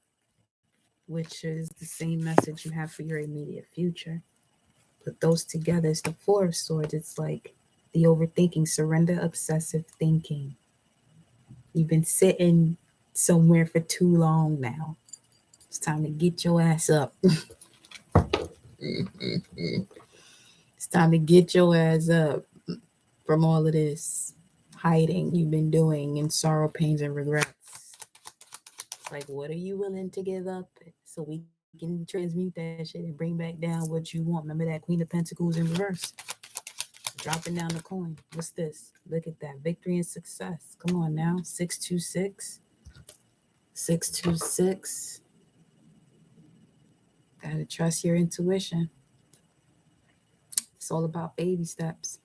which is the same message you have for your immediate future. Put those together, it's the Four of Swords. It's like the overthinking, surrender, obsessive thinking. You've been sitting somewhere for too long now. It's time to get your ass up. It's time to get your ass up from all of this hiding you've been doing in sorrow, pains, and regrets. It's like, what are you willing to give up so we can transmute that shit and bring back down what you want? Remember that Queen of Pentacles in reverse? Dropping down the coin. What's this? Look at that. Victory and success. Come on now. 626. 626. Gotta trust your intuition. It's all about baby steps.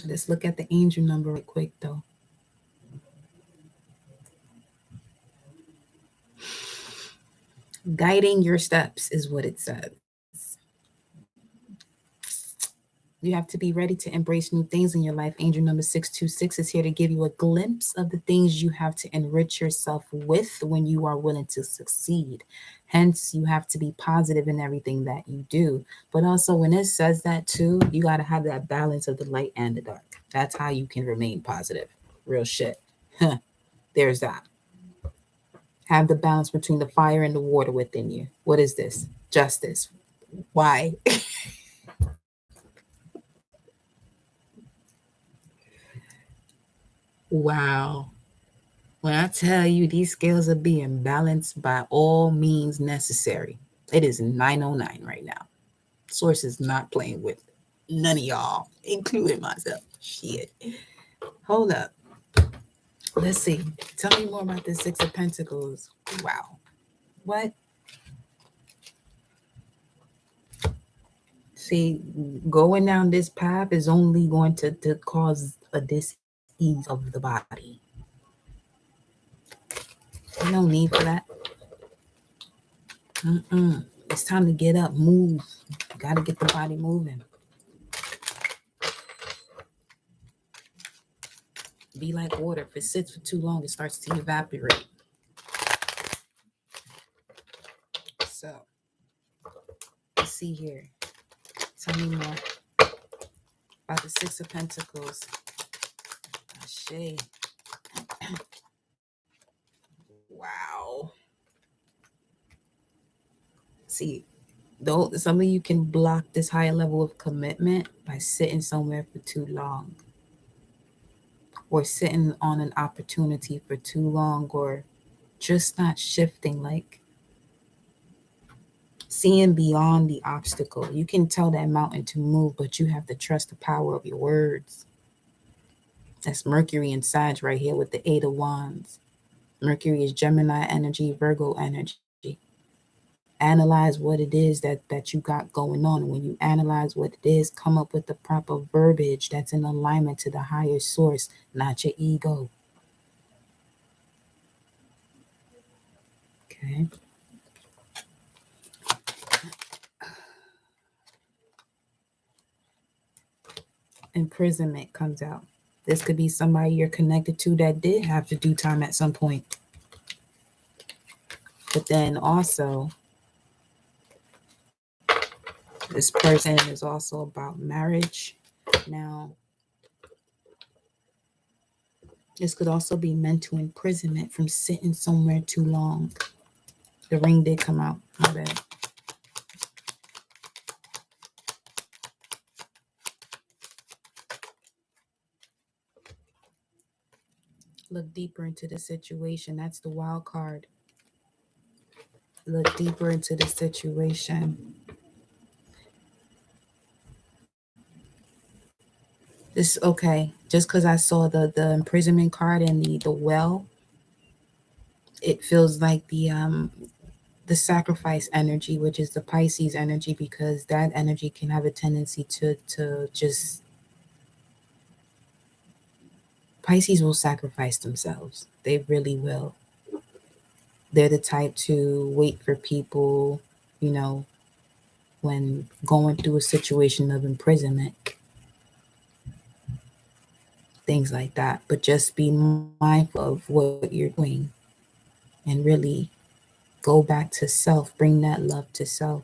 Let's look at the angel number right quick, though. Guiding your steps is what it says. You have to be ready to embrace new things in your life. Angel number 626 is here to give you a glimpse of the things you have to enrich yourself with when you are willing to succeed. Hence, you have to be positive in everything that you do. But also, when it says that too, you got to have that balance of the light and the dark. That's how you can remain positive. Real shit. There's that. Have the balance between the fire and the water within you. What is this? Justice. Why? Wow. When I tell you these scales are being balanced by all means necessary, it is 909 right now. Source is not playing with none of y'all, including myself. Shit. Hold up. Let's see. Tell me more about this Six of Pentacles. Wow. What? See, going down this path is only going to cause a dis-ease of the body. No need for that. It's time to get up, move. Got to get the body moving. Be like water. If it sits for too long, it starts to evaporate. So, let's see here. Tell me more about the Six of Pentacles. Ashe. Wow. See, though some of you can block this higher level of commitment by sitting somewhere for too long, or sitting on an opportunity for too long, or just not shifting, like seeing beyond the obstacle. You can tell that mountain to move, but you have to trust the power of your words. That's Mercury and Sag right here with the Eight of Wands. Mercury is Gemini energy, Virgo energy. Analyze what it is that you got going on. And when you analyze what it is, come up with the proper verbiage that's in alignment to the higher source, not your ego. Okay. Imprisonment comes out. This could be somebody you're connected to that did have to do time at some point. But then also, this person is also about marriage. Now, this could also be mental imprisonment from sitting somewhere too long. The ring did come out. My bad. Look deeper into the situation. That's the wild card. Look deeper into the situation. This okay. Just because I saw the imprisonment card and the well, it feels like the sacrifice energy, which is the Pisces energy, because that energy can have a tendency to just Pisces will sacrifice themselves. They really will. They're the type to wait for people, you know, when going through a situation of imprisonment, things like that. But just be mindful of what you're doing and really go back to self, bring that love to self.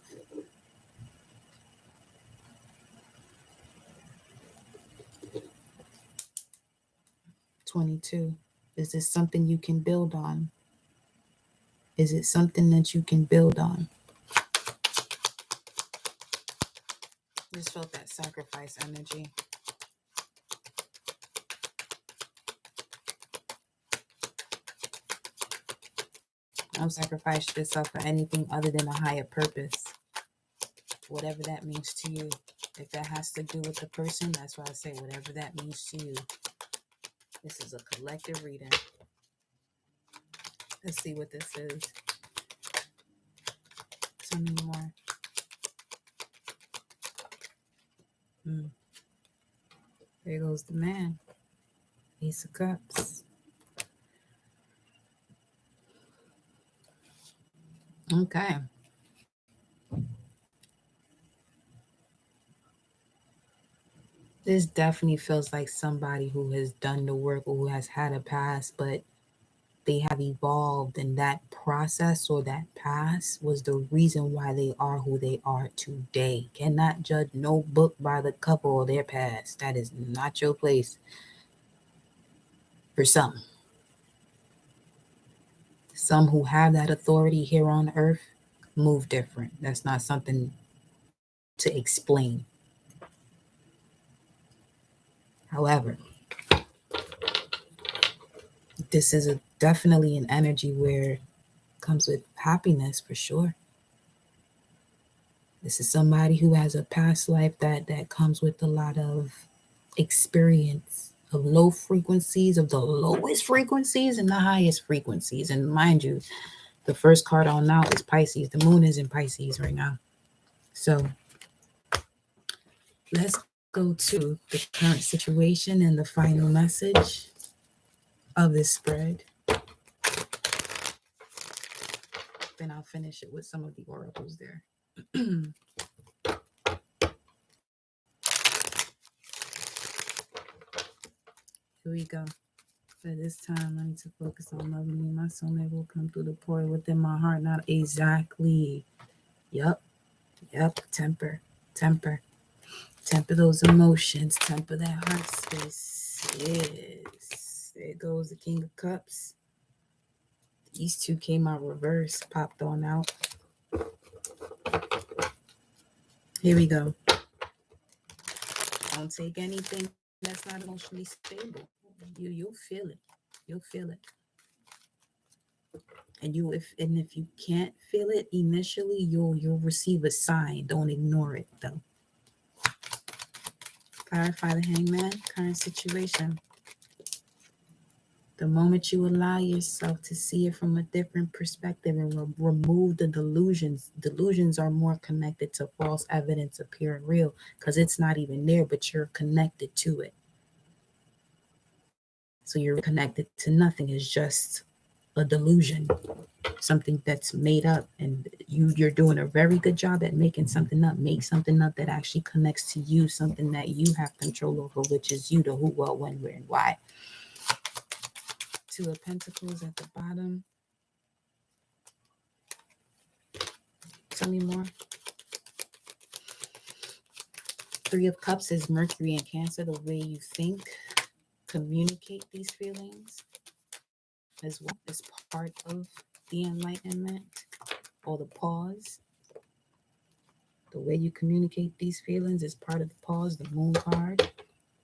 '22. Is this something you can build on? Is it something that you can build on? Just felt that sacrifice energy. Don't sacrifice yourself for anything other than a higher purpose. Whatever that means to you. If that has to do with the person, that's why I say whatever that means to you. This is a collective reading. Let's see what this is. Tell me more. There goes the man. Ace of Cups. Okay. This definitely feels like somebody who has done the work or who has had a past, but they have evolved, and that process or that past was the reason why they are who they are today. Cannot judge no book by the cover or their past. That is not your place. For some who have that authority here on earth move different. That's not something to explain. However, this is definitely an energy where it comes with happiness for sure. This is somebody who has a past life that comes with a lot of experience of low frequencies, of the lowest frequencies and the highest frequencies. And mind you, the first card on now is Pisces. The moon is in Pisces right now. So let's go to the current situation and the final message of this spread. Then I'll finish it with some of the oracles there. Here we go. For this time, I need to focus on loving me. My soulmate will come through the portal within my heart. Not exactly. Yep. Temper. Temper. Temper those emotions. Temper that heart space. Yes. There goes the King of Cups. These two came out reverse. Popped on out. Here we go. Don't take anything that's not emotionally stable. You'll feel it. You'll feel it. And if you can't feel it initially, you'll receive a sign. Don't ignore it though. Clarify the Hangman, current situation. The moment you allow yourself to see it from a different perspective and remove the delusions are more connected to false evidence appearing real because it's not even there, but you're connected to it. So you're connected to nothing. It's just a delusion, something that's made up, and you're doing a very good job at making something up. Make something up that actually connects to you, something that you have control over, which is you, the who, what, when, where, and why. Two of Pentacles at the bottom. Tell me more. Three of Cups is Mercury and Cancer. The way you think, communicate these feelings as well is part of the enlightenment or the pause. The way you communicate these feelings is part of the pause, the moon card.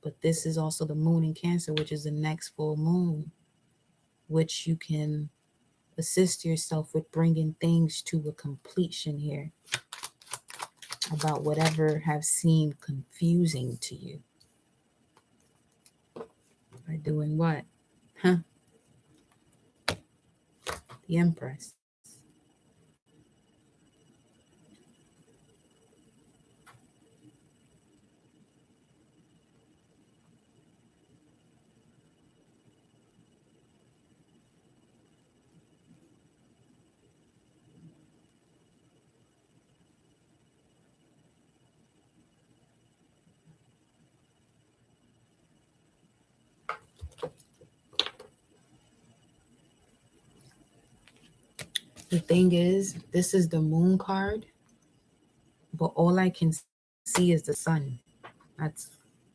But this is also the moon in Cancer, which is the next full moon, which you can assist yourself with bringing things to a completion here about whatever have seemed confusing to you. By doing what? The Empress. The thing is, this is the moon card, but all I can see is the sun. That's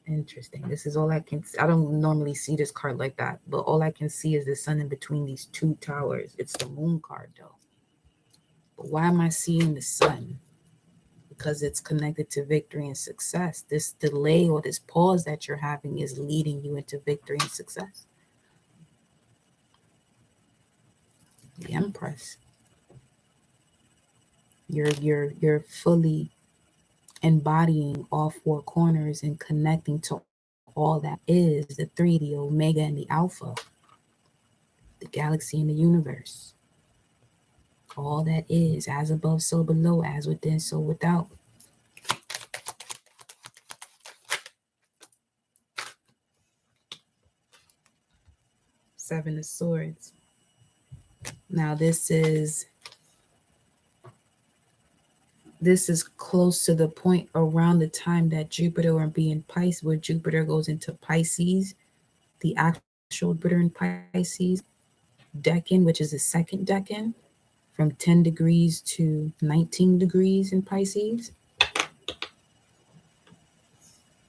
interesting. This is all I can see. I don't normally see this card like that, but all I can see is the sun in between these two towers. It's the moon card though. But why am I seeing the sun? Because it's connected to victory and success. This delay or this pause that you're having is leading you into victory and success. The Empress. You're fully embodying all four corners and connecting to all that is the three, the omega and the alpha, the galaxy and the universe. All that is, as above, so below, as within, so without. Seven of Swords. Now, this is This is close to the point around the time that Jupiter will be in Pisces, where Jupiter goes into Pisces, the actual Jupiter in Pisces decan, which is the second decan, from 10 degrees to 19 degrees in Pisces.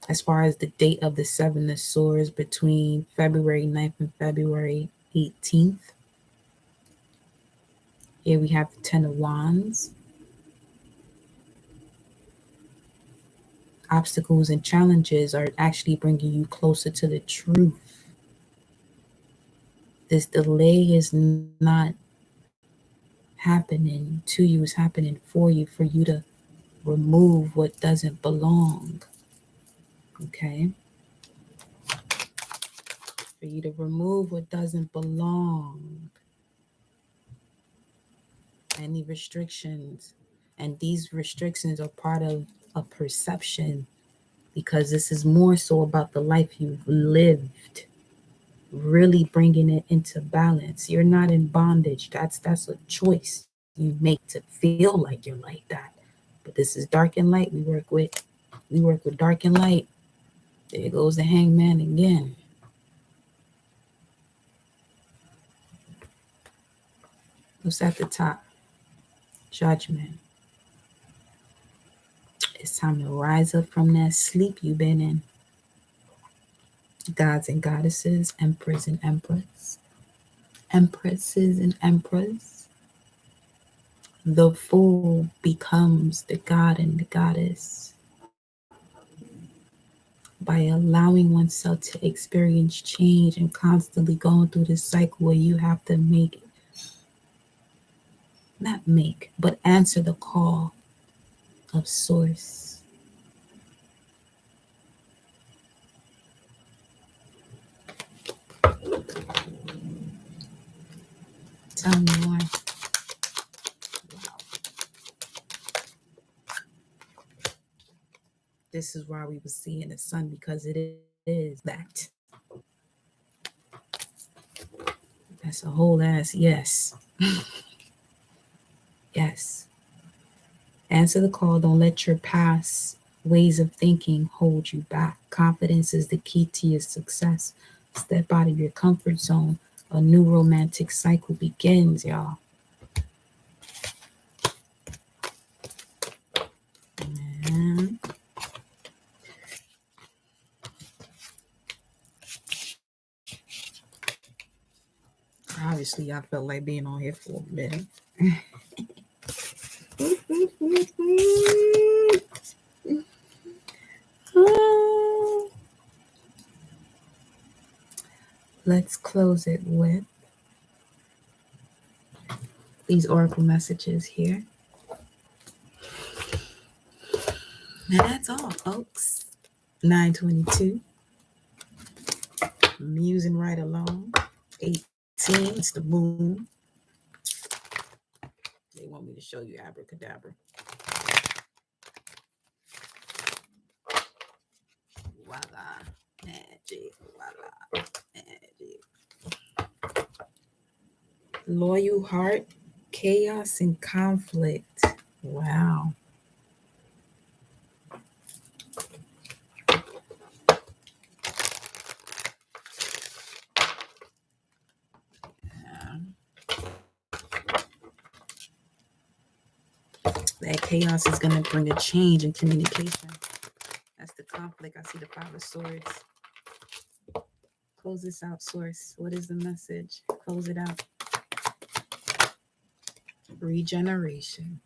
As far as the date of the Seven of Swords, between February 9th and February 18th. Here we have the Ten of Wands. Obstacles and challenges are actually bringing you closer to the truth. This delay is not happening to you, it's happening for you to remove what doesn't belong. Okay? For you to remove what doesn't belong. Any restrictions. And these restrictions are part of a perception, because this is more so about the life you've lived. Really bringing it into balance. You're not in bondage. That's a choice you make to feel like you're like that. But this is dark and light we work with. We work with dark and light. There goes the Hangman again. What's at the top? Judgment. It's time to rise up from that sleep you've been in. Gods and goddesses, emperors and empress. Empresses and empress. The fool becomes the god and the goddess by allowing oneself to experience change and constantly going through this cycle where you have to but answer the call of source. Tell me more. This is why we were seeing the sun, because it is that. That's a whole ass yes. Yes. Answer the call. Don't let your past ways of thinking hold you back. Confidence is the key to your success. Step out of your comfort zone. A new romantic cycle begins, y'all. And obviously, I felt like being on here for a minute. Let's close it with these oracle messages here. And that's all, folks. 9:22. Musing right along. 18. It's the moon. They want me to show you abracadabra. Voila. Magic. Voila. Magic. Loyal heart. Chaos and conflict. Wow. That chaos is going to bring a change in communication. That's the conflict. I see the Five of Swords. Close this out, source. What is the message? Close it out. Regeneration.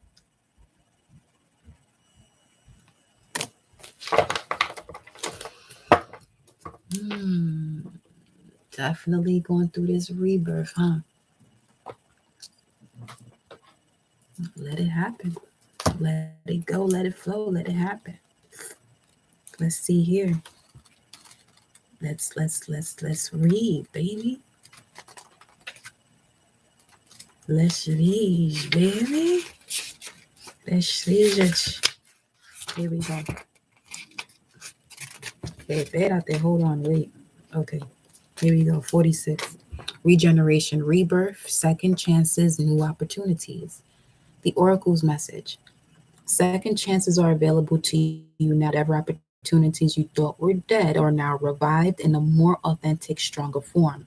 Definitely going through this rebirth, huh? Let it happen. Let it go. Let it flow. Let it happen. Let's see here. Let's read, baby. Let's read, baby. Let's read. Here we go. Espérate, hold on, wait. Okay, here we go. 46. Regeneration, rebirth, second chances, new opportunities. The Oracle's message. Second chances are available to you now. Whatever opportunities you thought were dead are now revived in a more authentic, stronger form.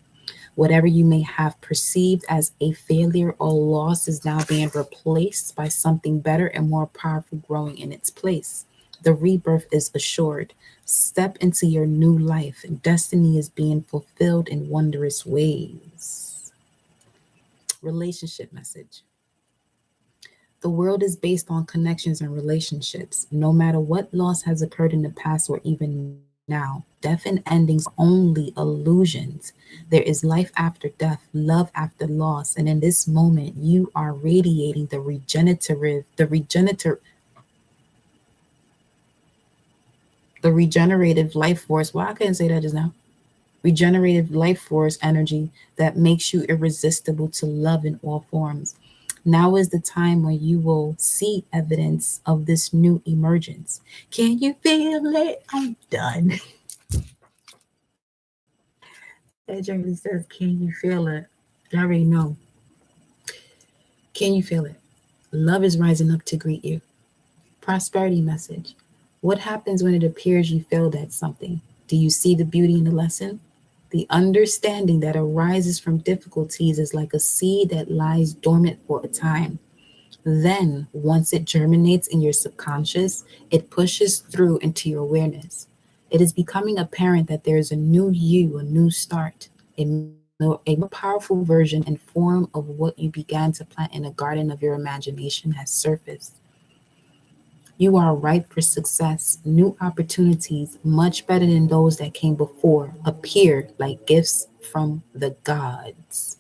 Whatever you may have perceived as a failure or loss is now being replaced by something better and more powerful growing in its place. The rebirth is assured. Step into your new life. Destiny is being fulfilled in wondrous ways. Relationship message. The world is based on connections and relationships. No matter what loss has occurred in the past or even now, death and endings are only illusions. There is life after death, love after loss, and in this moment, you are radiating the regenerative life force. Well, I couldn't say that just now. Regenerative life force energy that makes you irresistible to love in all forms. Now is the time when you will see evidence of this new emergence. Can you feel it? I'm done. That journey says, can you feel it? I already know. Can you feel it? Love is rising up to greet you. Prosperity message. What happens when it appears you failed at something? Do you see the beauty in the lesson? The understanding that arises from difficulties is like a seed that lies dormant for a time. Then, once it germinates in your subconscious, it pushes through into your awareness. It is becoming apparent that there is a new you, a new start, a more powerful version and form of what you began to plant in a garden of your imagination has surfaced. You are ripe for success. New opportunities, much better than those that came before, appear like gifts from the gods.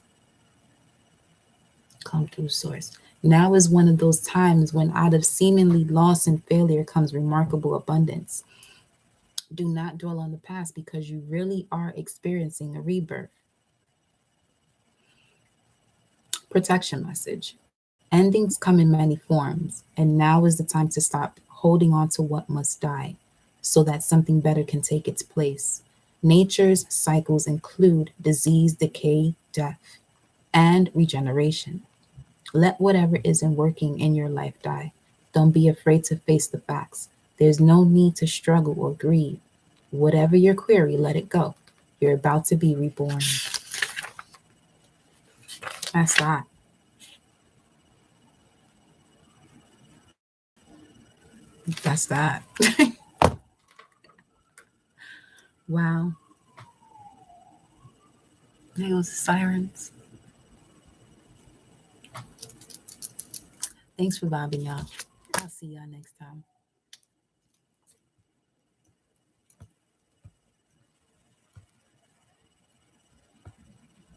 Come through source. Now is one of those times when out of seemingly loss and failure comes remarkable abundance. Do not dwell on the past because you really are experiencing a rebirth. Protection message. Endings come in many forms, and now is the time to stop holding on to what must die so that something better can take its place. Nature's cycles include disease, decay, death, and regeneration. Let whatever isn't working in your life die. Don't be afraid to face the facts. There's no need to struggle or grieve. Whatever your query, let it go. You're about to be reborn. That's that. That's that. Wow. There goes the sirens. Thanks for vibing, y'all. I'll see y'all next time.